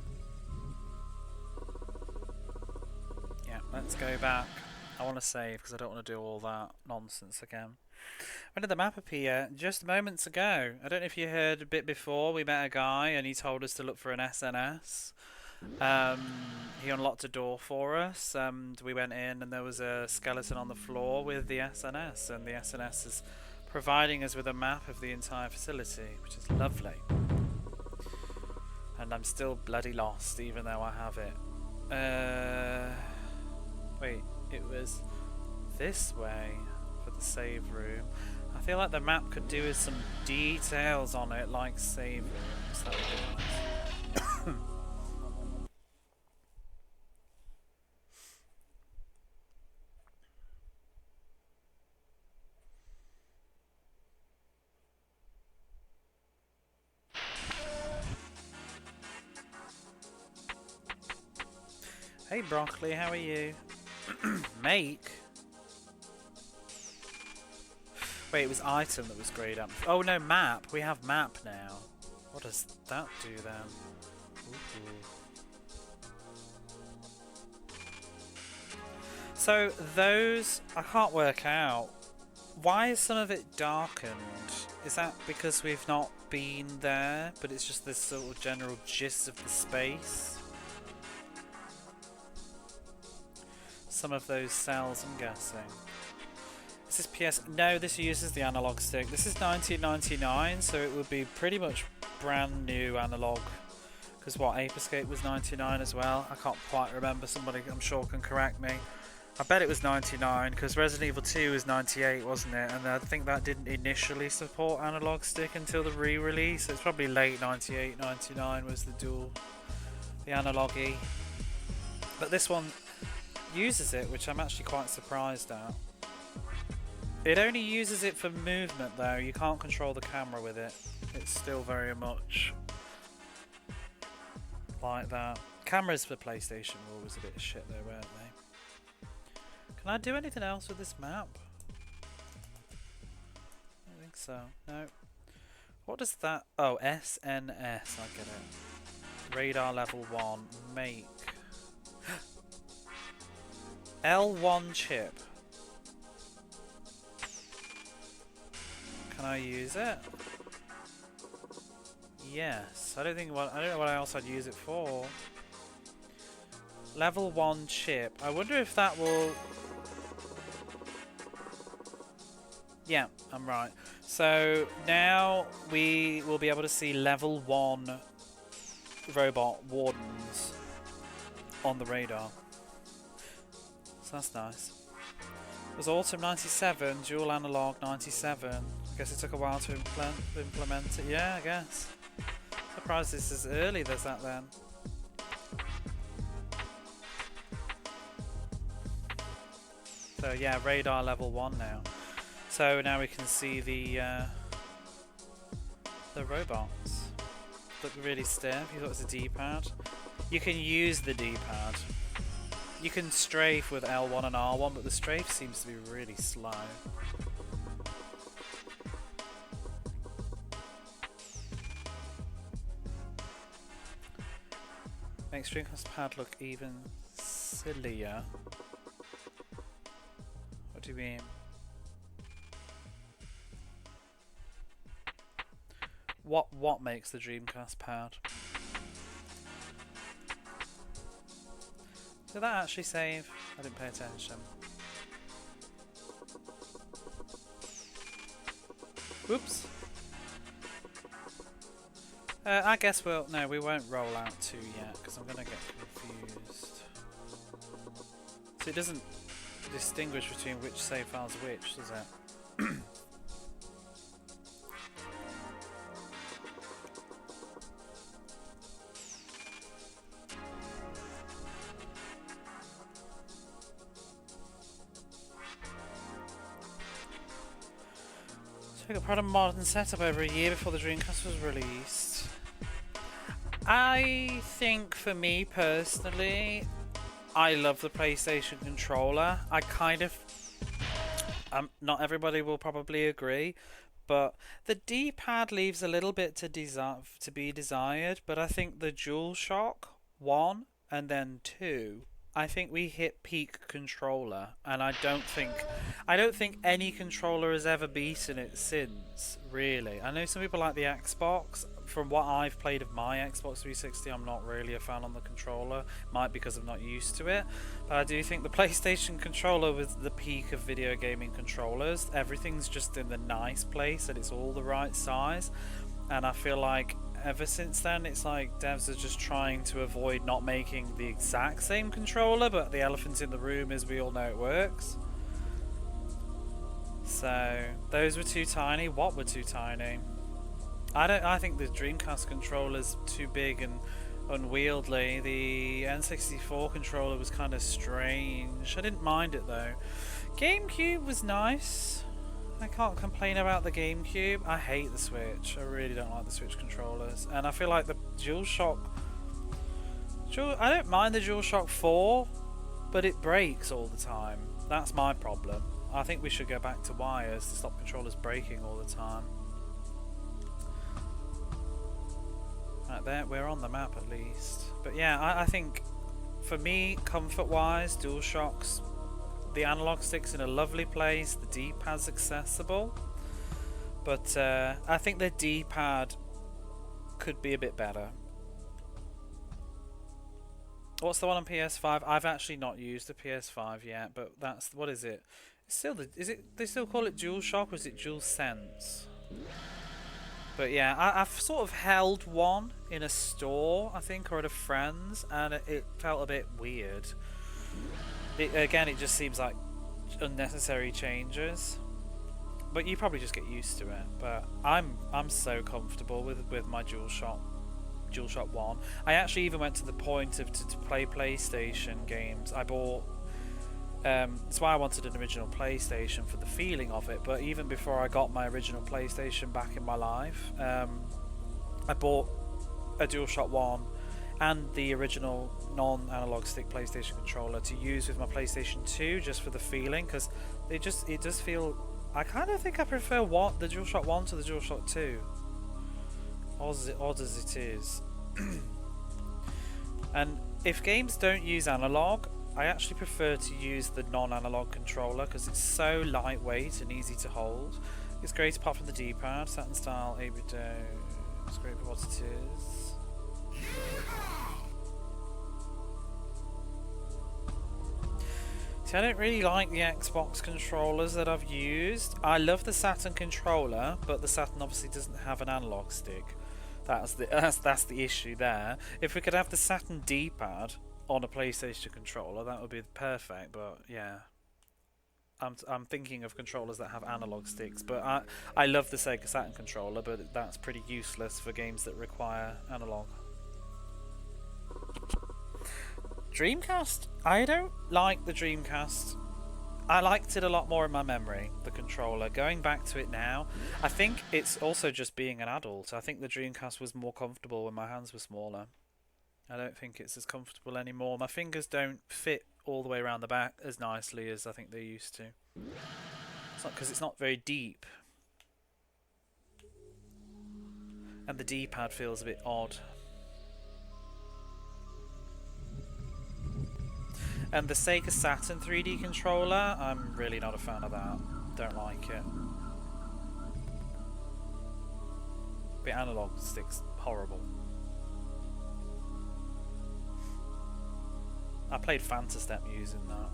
Speaker 1: Yeah, let's go back. I want to save because I don't want to do all that nonsense again. When did the map appear? Just moments ago. I don't know if you heard a bit before. We met a guy and he told us to look for an SNS. He unlocked a door for us. We went in and there was a skeleton on the floor with the SNS, and the SNS is providing us with a map of the entire facility, which is lovely. And I'm still bloody lost, even though I have it. Wait, it was this way for the save room. I feel like the map could do with some details on it, like save rooms. That would be nice. Hey Broccoli, how are you? Make? Wait, it was item that was grayed up. Oh no, map. We have map now. What does that do then? Ooh. So those, I can't work out. Why is some of it darkened? Is that because we've not been there, but it's just this sort of general gist of the space? Some of those cells, I'm guessing. Is this PS? No, this uses the analog stick. This is 1999, so it would be pretty much brand new analog. Because what, Ape Escape was 99 as well? I can't quite remember. Somebody, I'm sure, can correct me. I bet it was 99, because Resident Evil 2 was 98, wasn't it? And I think that didn't initially support analog stick until the re-release. It's probably late 98, 99 was the analog-y. But this one uses it, which I'm actually quite surprised at. It only uses it for movement though. You can't control the camera with it. It's still very much like that. Cameras for PlayStation were always a bit of shit though, weren't they? Can I do anything else with this map? I don't think so. No. What does that? Oh, SNS. I get it. Radar level 1. Make. L1 chip. Can I use it? Yes. I don't know what else I'd use it for. Level 1 chip. I wonder if that will... Yeah, I'm right. So now we will be able to see level 1 robot wardens on the radar. So that's nice. It was autumn 97, dual analog 97. I guess it took a while to implement it. Yeah, I guess. Surprised this is early, there's that then. So yeah, radar level 1 now. So now we can see the robots. Look really stiff. You thought it was a D-pad. You can use the D-pad. You can strafe with L1 and R1, but the strafe seems to be really slow. Makes Dreamcast pad look even sillier. What do you mean? What makes the Dreamcast pad? Did that actually save? I didn't pay attention. Whoops. I guess we won't roll out 2 yet because I'm gonna get confused. So it doesn't distinguish between which save files are which, does it? So we got part of modern setup over a year before the Dreamcast was released. I think for me personally, I love the PlayStation controller. I kind of, not everybody will probably agree, but the D-pad leaves a little bit to be desired. But I think the DualShock 1 and then 2, I think we hit peak controller, and I don't think any controller has ever beaten it since. Really, I know some people like the Xbox. From what I've played of my Xbox 360, I'm not really a fan on the controller. Might because I'm not used to it, but I do think the PlayStation controller was the peak of video gaming controllers. Everything's just in the nice place and it's all the right size. And I feel like ever since then, it's like devs are just trying to avoid not making the exact same controller, but the elephant in the room is we all know it works. So those were too tiny. What were too tiny? I think the Dreamcast controller's too big and unwieldy. The N64 controller was kind of strange. I didn't mind it though. GameCube was nice. I can't complain about the GameCube. I hate the Switch. I really don't like the Switch controllers. And I feel like the DualShock... I don't mind the DualShock 4, but it breaks all the time. That's my problem. I think we should go back to wires to stop controllers breaking all the time. Right there, we're on the map at least. But yeah, I think for me, comfort-wise, DualShocks, the analog stick's in a lovely place, the D-pad's accessible, but I think the D-pad could be a bit better. What's the one on PS5? I've actually not used the PS5 yet, but that's, what is it? It's still they still call it DualShock, or is it DualSense? But yeah, I've sort of held one in a store, I think, or at a friend's, and it felt a bit weird. Again, it just seems like unnecessary changes. But you probably just get used to it. But I'm so comfortable with my DualShock 1. I actually even went to the point of to play PlayStation games. I bought. That's why I wanted an original PlayStation, for the feeling of it. But even before I got my original PlayStation back in my life, I bought a DualShock 1 and the original non-analog stick PlayStation controller to use with my PlayStation 2, just for the feeling, because it does feel. I kind of think I prefer the DualShock 1 to the DualShock 2. Odd as it is. And if games don't use analog, I actually prefer to use the non-analog controller because it's so lightweight and easy to hold. It's great apart from the D-pad, Saturn style, 8-bit. It's great for what it is. See, I don't really like the Xbox controllers that I've used. I love the Saturn controller, but the Saturn obviously doesn't have an analog stick. That's the issue there. If we could have the Saturn D-pad on a PlayStation controller, that would be perfect. But yeah, I'm thinking of controllers that have analog sticks. But I love the Sega Saturn controller, but that's pretty useless for games that require analog. Dreamcast? I don't like the Dreamcast. I liked it a lot more in my memory, the controller. Going back to it now, I think it's also just being an adult. I think the Dreamcast was more comfortable when my hands were smaller. I don't think it's as comfortable anymore. My fingers don't fit all the way around the back as nicely as I think they used to. It's not because it's not very deep. And the D-pad feels a bit odd. And the Sega Saturn 3D controller, I'm really not a fan of that. Don't like it. The analog stick's horrible. I played Phantasstep using that.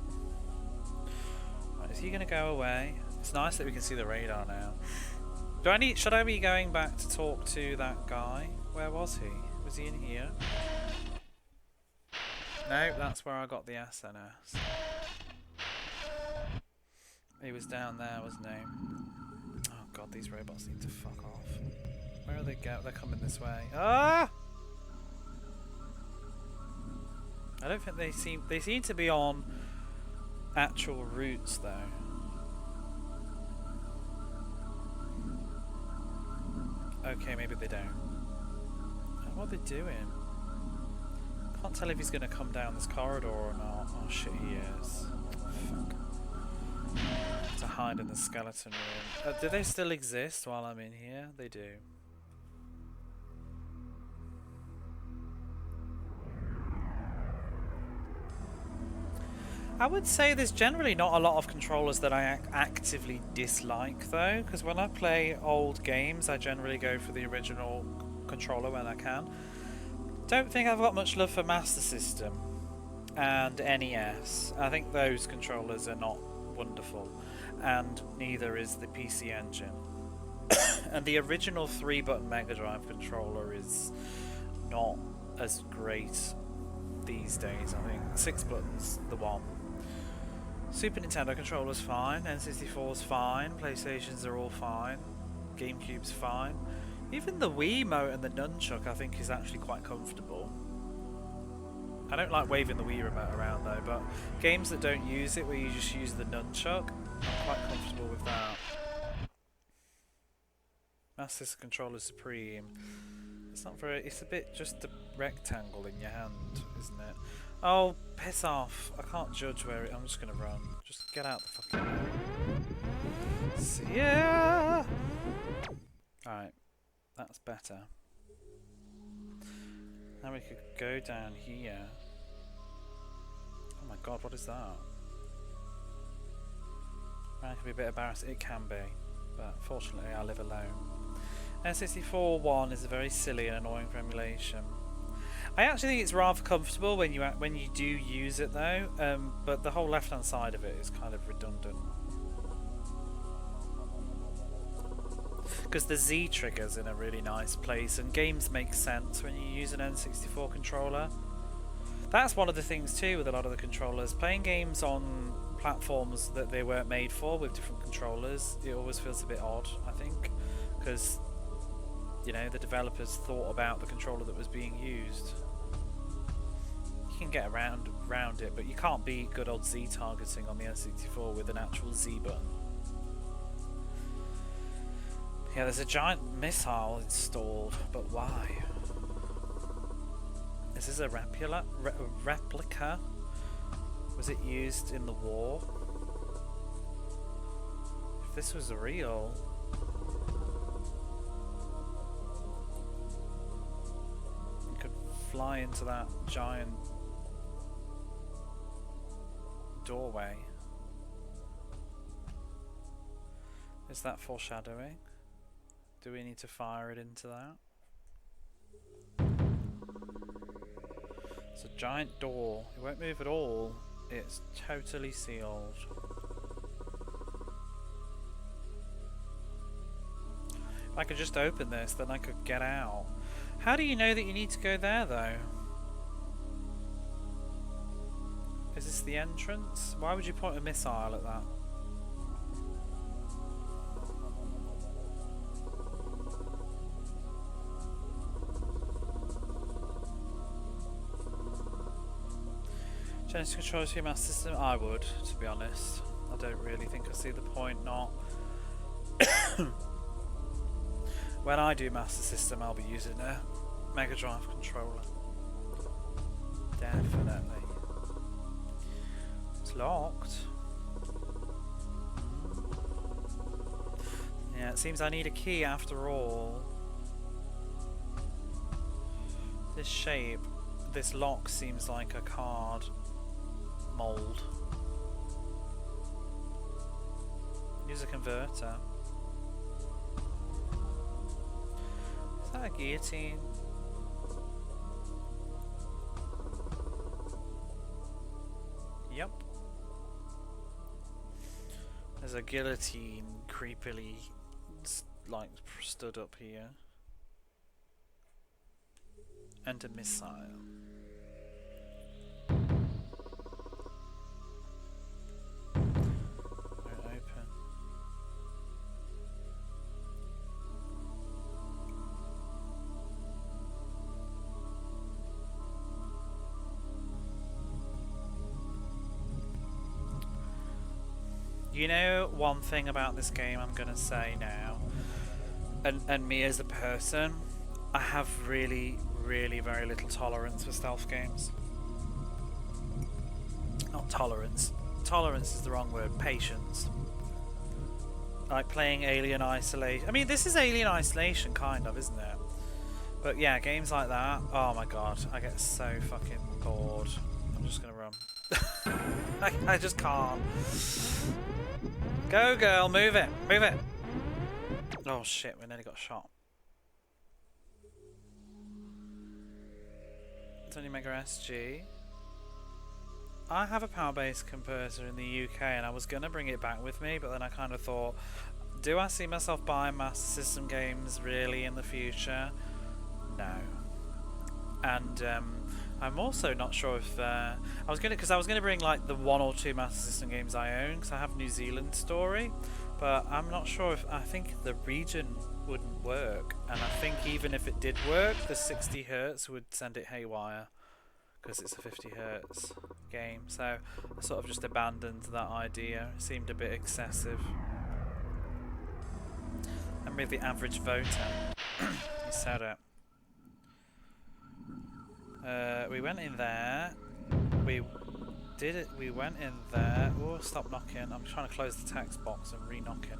Speaker 1: Right, is he gonna go away? It's nice that we can see the radar now. Should I be going back to talk to that guy? Where was he? Was he in here? No, that's where I got the SNS. He was down there, wasn't he? Oh god, these robots need to fuck off. Where are they going? They're coming this way. Ah! I don't think they seem to be on actual routes though. Okay, maybe they don't. What are they doing? Can't tell if he's gonna come down this corridor or not. Oh shit, he is. Fuck. To hide in the skeleton room. Do they still exist while I'm in here? They do. I would say there's generally not a lot of controllers that I actively dislike though, because when I play old games I generally go for the original controller when I can. Don't think I've got much love for Master System and NES. I think those controllers are not wonderful, and neither is the PC Engine. And the original 3-button Mega Drive controller is not as great these days. I think 6 buttons the one. Super Nintendo controller's fine, N64's fine, PlayStations are all fine, GameCube's fine. Even the Wiimote and the Nunchuck I think is actually quite comfortable. I don't like waving the Wii remote around though, but games that don't use it, where you just use the Nunchuck, I'm quite comfortable with that. Master System controller Supreme. It's not very, it's a bit just a rectangle in your hand, isn't it? Oh, piss off. I can't judge where it, I'm just gonna run. Just get out the fucking way. See ya! Alright, that's better. Now we could go down here. Oh my god, what is that? That could be a bit embarrassing. It can be, but fortunately I live alone. N64 1 is very silly and annoying for emulation. I actually think it's rather comfortable when you do use it though, but the whole left hand side of it is kind of redundant. Because the Z trigger's in a really nice place and games make sense when you use an N64 controller. That's one of the things too with a lot of the controllers. Playing games on platforms that they weren't made for with different controllers, it always feels a bit odd, I think. Because, you know, the developers thought about the controller that was being used. You can get around it, but you can't beat good old Z targeting on the N64 with an actual Z button. Yeah, there's a giant missile installed, but why? Is this a replica? Was it used in the war? If this was real... you could fly into that giant doorway. Is that foreshadowing? Do we need to fire it into that? It's a giant door. It won't move at all. It's totally sealed. If I could just open this, then I could get out. How do you know that you need to go there, though? Is this the entrance? Why would you point a missile at that? Change controls for your Master System? I would, to be honest. I don't really think I see the point not. When I do Master System, I'll be using a Mega Drive controller. Definitely. It's locked. Yeah, it seems I need a key after all. This shape, this lock seems like a card. mold. Use a converter. Is that a guillotine? Yep. There's a guillotine creepily like stood up here. And a missile. Won't open. You know one thing about this game I'm gonna say now, and me as a person, I have really very little tolerance for stealth games. Not tolerance. Tolerance is the wrong word. Patience. Like playing Alien Isolation. I mean, this is Alien Isolation, kind of, isn't it? But yeah, games like that. Oh my god, I get so fucking bored. I'm just gonna run. I just can't. Go, girl, move it, move it. Oh shit, we nearly got shot. Tony Mega SG. I have a power-based converter in the UK and I was going to bring it back with me, but then I kind of thought, do I see myself buying Master System games really in the future? No. And I'm also not sure if I was going to bring like the 1 or 2 Master System games I own, because I have New Zealand Story, but I'm not sure if I think the region wouldn't work, and I think even if it did work, the 60 Hz would send it haywire because it's a 50 Hz game. So I sort of just abandoned that idea. It seemed a bit excessive. I'm really the average voter. You said it. We went in there. We did it. We went in there. Oh, stop knocking. I'm trying to close the text box and re-knocking.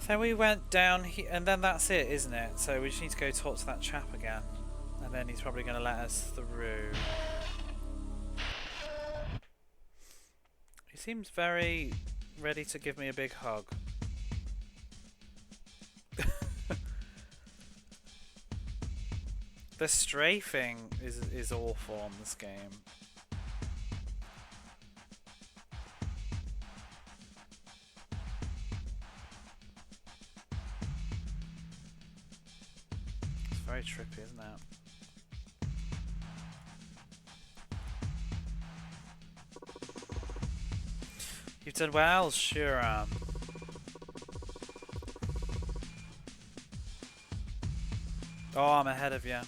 Speaker 1: So we went down here, and then that's it, isn't it? So we just need to go talk to that chap again, and then he's probably going to let us through. He seems very ready to give me a big hug. The strafing is awful on this game. It's very trippy, isn't it? You've done well, sure. Oh, I'm ahead of you.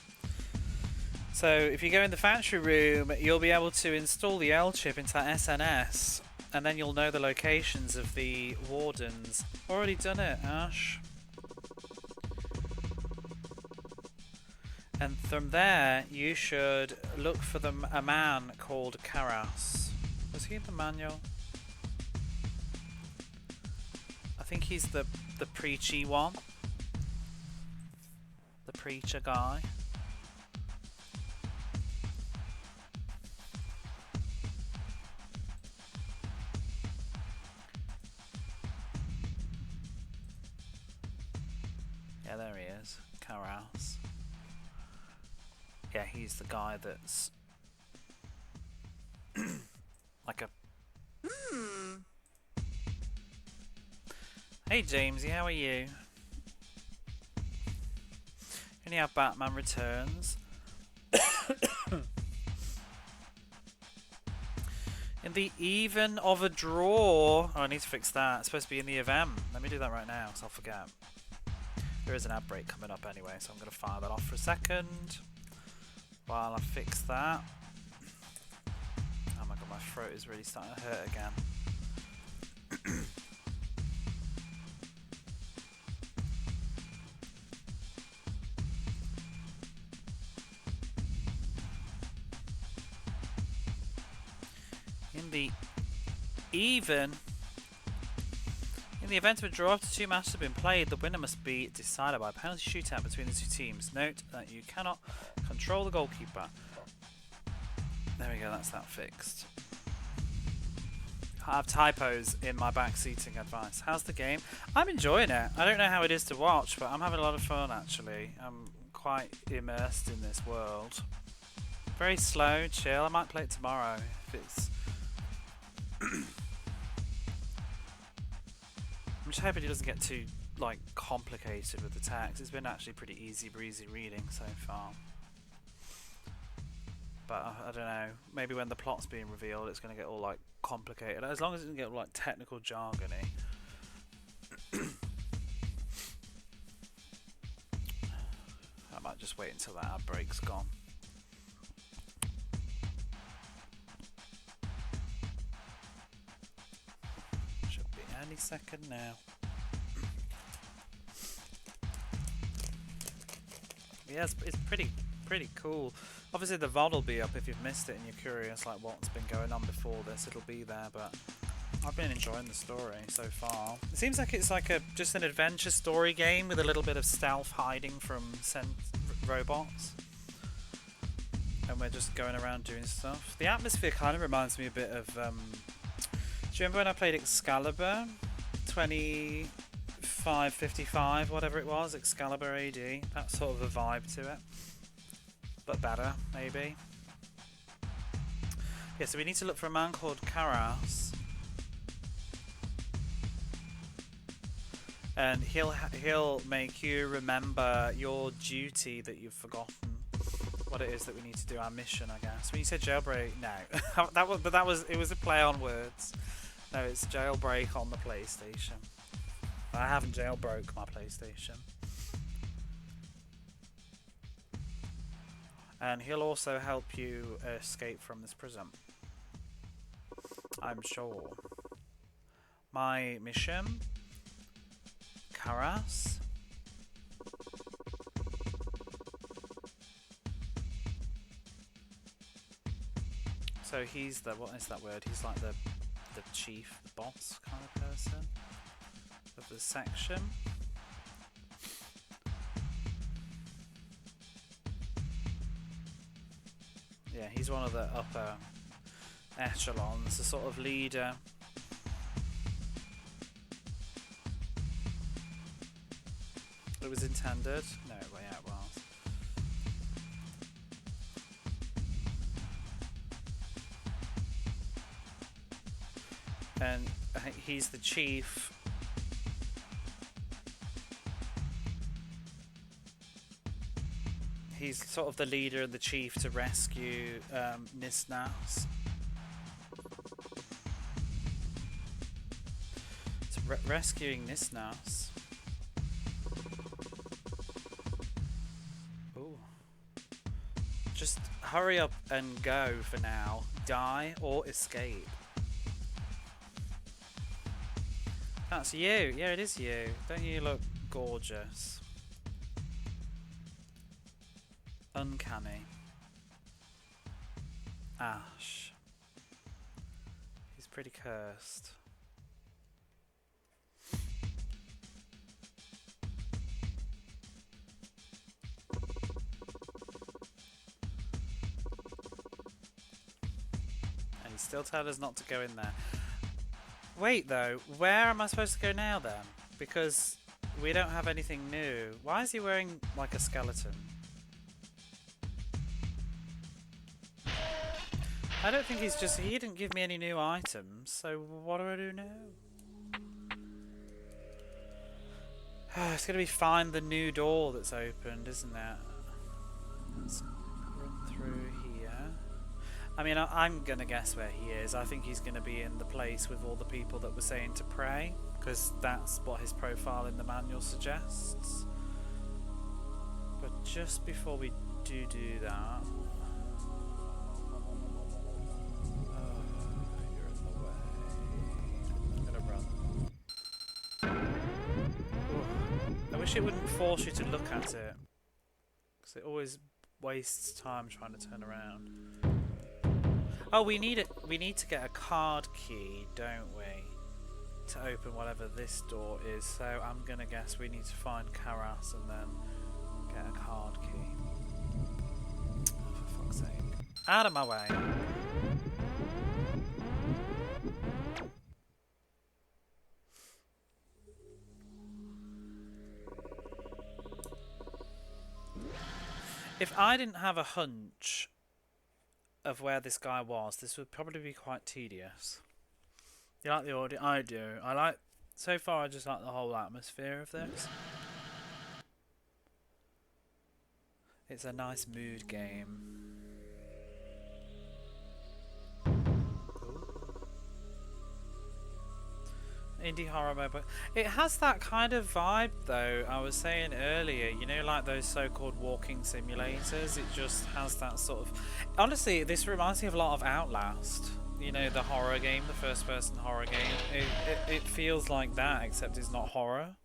Speaker 1: So if you go in the factory room, you'll be able to install the L chip into that SNS, and then you'll know the locations of the wardens. Already done it, Ash. And from there, you should look for a man called Karas. Was he in the manual? I think he's the preachy one. The preacher guy. Yeah, there he is. Karas. Yeah, he's the guy that's like a... Hey Jamesy, how are you? Only have Batman Returns. In the even of a draw. Oh, I need to fix that. It's supposed to be in the event. Let me do that right now, because I'll forget. There is an ad break coming up anyway, so I'm going to fire that off for a second while I fix that. Oh my god, my throat is really starting to hurt again. In the event of a draw, after 2 matches have been played, the winner must be decided by a penalty shootout between the 2 teams. Note that you cannot control the goalkeeper. There we go, that's that fixed. I have typos in my backseating advice. How's the game? I'm enjoying it. I don't know how it is to watch, but I'm having a lot of fun actually. I'm quite immersed in this world. Very slow, chill. I might play it tomorrow if it's... I'm just hoping it doesn't get too like complicated with the text. It's been actually pretty easy breezy reading so far. But I don't know, maybe when the plot's being revealed it's going to get all like complicated, as long as it doesn't get all, like technical jargony. I might just wait until that ad break's gone. Should be any second now. Yeah, it's pretty cool. Obviously the VOD will be up if you've missed it and you're curious like what's been going on before this. It'll be there, but I've been enjoying the story so far. It seems like it's like just an adventure story game with a little bit of stealth hiding from robots, and we're just going around doing stuff. The atmosphere kind of reminds me a bit of do you remember when I played Excalibur 2555, whatever it was, Excalibur AD? That sort of a vibe to it, but better maybe. Yeah, so we need to look for a man called Karas, and he'll make you remember your duty that you've forgotten. What it is that we need to do, our mission, I guess. When you said jailbreak, no, it was a play on words. No, it's jailbreak on the PlayStation. I haven't jailbroke my PlayStation. And he'll also help you escape from this prison, I'm sure. My mission, Karas. So he's the, what is that word? He's like the chief, the boss kind of person of the section. Yeah, he's one of the upper echelons, the sort of leader. It was intended? No, yeah, it was. And I think he's the chief. He's sort of the leader and the chief to rescue Nisnas. So rescuing Nisnas. Ooh. Just hurry up and go for now. Die or escape. That's you. Yeah, it is you. Don't you look gorgeous? Uncanny. Ash. He's pretty cursed. And he's still telling us not to go in there. Wait though, where am I supposed to go now then? Because we don't have anything new. Why is he wearing like a skeleton? I don't think he's just... He didn't give me any new items, so what do I do now? It's going to be find the new door that's opened, isn't it? Let's run through here. I mean, I'm going to guess where he is. I think he's going to be in the place with all the people that were saying to pray, because that's what his profile in the manual suggests. But just before we do that... I wish it wouldn't force you to look at it, because it always wastes time trying to turn around. Oh, we need it. We need to get a card key, don't we, to open whatever this door is. So I'm gonna guess we need to find Karas and then get a card key. Oh, for fuck's sake! Out of my way! If I didn't have a hunch of where this guy was, this would probably be quite tedious. You like the audio? I do. I like. So far, I just like the whole atmosphere of this. It's a nice mood game. Indie horror mobile. It has that kind of vibe though. I was saying earlier, you know, like those so-called walking simulators. It just has that sort of. Honestly, this reminds me of a lot of Outlast. You know, the horror game, the first-person horror game. It feels like that, except it's not horror.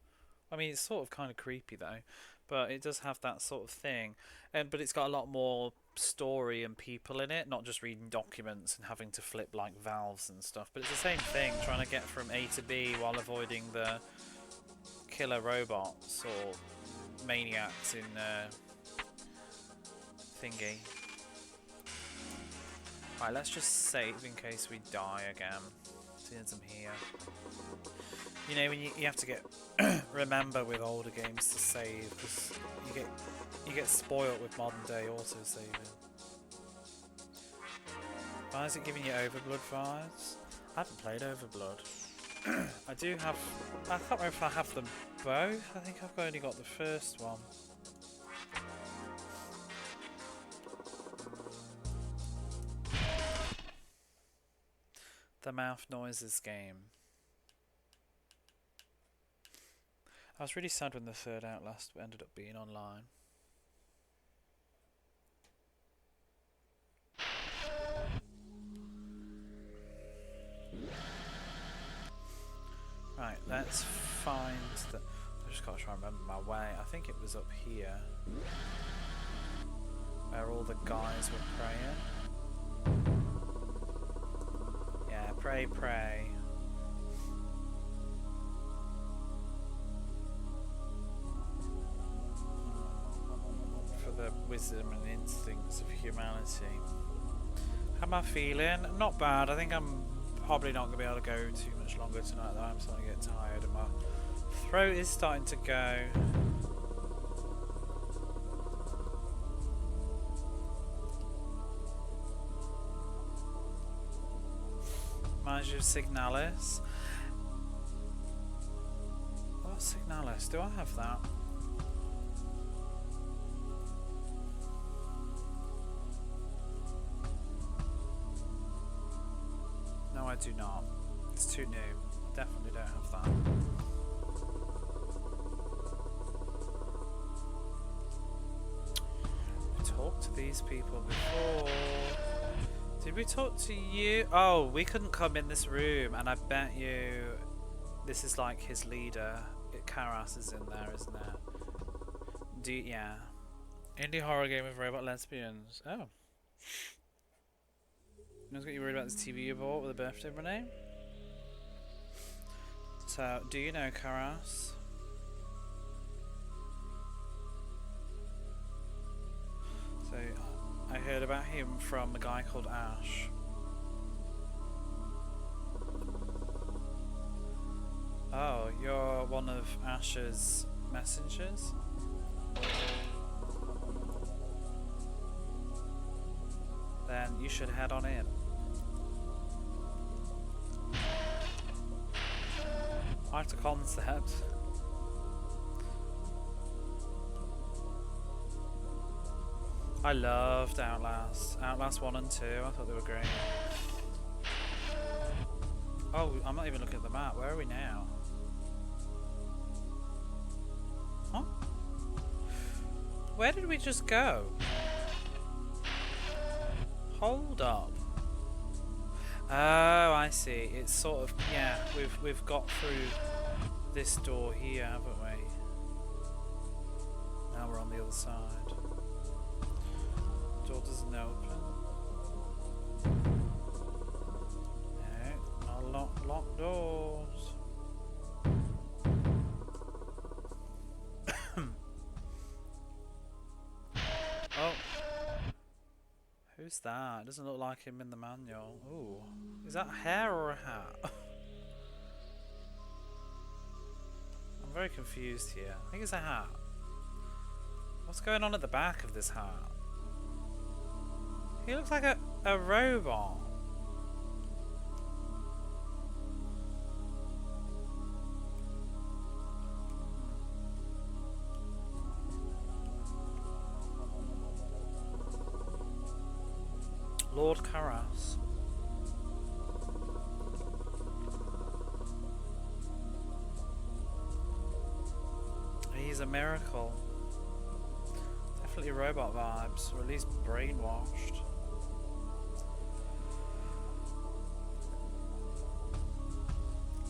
Speaker 1: I mean, it's sort of kind of creepy though, but it does have that sort of thing. But it's got a lot more story and people in it, not just reading documents and having to flip like valves and stuff. But it's the same thing, trying to get from A to B while avoiding the killer robots or maniacs in thingy. Right, let's just save in case we die again. Since I'm here. You know, when you have to get remember with older games to save, because you get spoiled with modern day auto saving. Why is it giving you Overblood vibes? I haven't played Overblood. I do have. I can't remember if I have them both. I think I've only got the first one. The mouth noises game. I was really sad when the third Outlast ended up being online. Right, let's find the. I just gotta try and remember my way. I think it was up here where all the guys were praying. Yeah, pray, pray. For the wisdom and instincts of humanity. How am I feeling? Not bad. I think I'm probably not going to be able to go too much longer tonight though. I'm starting to get tired and my throat is starting to go. Magio Signalis. What Signalis? Do I have that? No, I do not. It's too new. Definitely don't have that. We talked to these people before. Did we talk to you? Oh, we couldn't come in this room, and I bet you this is like his leader. Karas is in there, isn't there? Yeah. Indie horror game with robot lesbians. Oh. I was getting worried about this TV you bought with a birthday money. So, do you know Karas? So, I heard about him from a guy called Ash. Oh, you're one of Ash's messengers? Then you should head on in. I like the concept. I loved Outlast. Outlast 1 and 2, I thought they were great. Oh, I'm not even looking at the map. Where are we now? Huh? Where did we just go? Hold up. Oh, I see. It's sort of, yeah, we've got through this door here, haven't we? Now we're on the other side. Door doesn't open. No, not locked doors. Oh. Who's that? It doesn't look like him in the manual. Ooh. Is that hair or a hat? I'm very confused here. I think it's a hat. What's going on at the back of this heart? He looks like a robot. Lord Karas. He's a miracle. Definitely robot vibes, or at least brainwashed.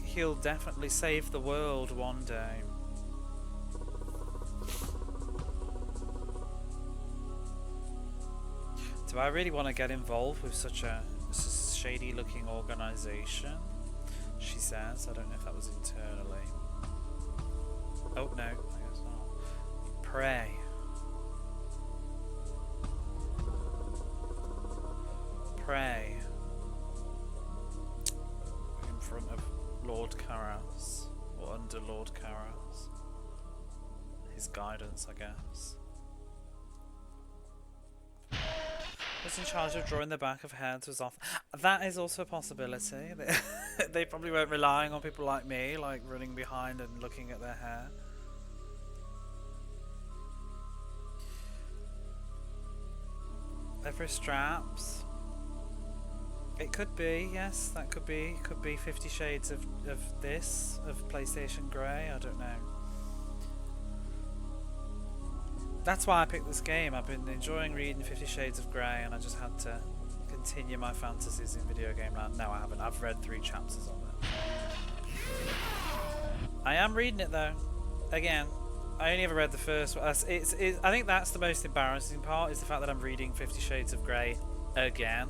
Speaker 1: He'll definitely save the world one day. Do I really want to get involved with such a shady looking organisation? She says. I don't know if that was internally. Oh no, I guess not. Pray. Pray. In front of Lord Karas. Or under Lord Karas. His guidance, I guess. Was in charge of drawing the back of heads was off. That is also a possibility. They probably weren't relying on people like me, like running behind and looking at their hair. Leather straps. It could be, yes, that could be. Could be 50 Shades of this, of PlayStation Grey, I don't know. That's why I picked this game. I've been enjoying reading 50 Shades of Grey and I just had to continue my fantasies in video game land. No, I haven't. I've read 3 chapters of it. I am reading it though. Again, I only ever read the first one. I think that's the most embarrassing part, is the fact that I'm reading 50 Shades of Grey again.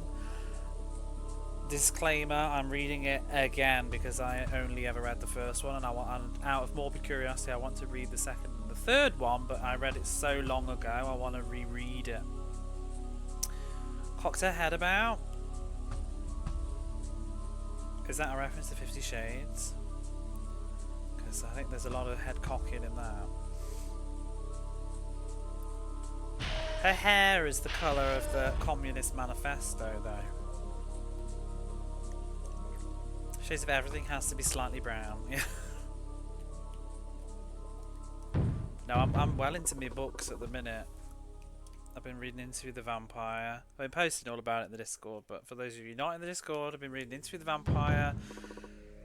Speaker 1: Disclaimer, I'm reading it again because I only ever read the first one, and out of morbid curiosity I want to read the second and the third one, but I read it so long ago I want to reread it. Cocked her head about. Is that a reference to 50 Shades? Because I think there's a lot of head cocking in that. Her hair is the colour of the Communist Manifesto though. Shades of everything has to be slightly brown. No, I'm well into my books at the minute. I've been reading Interview with the Vampire. I've been posting all about it in the Discord, but for those of you not in the Discord, I've been reading Interview with the Vampire,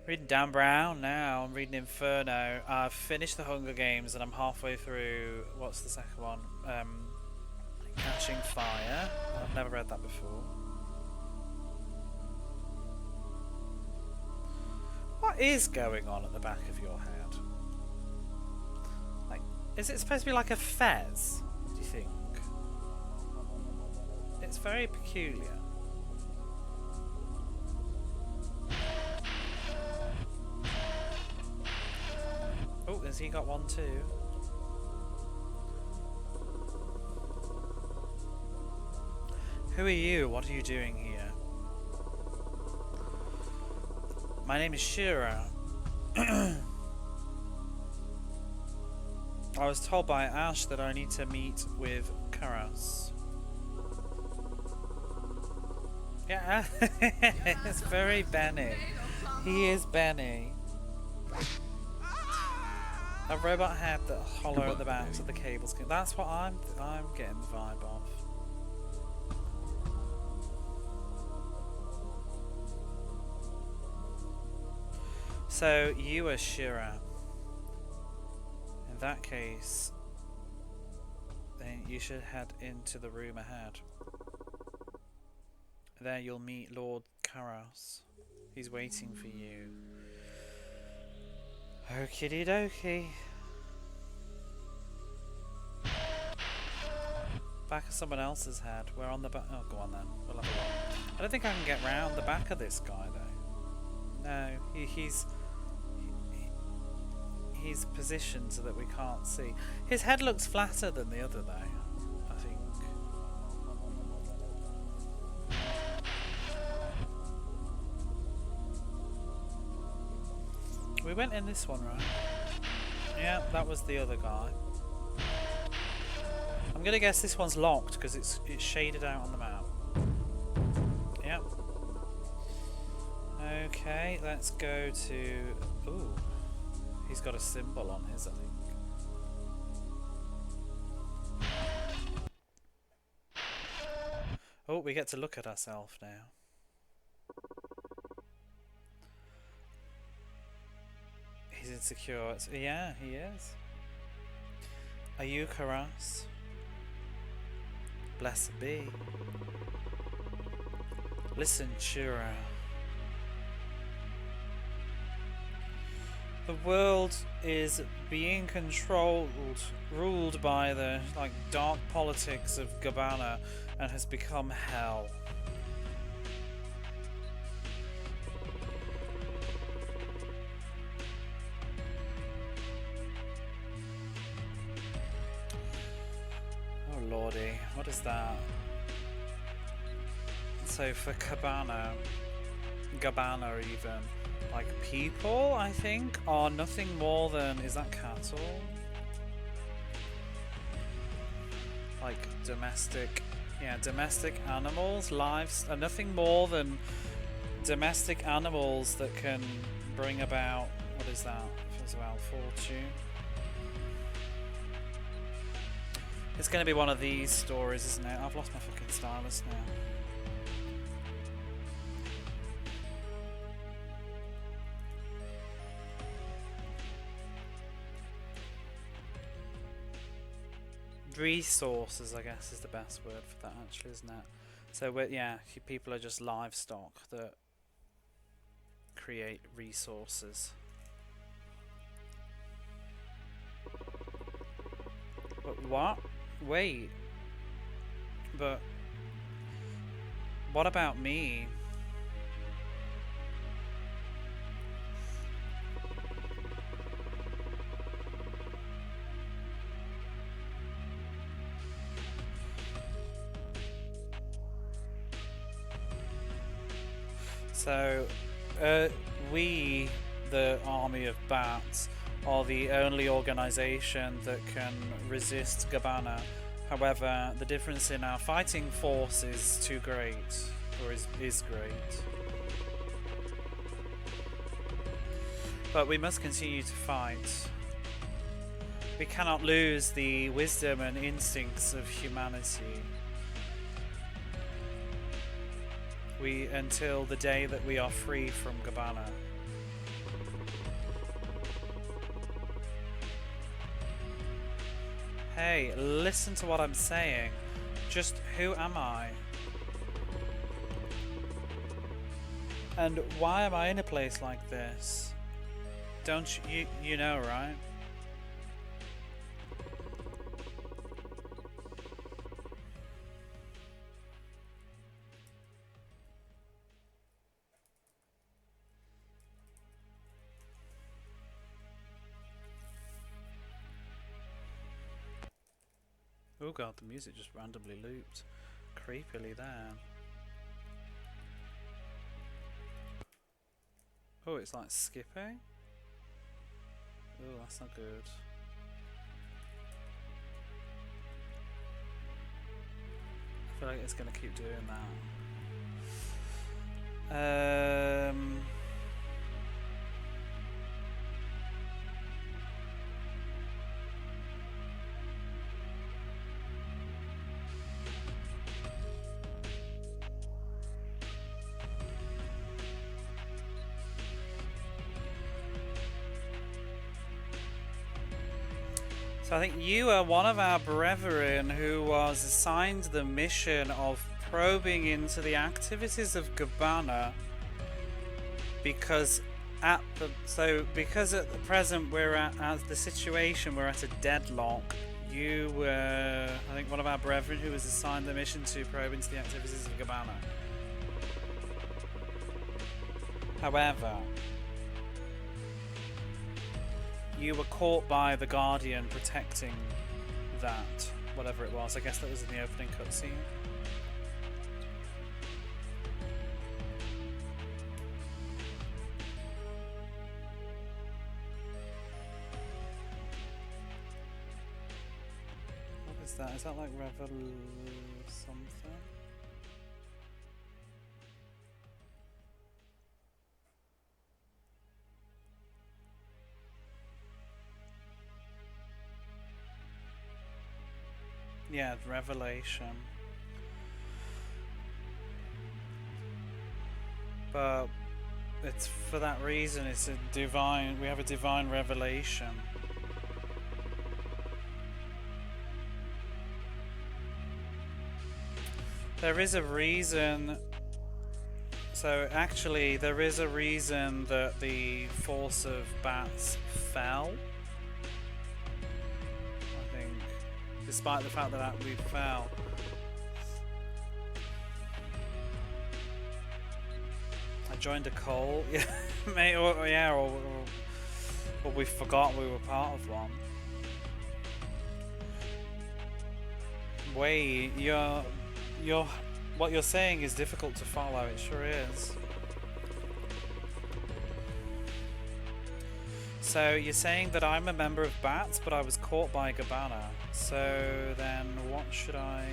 Speaker 1: reading Dan Brown now, I'm reading Inferno. I've finished the Hunger Games and I'm halfway through, what's the second one? Catching Fire. I've never read that before. What is going on at the back of your head? Like, is it supposed to be like a fez, do you think? It's very peculiar. Oh, has he got one too? Who are you? What are you doing here? My name is Shira. I was told by Ash that I need to meet with Karas. Yeah, it's very Benny. He is Benny. A robot head that hollow at the backs of the cables. That's what I'm getting the vibe of. So you are Shira. In that case, then you should head into the room ahead. There you'll meet Lord Karas. He's waiting for you. Okie dokie. Back of someone else's head. We're on the back. Oh, go on then. We'll have a look. I don't think I can get round the back of this guy though. No, he's positioned so that we can't see. His head looks flatter than the other though, I think. We went in this one, right? Yeah, that was the other guy. I'm gonna guess this one's locked because it's shaded out on the map. Yep. Okay, let's go to... Ooh. He's got a symbol on his, I think. Oh, we get to look at ourselves now. He's insecure. Yeah, he is. Are you Karas? Blessed be. Listen, Shura. The world is being ruled by the dark politics of Gabbana, and has become hell. Oh lordy, what is that? So for Gabbana even, people, I think, are nothing more than... Is that cattle? Domestic... Yeah, domestic animals, lives, are nothing more than domestic animals that can bring about... What is that? It's about fortune. It's going to be one of these stories, isn't it? I've lost my fucking stylus now. Resources, I guess, is the best word for that, actually, isn't it? So, yeah, people are just livestock that create resources. But what? Wait. But what about me? So, we, the army of bats, are the only organisation that can resist Gabbana. However, the difference in our fighting force is too great, or is great. But we must continue to fight. We cannot lose the wisdom and instincts of humanity. Until the day that we are free from Gabbana. Hey, listen to what I'm saying. Just who am I? And why am I in a place like this? Don't you know, right? Oh god, the music just randomly looped. Creepily there. Oh, it's like skipping? Oh, that's not good. I feel like it's gonna keep doing that. So I think you are one of our brethren who was assigned the mission of probing into the activities of Gabbana, because at the present we're at the situation, we're at a deadlock. You were, I think, one of our brethren who was assigned the mission to probe into the activities of Gabbana. However, you were caught by the Guardian protecting that, whatever it was. I guess that was in the opening cutscene. What is is that? Is that like Revel something? Yeah, Revelation. But it's for that reason, it's a divine, we have a divine revelation. There is a reason, so actually there is a reason that the force of bats fell. I think, despite the fact that we fell. I joined a cult, yeah, mate, or, yeah, or we forgot we were part of one. Wait, what you're saying is difficult to follow. It sure is. So you're saying that I'm a member of Bats, but I was caught by Gabbana. So then, what should I?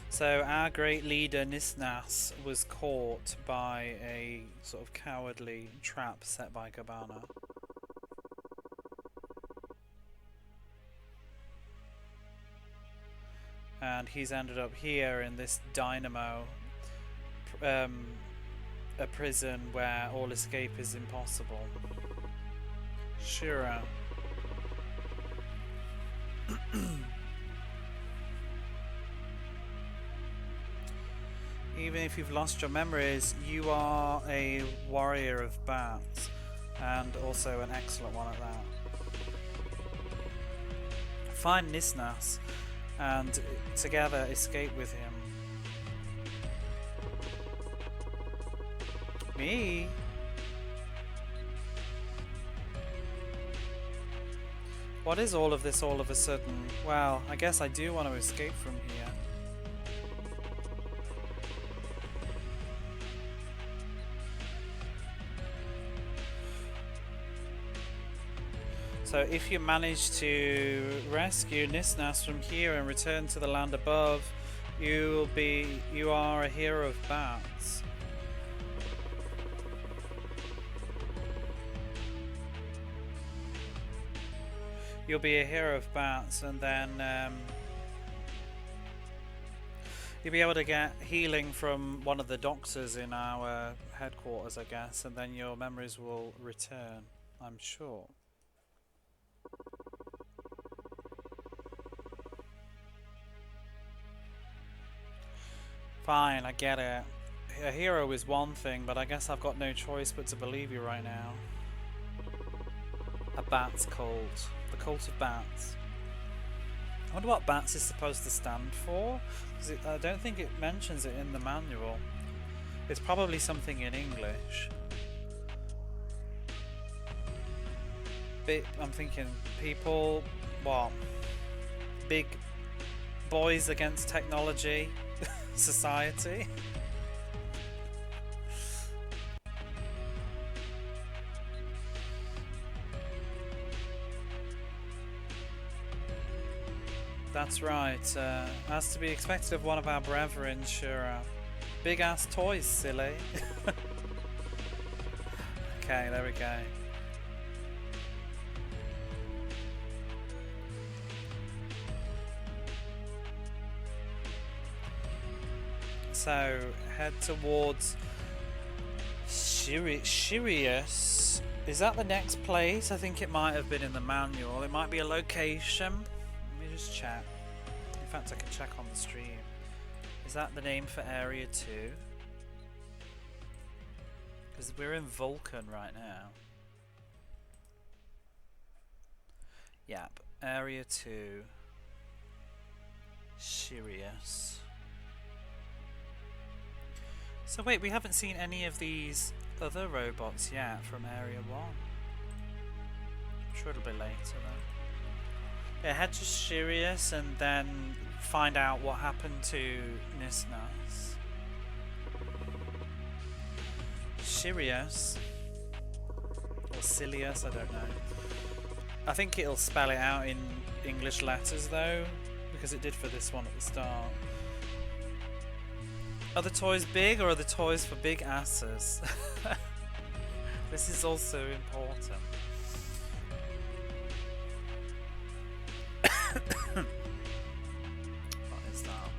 Speaker 1: So our great leader Nisnas was caught by a sort of cowardly trap set by Gabbana. And he's ended up here in this dynamo, a prison where all escape is impossible. Shira. Even if you've lost your memories, you are a warrior of bats, and also an excellent one at that. Find Nisnas, and together escape with him. Me? What is all of this all of a sudden? Well, I guess I do want to escape from here. So if you manage to rescue Nisnas from here and return to the land above, you are a hero of bats. You'll be a hero of bats, and then you'll be able to get healing from one of the doctors in our headquarters, I guess, and then your memories will return, I'm sure. Fine, I get it. A hero is one thing, but I guess I've got no choice but to believe you right now. A bats cult. The cult of bats. I wonder what bats is supposed to stand for? 'Cause I don't think it mentions it in the manual. It's probably something in English. I'm thinking people, what? Big boys against technology society. That's right, as to be expected of one of our brethren, sure. Big ass toys, silly. Okay, there we go. So, head towards Sirius. Is that the next place? I think it might have been in the manual. It might be a location. Let me just check. In fact, I can check on the stream. Is that the name for Area 2? Because we're in Vulcan right now. Yep, Area 2. Sirius. So wait, we haven't seen any of these other robots yet from Area 1. I'm sure it'll be later though. Yeah, head to Sirius and then find out what happened to Nisnas. Sirius or Silius, I don't know. I think it'll spell it out in English letters though, because it did for this one at the start. Are the toys big or are the toys for big asses? This is also important. What is that?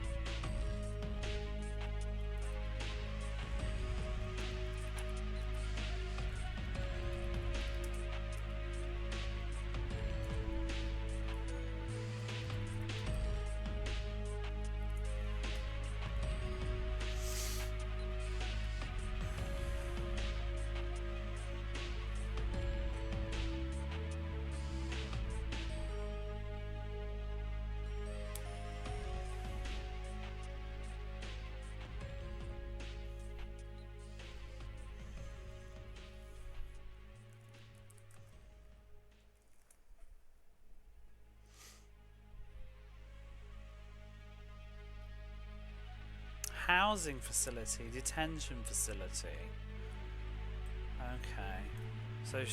Speaker 1: Housing facility, detention facility. Okay, so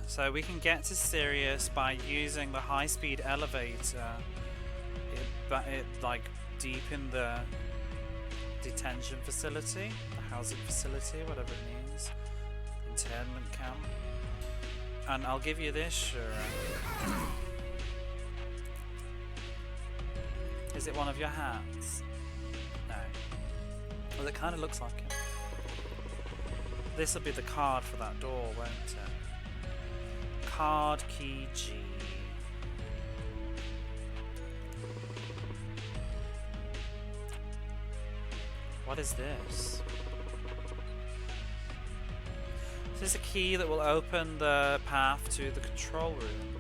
Speaker 1: so we can get to Sirius by using the high-speed elevator. It like deep in the detention facility, the housing facility, whatever it means, internment camp. And I'll give you this, sure. Is it one of your hats? No. Well, it kind of looks like it. This will be the card for that door, won't it? Card key G. What is this? This is a key that will open the path to the control room.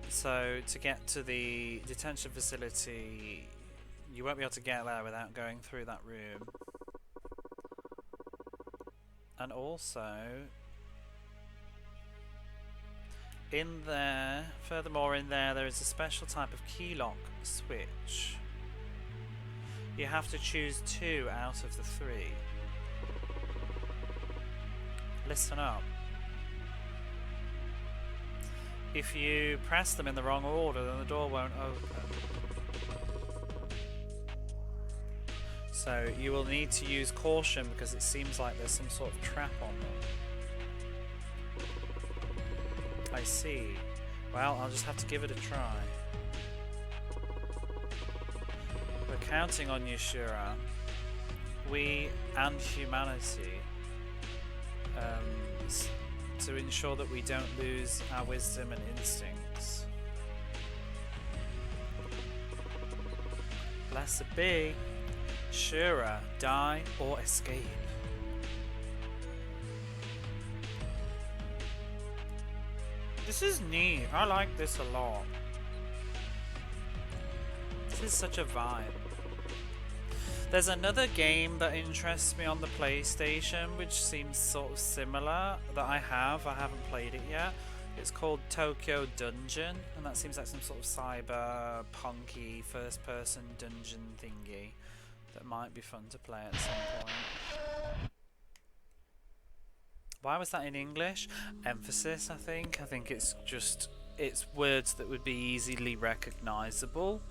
Speaker 1: So to get to the detention facility, you won't be able to get there without going through that room. And also, in there, furthermore in there, there is a special type of key lock switch. You have to choose 2 out of the 3. Listen up. If you press them in the wrong order, then the door won't open. So you will need to use caution because it seems like there's some sort of trap on them. I see. Well, I'll just have to give it a try. We're counting on you, Shura. We and humanity. To ensure that we don't lose our wisdom and instincts. Blessed be. Shura, die or escape. This is neat. I like this a lot. This is such a vibe. There's another game that interests me on the PlayStation which seems sort of similar that I haven't played it yet. It's called Tokyo Dungeon, and that seems like some sort of cyber-punky first-person dungeon thingy that might be fun to play at some point. Why was that in English? Emphasis, I think. I think it's just, it's words that would be easily recognisable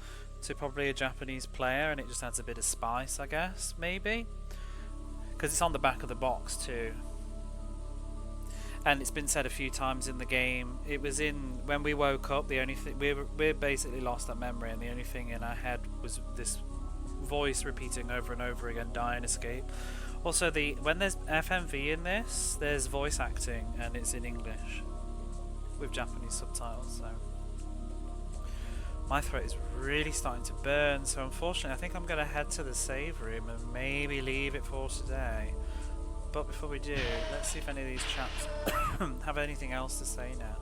Speaker 1: to probably a Japanese player, and it just adds a bit of spice, I guess, maybe. Because it's on the back of the box too. And it's been said a few times in the game. It was in, when we woke up, the only thing, we basically lost that memory, and the only thing in our head was this voice repeating over and over again, die and escape. Also, when there's FMV in this, there's voice acting, and it's in English with Japanese subtitles. So my throat is really starting to burn. So unfortunately, I think I'm going to head to the save room and maybe leave it for today. But before we do, let's see if any of these chaps have anything else to say now.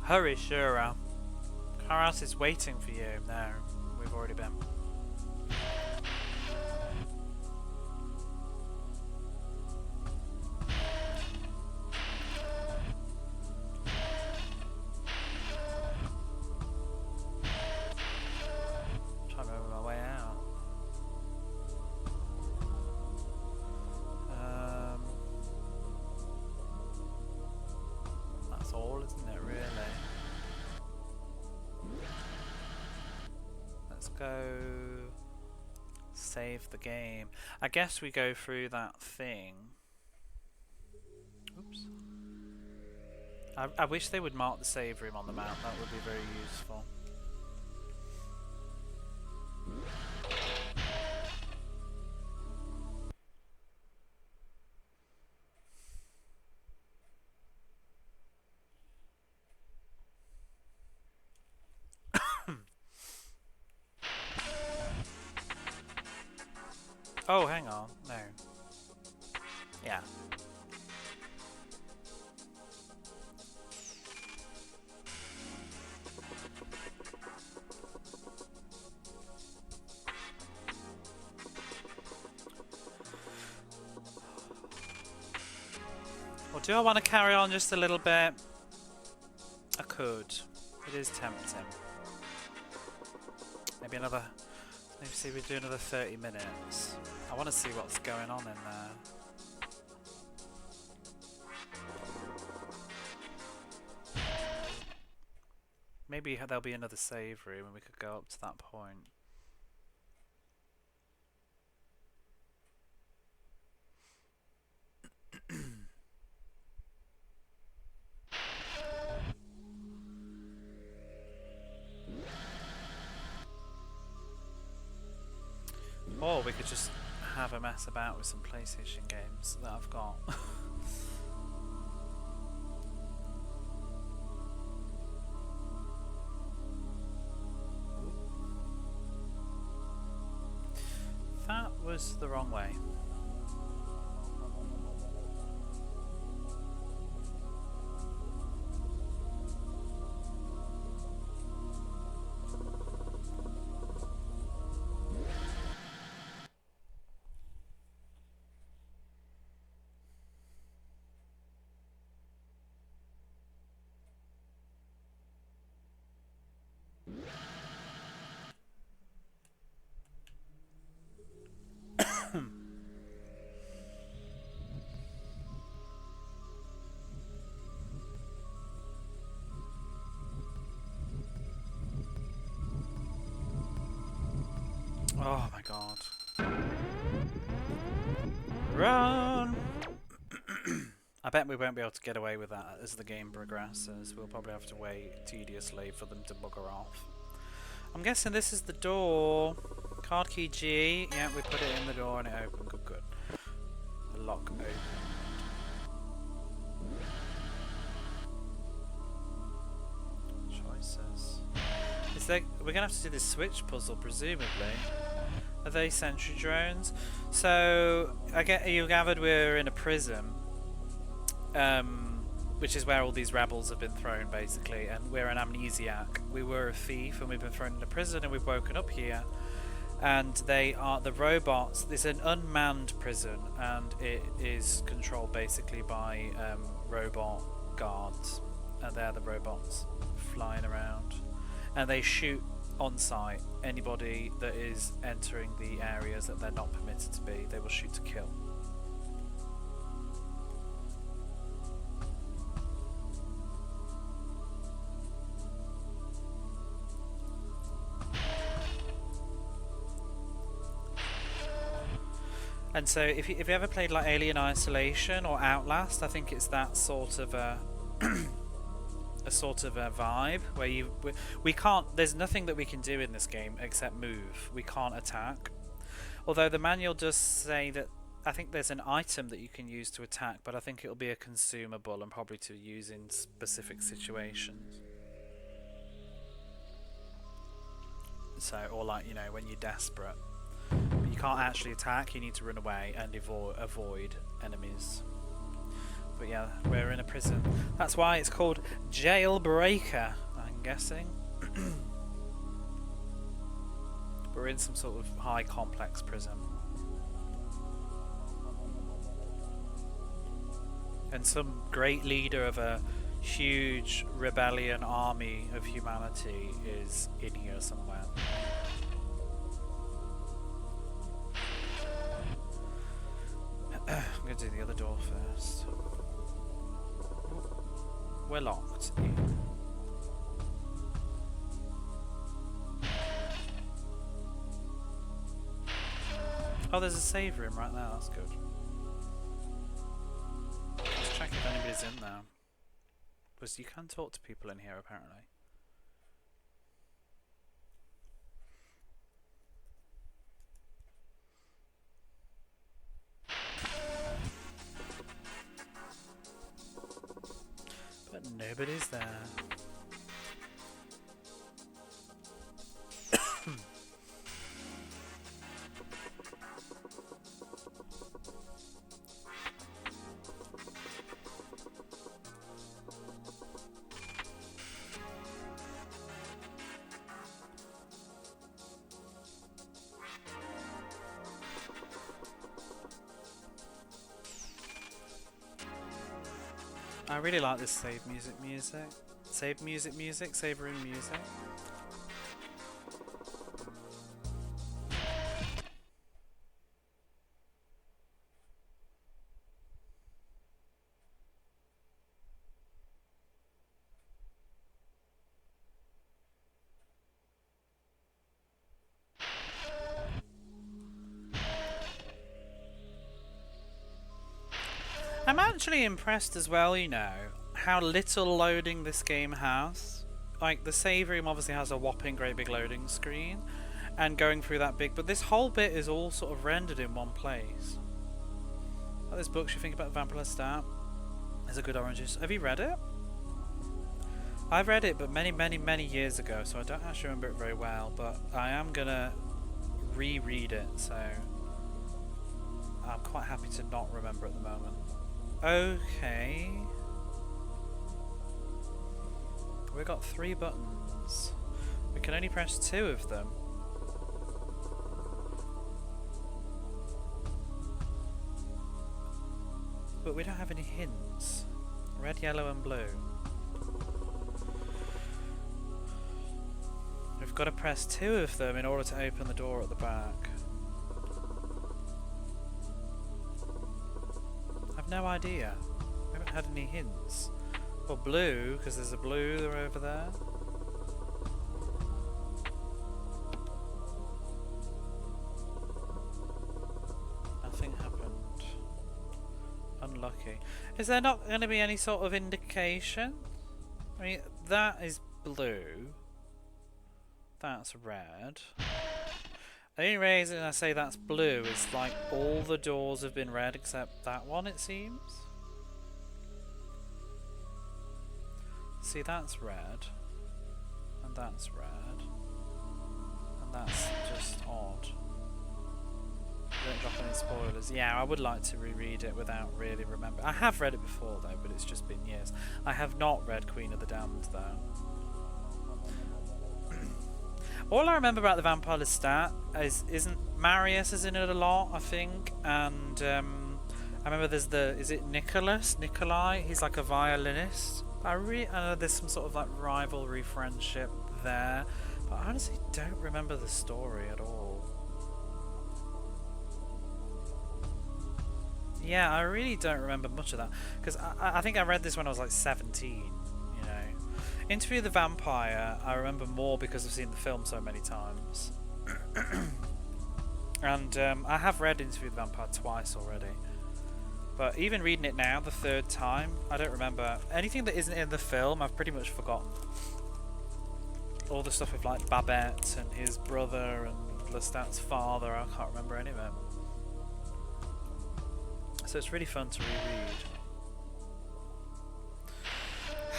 Speaker 1: Hurry, Shura. Karas is waiting for you. No, we've already been. Trying to remember my way out. That's all, isn't it, really? Let's go save the game. I guess we go through that thing. Oops. I wish they would mark the save room on the map. That would be very useful. Oh, hang on. No. Yeah. Well, do I want to carry on just a little bit? I could. It is tempting. Maybe another... Maybe see we do another 30 minutes. I want to see what's going on in there. Maybe there'll be another save room and we could go up to that point. Or we could just have a mess about with some PlayStation games that I've got. That was the wrong way. Oh my god. Run! I bet we won't be able to get away with that as the game progresses. We'll probably have to wait tediously for them to bugger off. I'm guessing this is the door. Card key G. Yeah, we put it in the door and it opened. Good, good. The lock opened. Choices. We're gonna have to do this switch puzzle, presumably. Are they sentry drones? So you gathered we're in a prison, which is where all these rebels have been thrown, basically, and we're an amnesiac. We were a thief, and we've been thrown into prison, and we've woken up here. And they are the robots. It's an unmanned prison, and it is controlled basically by robot guards, and they're the robots flying around, and they shoot on sight anybody that is entering the areas that they're not permitted to be. They will shoot to kill. And so if you ever played like Alien Isolation or Outlast, I think it's that sort of a vibe where we can't, there's nothing that we can do in this game except move. We can't attack. Although the manual does say that, I think there's an item that you can use to attack, but I think it'll be a consumable and probably to use in specific situations. So, or like, you know, when you're desperate. But you you can't actually attack, you need to run away and avoid enemies. But yeah, we're in a prison. That's why it's called JailBreaker, I'm guessing. We're in some sort of high complex prison. And some great leader of a huge rebellion army of humanity is in here somewhere. I'm going to do the other door first. We're locked. Oh, there's a save room right there, that's good. Let's check if anybody's in there. Because you can talk to people in here apparently. But nobody's there. I really like this save music. Save room music. I'm actually impressed as well, you know, how little loading this game has. Like, the save room obviously has a whopping great big loading screen, and going through that big, but this whole bit is all sort of rendered in one place. Like this book, you think about the Vampire Lestat? There's a good orange juice. Have you read it? I've read it, but many years ago, so I don't actually remember it very well, but I am gonna reread it, so I'm quite happy to not remember at the moment. Okay. We've got 3 buttons. We can only press 2 of them. But we don't have any hints. Red, yellow and blue. We've got to press 2 of them in order to open the door at the back. No idea. We haven't had any hints. Well, blue, because there's a blue over there. Nothing happened. Unlucky. Is there not going to be any sort of indication? I mean, that is blue. That's red. The only reason I say that's blue is like all the doors have been red except that one, it seems. See, that's red. And that's red. And that's just odd. Don't drop any spoilers. Yeah, I would like to reread it without really remembering. I have read it before though, but it's just been years. I have not read Queen of the Damned though. All I remember about the Vampire Lestat isn't Marius is in it a lot, I think, and I remember there's is it Nikolai? He's like a violinist. I know there's some sort of like rivalry friendship there, but I honestly don't remember the story at all. Yeah, I really don't remember much of that because I think I read this when I was like 17. Interview with the Vampire, I remember more because I've seen the film so many times. And I have read Interview with the Vampire twice already. But even reading it now, the 3rd time, I don't remember. Anything that isn't in the film, I've pretty much forgotten. All the stuff with like Babette and his brother and Lestat's father, I can't remember any of it. So it's really fun to reread.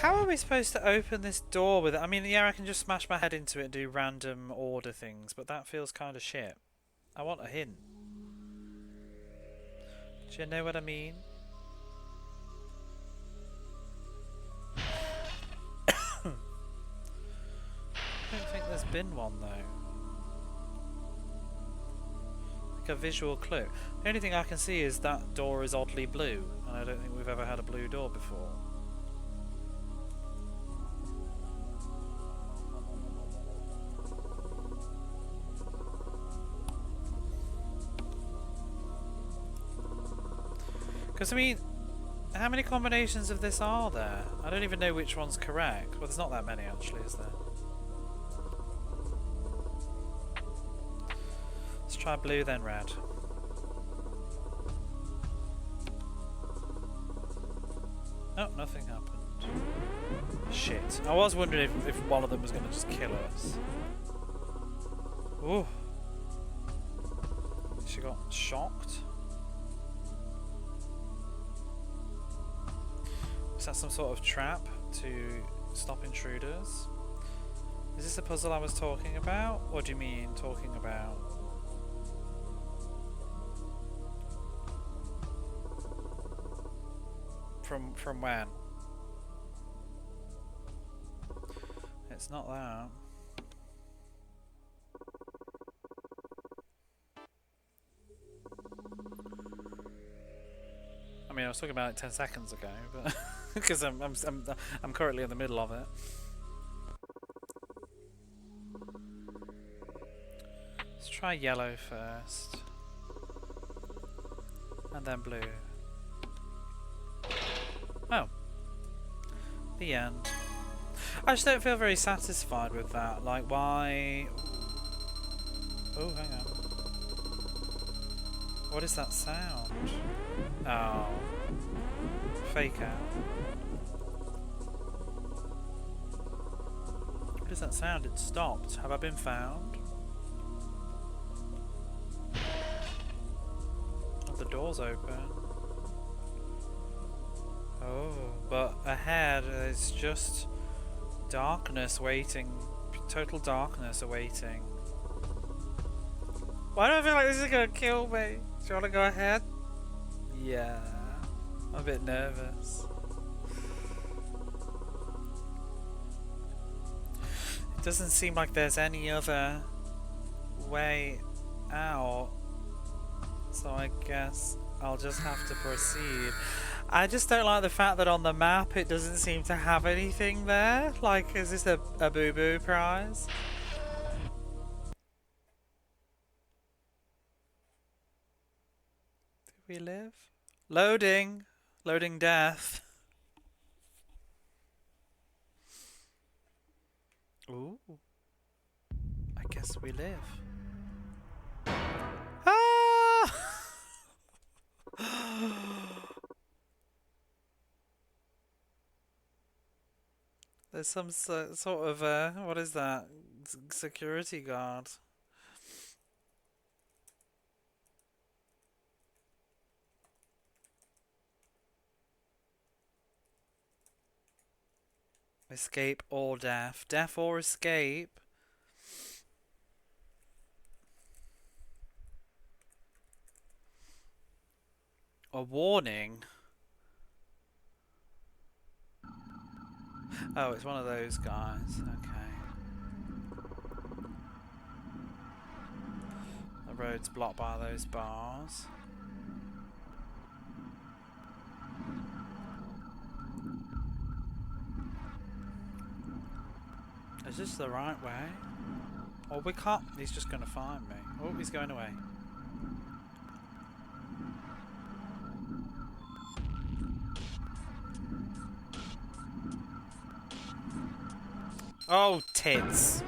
Speaker 1: How are we supposed to open this door with it? I mean, yeah, I can just smash my head into it and do random order things, but that feels kind of shit. I want a hint. Do you know what I mean? I don't think there's been one though. Like a visual clue. The only thing I can see is that door is oddly blue, and I don't think we've ever had a blue door before. Because I mean, how many combinations of this are there? I don't even know which one's correct. Well, there's not that many actually, is there? Let's try blue then red. Oh, nothing happened. Shit. I was wondering if one of them was going to just kill us. Ooh. She got shocked. Is that some sort of trap to stop intruders? Is this the puzzle I was talking about? What do you mean, talking about? From when? It's not that. I mean, I was talking about it 10 seconds ago, but because I'm currently in the middle of it. Let's try yellow first, and then blue. Oh, the end. I just don't feel very satisfied with that. Like, why? Oh, hang on. What is that sound? Oh. Fake out. What is that sound? It stopped. Have I been found? Oh, the door's open. Oh, but ahead it's just darkness waiting. Total darkness awaiting. Why do I feel like this is gonna kill me? Do you wanna go ahead? Yeah. I'm a bit nervous. It doesn't seem like there's any other way out. So I guess I'll just have to proceed. I just don't like the fact that on the map it doesn't seem to have anything there. Like, is this a boo-boo prize? Did we live? Loading! Loading death. Ooh. I guess we live. Ah! There's some sort of, what is that? Security guard. Escape or death. Death or escape. A warning. Oh, it's one of those guys. Okay. The road's blocked by those bars. Is this the right way? Oh, we can't. He's just going to find me. Oh, he's going away. Oh, tits.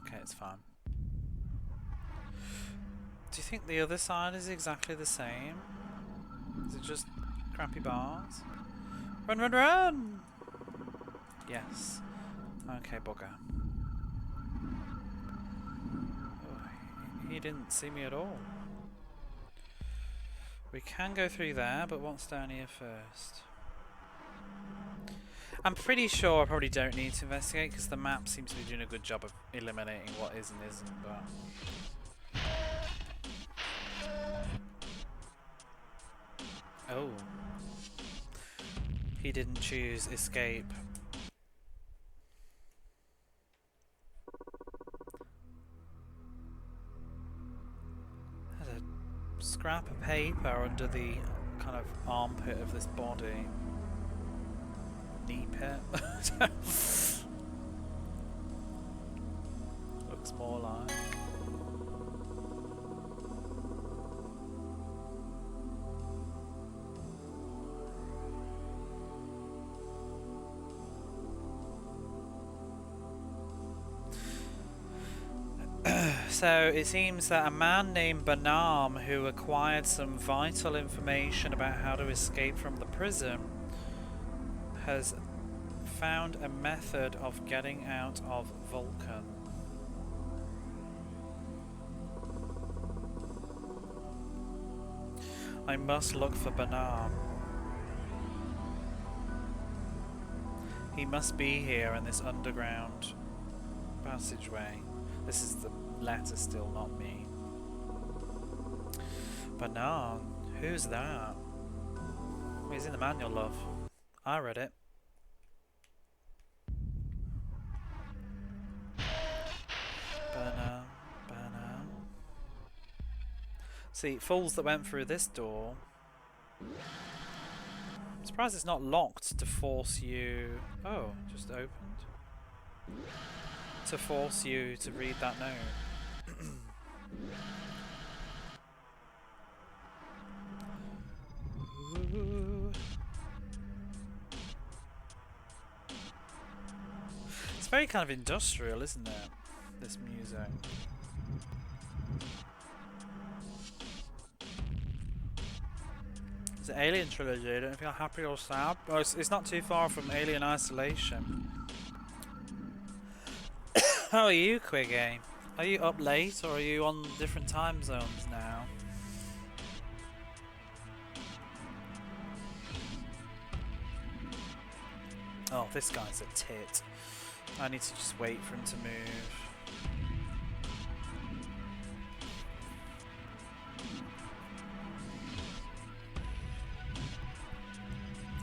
Speaker 1: Okay, it's fine. Do you think the other side is exactly the same? Is it just crappy bars? Run, run, run! Yes. Okay, bugger. Oh, he didn't see me at all. We can go through there, but what's down here first? I'm pretty sure I probably don't need to investigate because the map seems to be doing a good job of eliminating what is and isn't, but... Oh. He didn't choose escape. There's a scrap of paper under the kind of armpit of this body. Knee pit. Looks more like. So it seems that a man named Banam, who acquired some vital information about how to escape from the prison, has found a method of getting out of Vulcan. I must look for Banam. He must be here in this underground passageway. This is the letter still, not me. Banam? Who's that? He's in the manual, love. I read it. Banam, Banam. See, fools that went through this door. I'm surprised it's not locked to force you... Oh, just opened. To force you to read that note. It's very kind of industrial, isn't it? This music. It's an Alien trilogy. I don't know if you're happy or sad. Oh, it's not too far from Alien Isolation. How are you, Quiggy? Are you up late or are you on different time zones now? Oh, this guy's a tit. I need to just wait for him to move.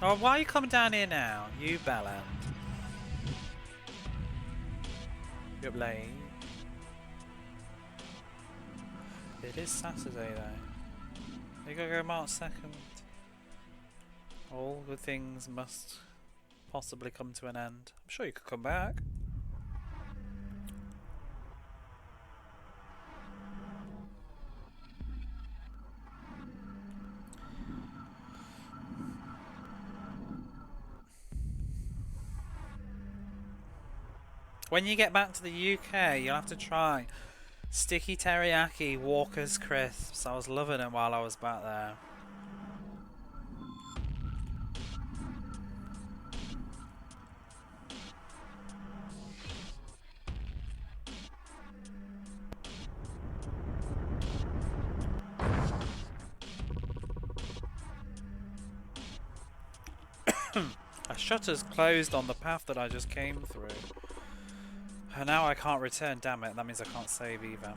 Speaker 1: Oh, why are you coming down here now? You bellend. You're up late. It is Saturday though. You gotta go March 2nd. All good things must possibly come to an end. I'm sure you could come back. When you get back to the UK, you'll have to try sticky teriyaki Walker's crisps. I was loving them while I was back there. A shutter's closed on the path that I just came through. And now I can't return, damn it. That means I can't save either.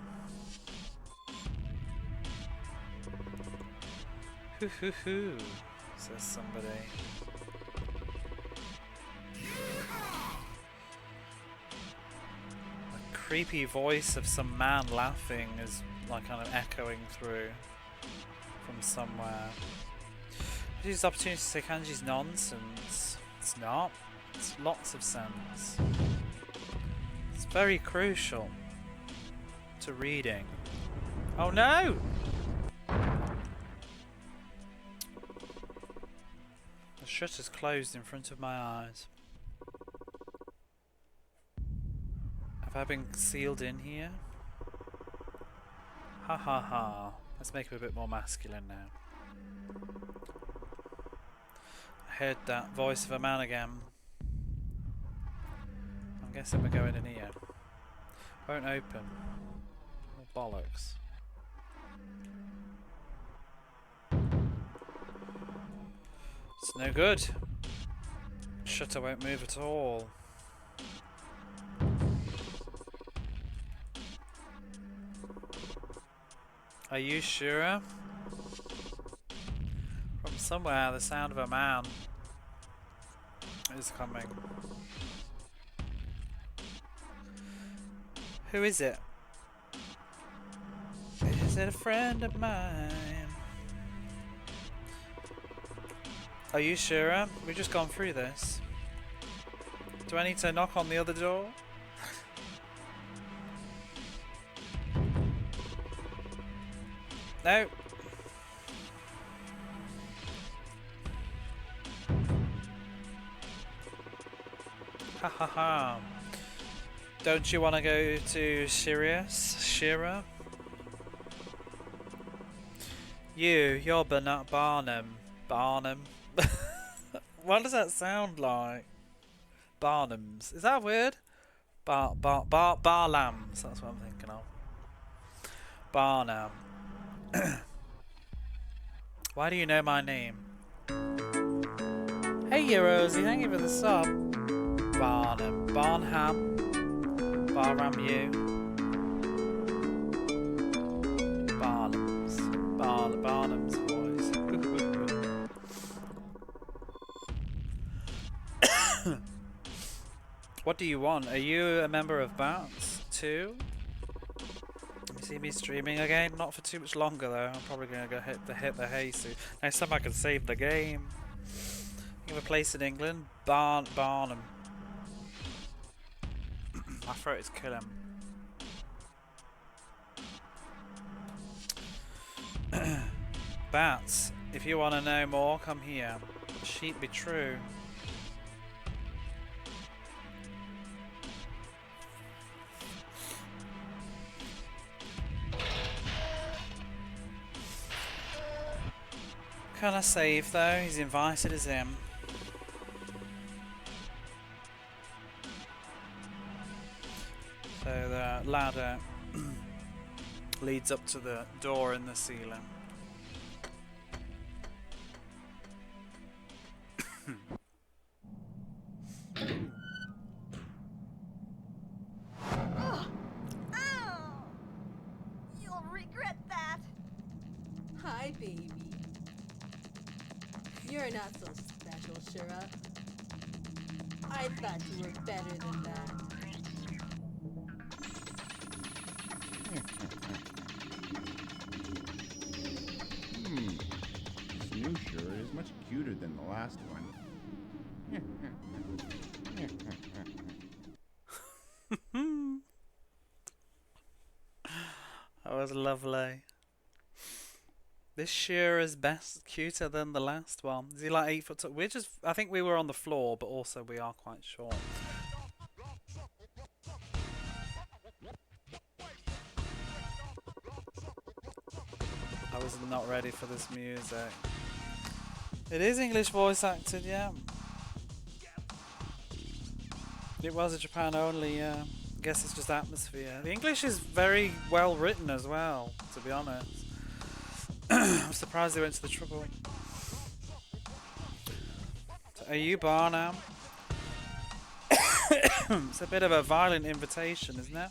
Speaker 1: Hoo hoo hoo, says somebody. A creepy voice of some man laughing is like kind of echoing through from somewhere. I use this opportunity to say Kanji's nonsense. It's not. It's lots of sense. It's very crucial to reading. Oh no! The shutter's closed in front of my eyes. Have I been sealed in here? Ha ha ha. Let's make him a bit more masculine now. I heard that voice of a man again. I'm guessing we're going in here. Won't open. Oh, bollocks. It's no good. Shutter won't move at all. Are you sure? From somewhere the sound of a man is coming. Who is it? Is it a friend of mine? Are you sure? We've just gone through this. Do I need to knock on the other door? No. Ha ha ha. Don't you want to go to Sirius? Shira? You're Barnum. Barnum. What does that sound like? Barnums. Is that a word? Barlams. That's what I'm thinking of. Barnum. Why do you know my name? Hey, Rosie. Thank you for the sub. Barnum. Barnham. Barham you. Barnums. Barnum's voice. What do you want? Are you a member of Bats too? You see me streaming again? Not for too much longer though. I'm probably gonna go hit the hay soon. Next time I can save the game. You have a place in England? Barnum. My throat is killing. Bats, if you want to know more, come here. Sheep be true. Can I save though? He's invited as him. So the ladder leads up to the door in the ceiling.
Speaker 3: You'll regret that.
Speaker 5: Hi, baby. You're not so special, Shira. I thought you were better than that.
Speaker 6: This new Shira is much cuter than the last one.
Speaker 1: That was lovely. This Shira is best cuter than the last one. Is he like 8 foot tall? We're just, I think we were on the floor, but also we are quite short. I was not ready for this music. It is English voice acted, yeah. It was a Japan only, yeah. I guess it's just atmosphere. The English is very well written as well, to be honest. I'm surprised they went to the trouble. So are you Barnum? It's a bit of a violent invitation, isn't it?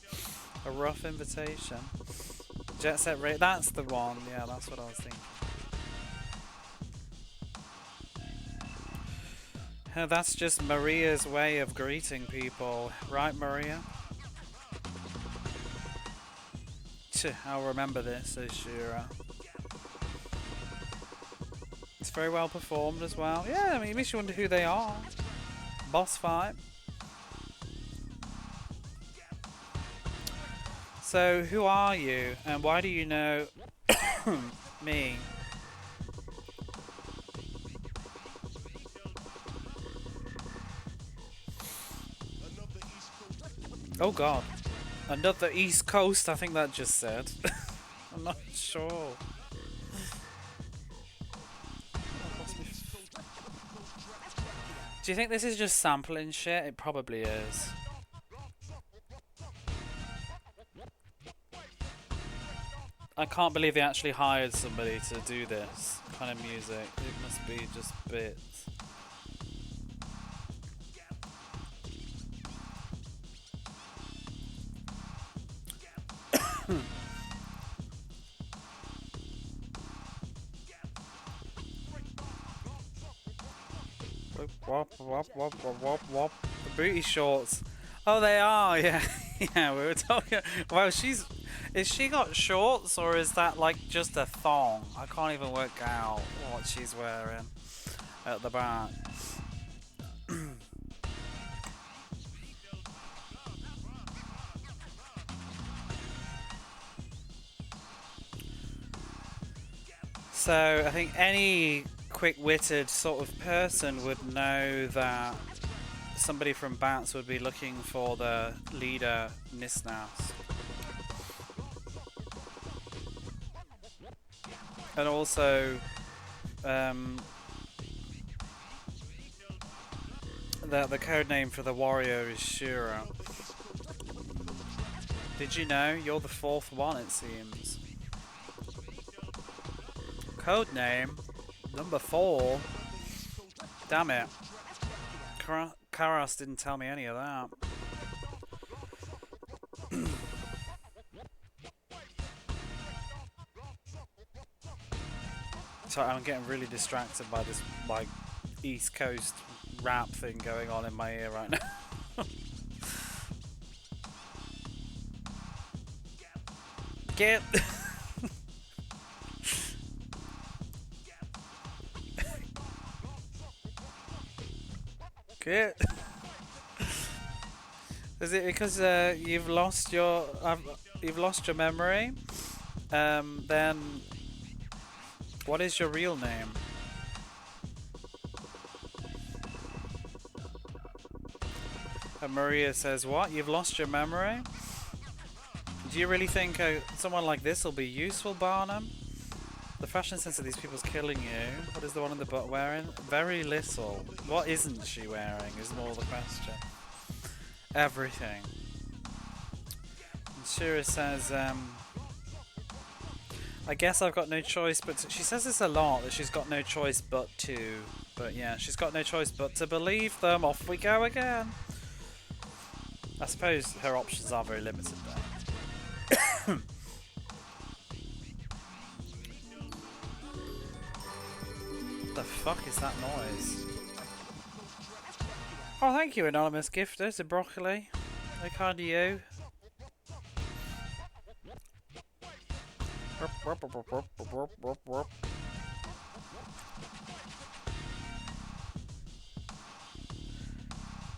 Speaker 1: A rough invitation. Jet Set Rate, that's the one. Yeah, that's what I was thinking. That's just Maria's way of greeting people. Right, Maria? I'll remember this, says Shira. It's very well performed as well. Yeah, I mean, it makes you wonder who they are. Boss fight. So, who are you, and why do you know me? Oh god. Another East Coast, I think that just said. I'm not sure. Do you think this is just sampling shit? It probably is. I can't believe they actually hired somebody to do this kind of music. It must be just bits. wop, wop, wop, wop, wop, wop. The booty shorts. Oh, they are, yeah. Yeah, we were talking. Well, is she got shorts or is that like just a thong? I can't even work out what she's wearing at the back. So I think any quick-witted sort of person would know that somebody from Bats would be looking for the leader Nisnas. And also the code name for the warrior is Shura. Did you know? You're the fourth one, it seems. Code name number 4. Damn it. Karas didn't tell me any of that. Sorry, I'm getting really distracted by this like East Coast rap thing going on in my ear right now. Get Get Is it because you've lost your memory? Then what is your real name? And Maria says, what? You've lost your memory? Do you really think someone like this will be useful, Barnum? The fashion sense of these people's killing you. What is the one in the butt wearing? Very little. What isn't she wearing is more the question. Everything. And Shira says, I guess I've got no choice but to, she says this a lot, that she's got no choice but to. But yeah, she's got no choice but to believe them. Off we go again. I suppose her options are very limited though. The fuck is that noise? Oh, thank you, anonymous gifter, to broccoli. Very kind of you.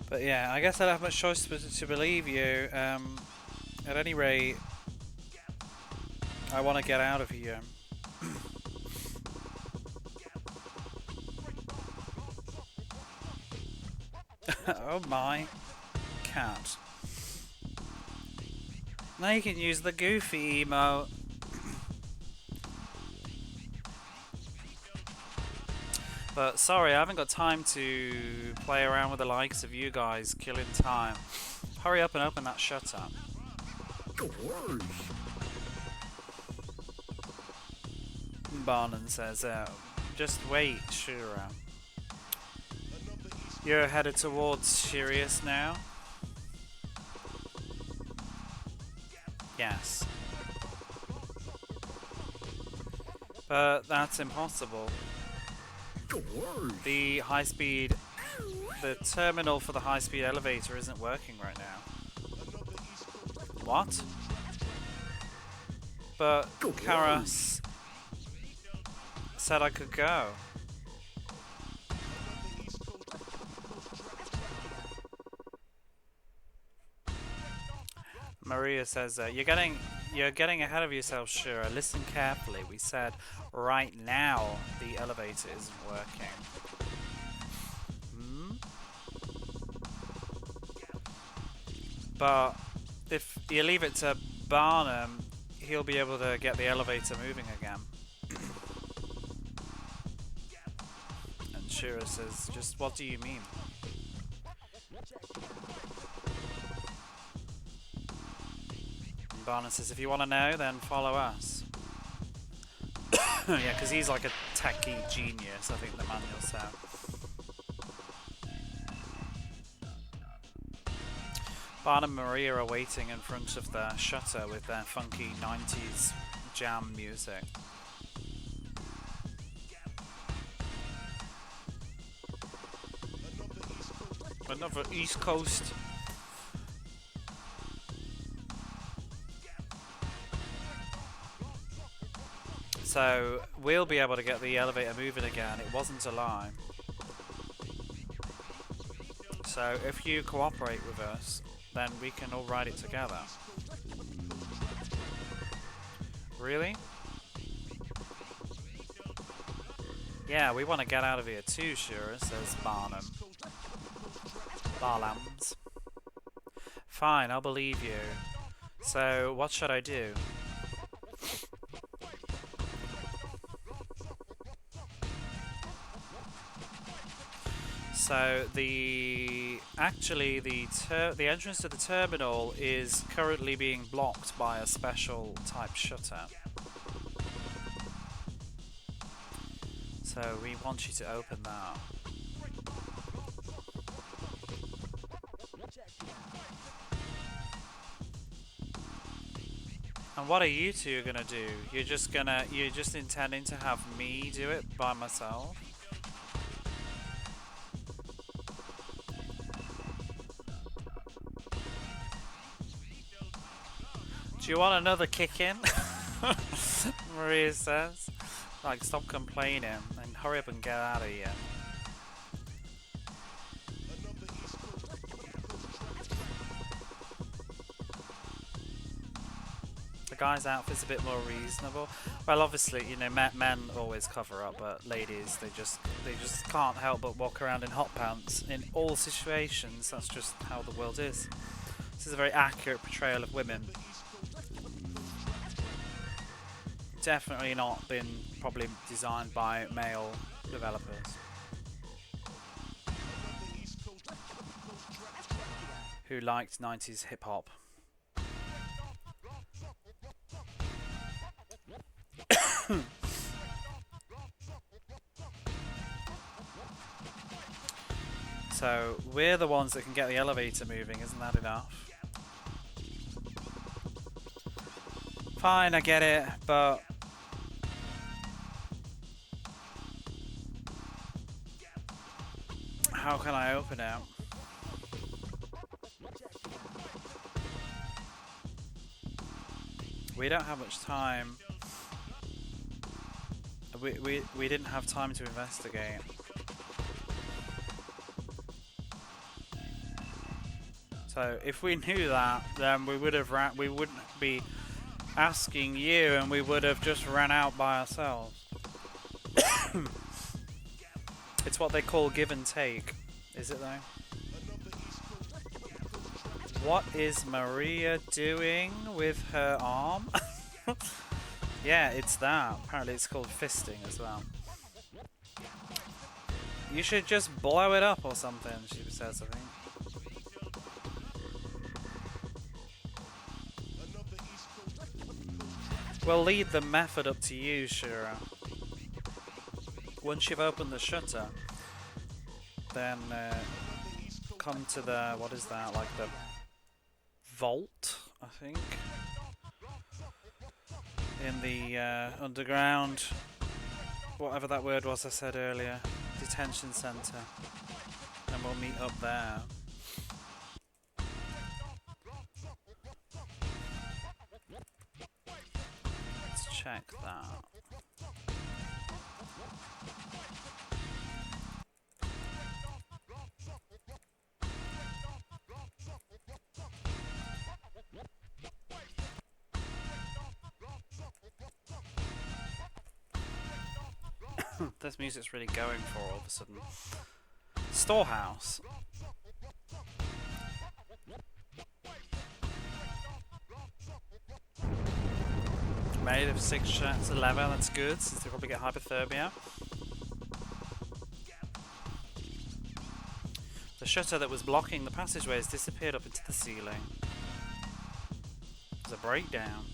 Speaker 1: But yeah, I guess I don't have much choice but to believe you. At any rate, I want to get out of here. Oh my cat. Now you can use the goofy emote. But sorry, I haven't got time to play around with the likes of you guys killing time. Hurry up and open that shutter. Barnum says, just wait, Shura. You're headed towards Sirius now? Yes. But that's impossible. The high-speed... The terminal for the high-speed elevator isn't working right now. What? But Karas said I could go. Maria says, you're getting ahead of yourself, Shura. Listen carefully. We said right now the elevator isn't working. Hmm? But if you leave it to Barnum, he'll be able to get the elevator moving again. And Shura says, just what do you mean? Barnum says, if you want to know, then follow us. Yeah, because he's like a techie genius, I think the manual said. Barnum and Maria are waiting in front of the shutter with their funky 90s jam music. Another East Coast. So we'll be able to get the elevator moving again. It wasn't a lie. So if you cooperate with us, then we can all ride it together. Really? Yeah, we want to get out of here too, sure, says Barnum. Barlams. Fine, I'll believe you. So, what should I do? So the entrance to the terminal is currently being blocked by a special type shutter. So we want you to open that. And what are you two gonna do? You're just intending to have me do it by myself? Do you want another kick in? Maria says. Like, stop complaining and hurry up and get out of here. The guy's outfit's a bit more reasonable. Well, obviously, you know, men always cover up, but ladies, they just can't help but walk around in hot pants in all situations. That's just how the world is. This is a very accurate portrayal of women. Definitely not been probably designed by male developers who liked 90s hip hop. So we're the ones that can get the elevator moving, isn't that enough? Fine, I get it, but how can I open it? We don't have much time. We didn't have time to investigate. So if we knew that, then we wouldn't be asking you, and we would have just ran out by ourselves. It's what they call give and take, is it though? What is Maria doing with her arm? Yeah, it's that. Apparently it's called fisting as well. You should just blow it up or something, she says, I think. We'll lead the method up to you, Shura. Once you've opened the shutter, then come to the, what is that, like the vault, I think, in the underground, whatever that word was I said earlier, detention centre, and we'll meet up there. Let's check that. This music's really going for all of a sudden. Storehouse. Made of 6 shots of leather, that's good, since they probably get hypothermia. The shutter that was blocking the passageway has disappeared up into the ceiling. There's a breakdown.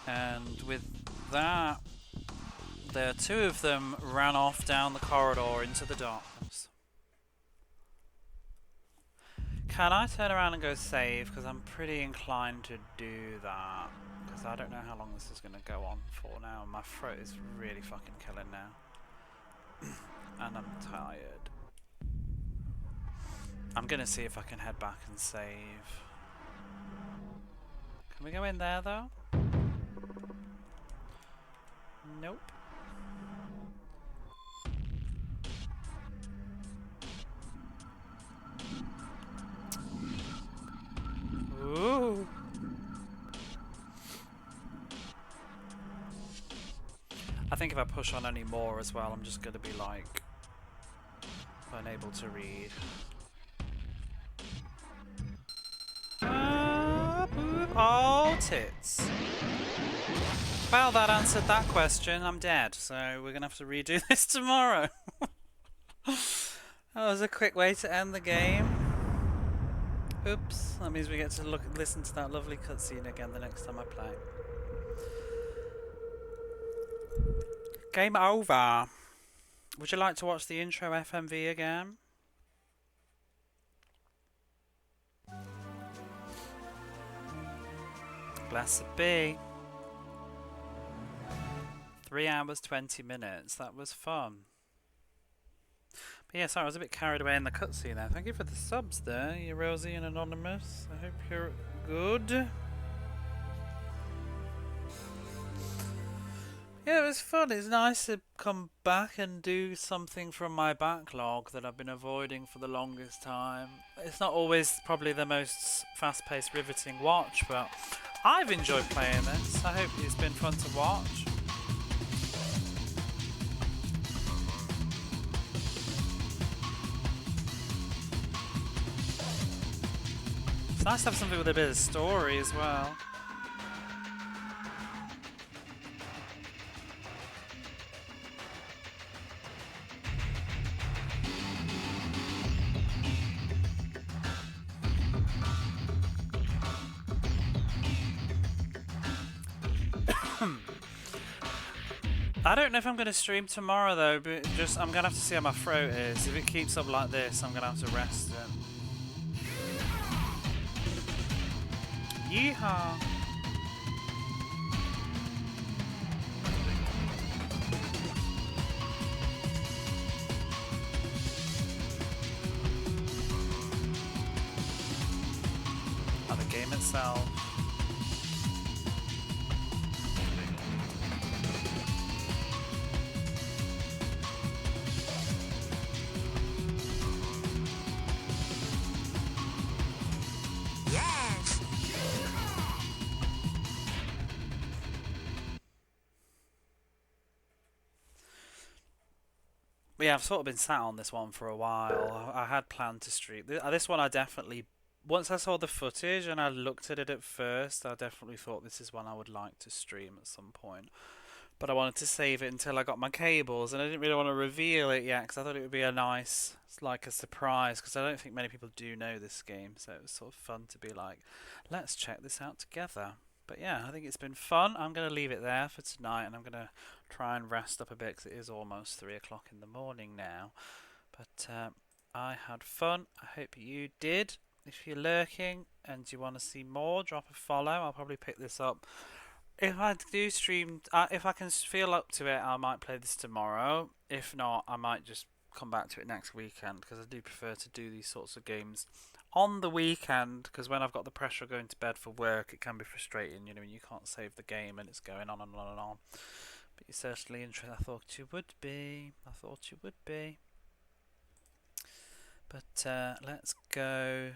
Speaker 1: And with that, the two of them ran off down the corridor into the darkness. Can I turn around and go save? Because I'm pretty inclined to do that. Because I don't know how long this is going to go on for now. My throat is really fucking killing now. And I'm tired. I'm going to see if I can head back and save. Can we go in there though? Nope. Ooh. I think if I push on any more as well, I'm just going to be like unable to read. Oh, tits. Well, that answered that question. I'm dead, so we're going to have to redo this tomorrow. That was a quick way to end the game. Oops, that means we get to listen to that lovely cutscene again the next time I play. Game over. Would you like to watch the intro FMV again? Blessed be. 3 hours 20 minutes. That was fun. But yeah, sorry, I was a bit carried away in the cutscene there. Thank you for the subs there, you Rosie and Anonymous. I hope you're good. Yeah, it was fun. It's nice to come back and do something from my backlog that I've been avoiding for the longest time. It's not always probably the most fast-paced, riveting watch, but I've enjoyed playing this. I hope it's been fun to watch. It's nice to have something with a bit of story as well. I don't know if I'm going to stream tomorrow though, but just I'm going to have to see how my throat is. If it keeps up like this, I'm going to have to rest it. Yeehaw! Oh, the game itself. But yeah, I've sort of been sat on this one for a while. I had planned to stream. This one I definitely... Once I saw the footage and I looked at it at first, I definitely thought this is one I would like to stream at some point. But I wanted to save it until I got my cables, and I didn't really want to reveal it yet because I thought it would be a nice, like a surprise, because I don't think many people do know this game, so it was sort of fun to be like, let's check this out together. But yeah, I think it's been fun. I'm going to leave it there for tonight, and I'm going to try and rest up a bit because it is almost 3 o'clock in the morning now. But I had fun. I hope you did. If you're lurking and you want to see more, drop a follow. I'll probably pick this up. If I do stream, if I can feel up to it, I might play this tomorrow. If not, I might just come back to it next weekend, because I do prefer to do these sorts of games on the weekend, because when I've got the pressure of going to bed for work, it can be frustrating, you know, when you can't save the game and it's going on and on and on. But you're certainly interested. I thought you would be. I thought you would be. But let's go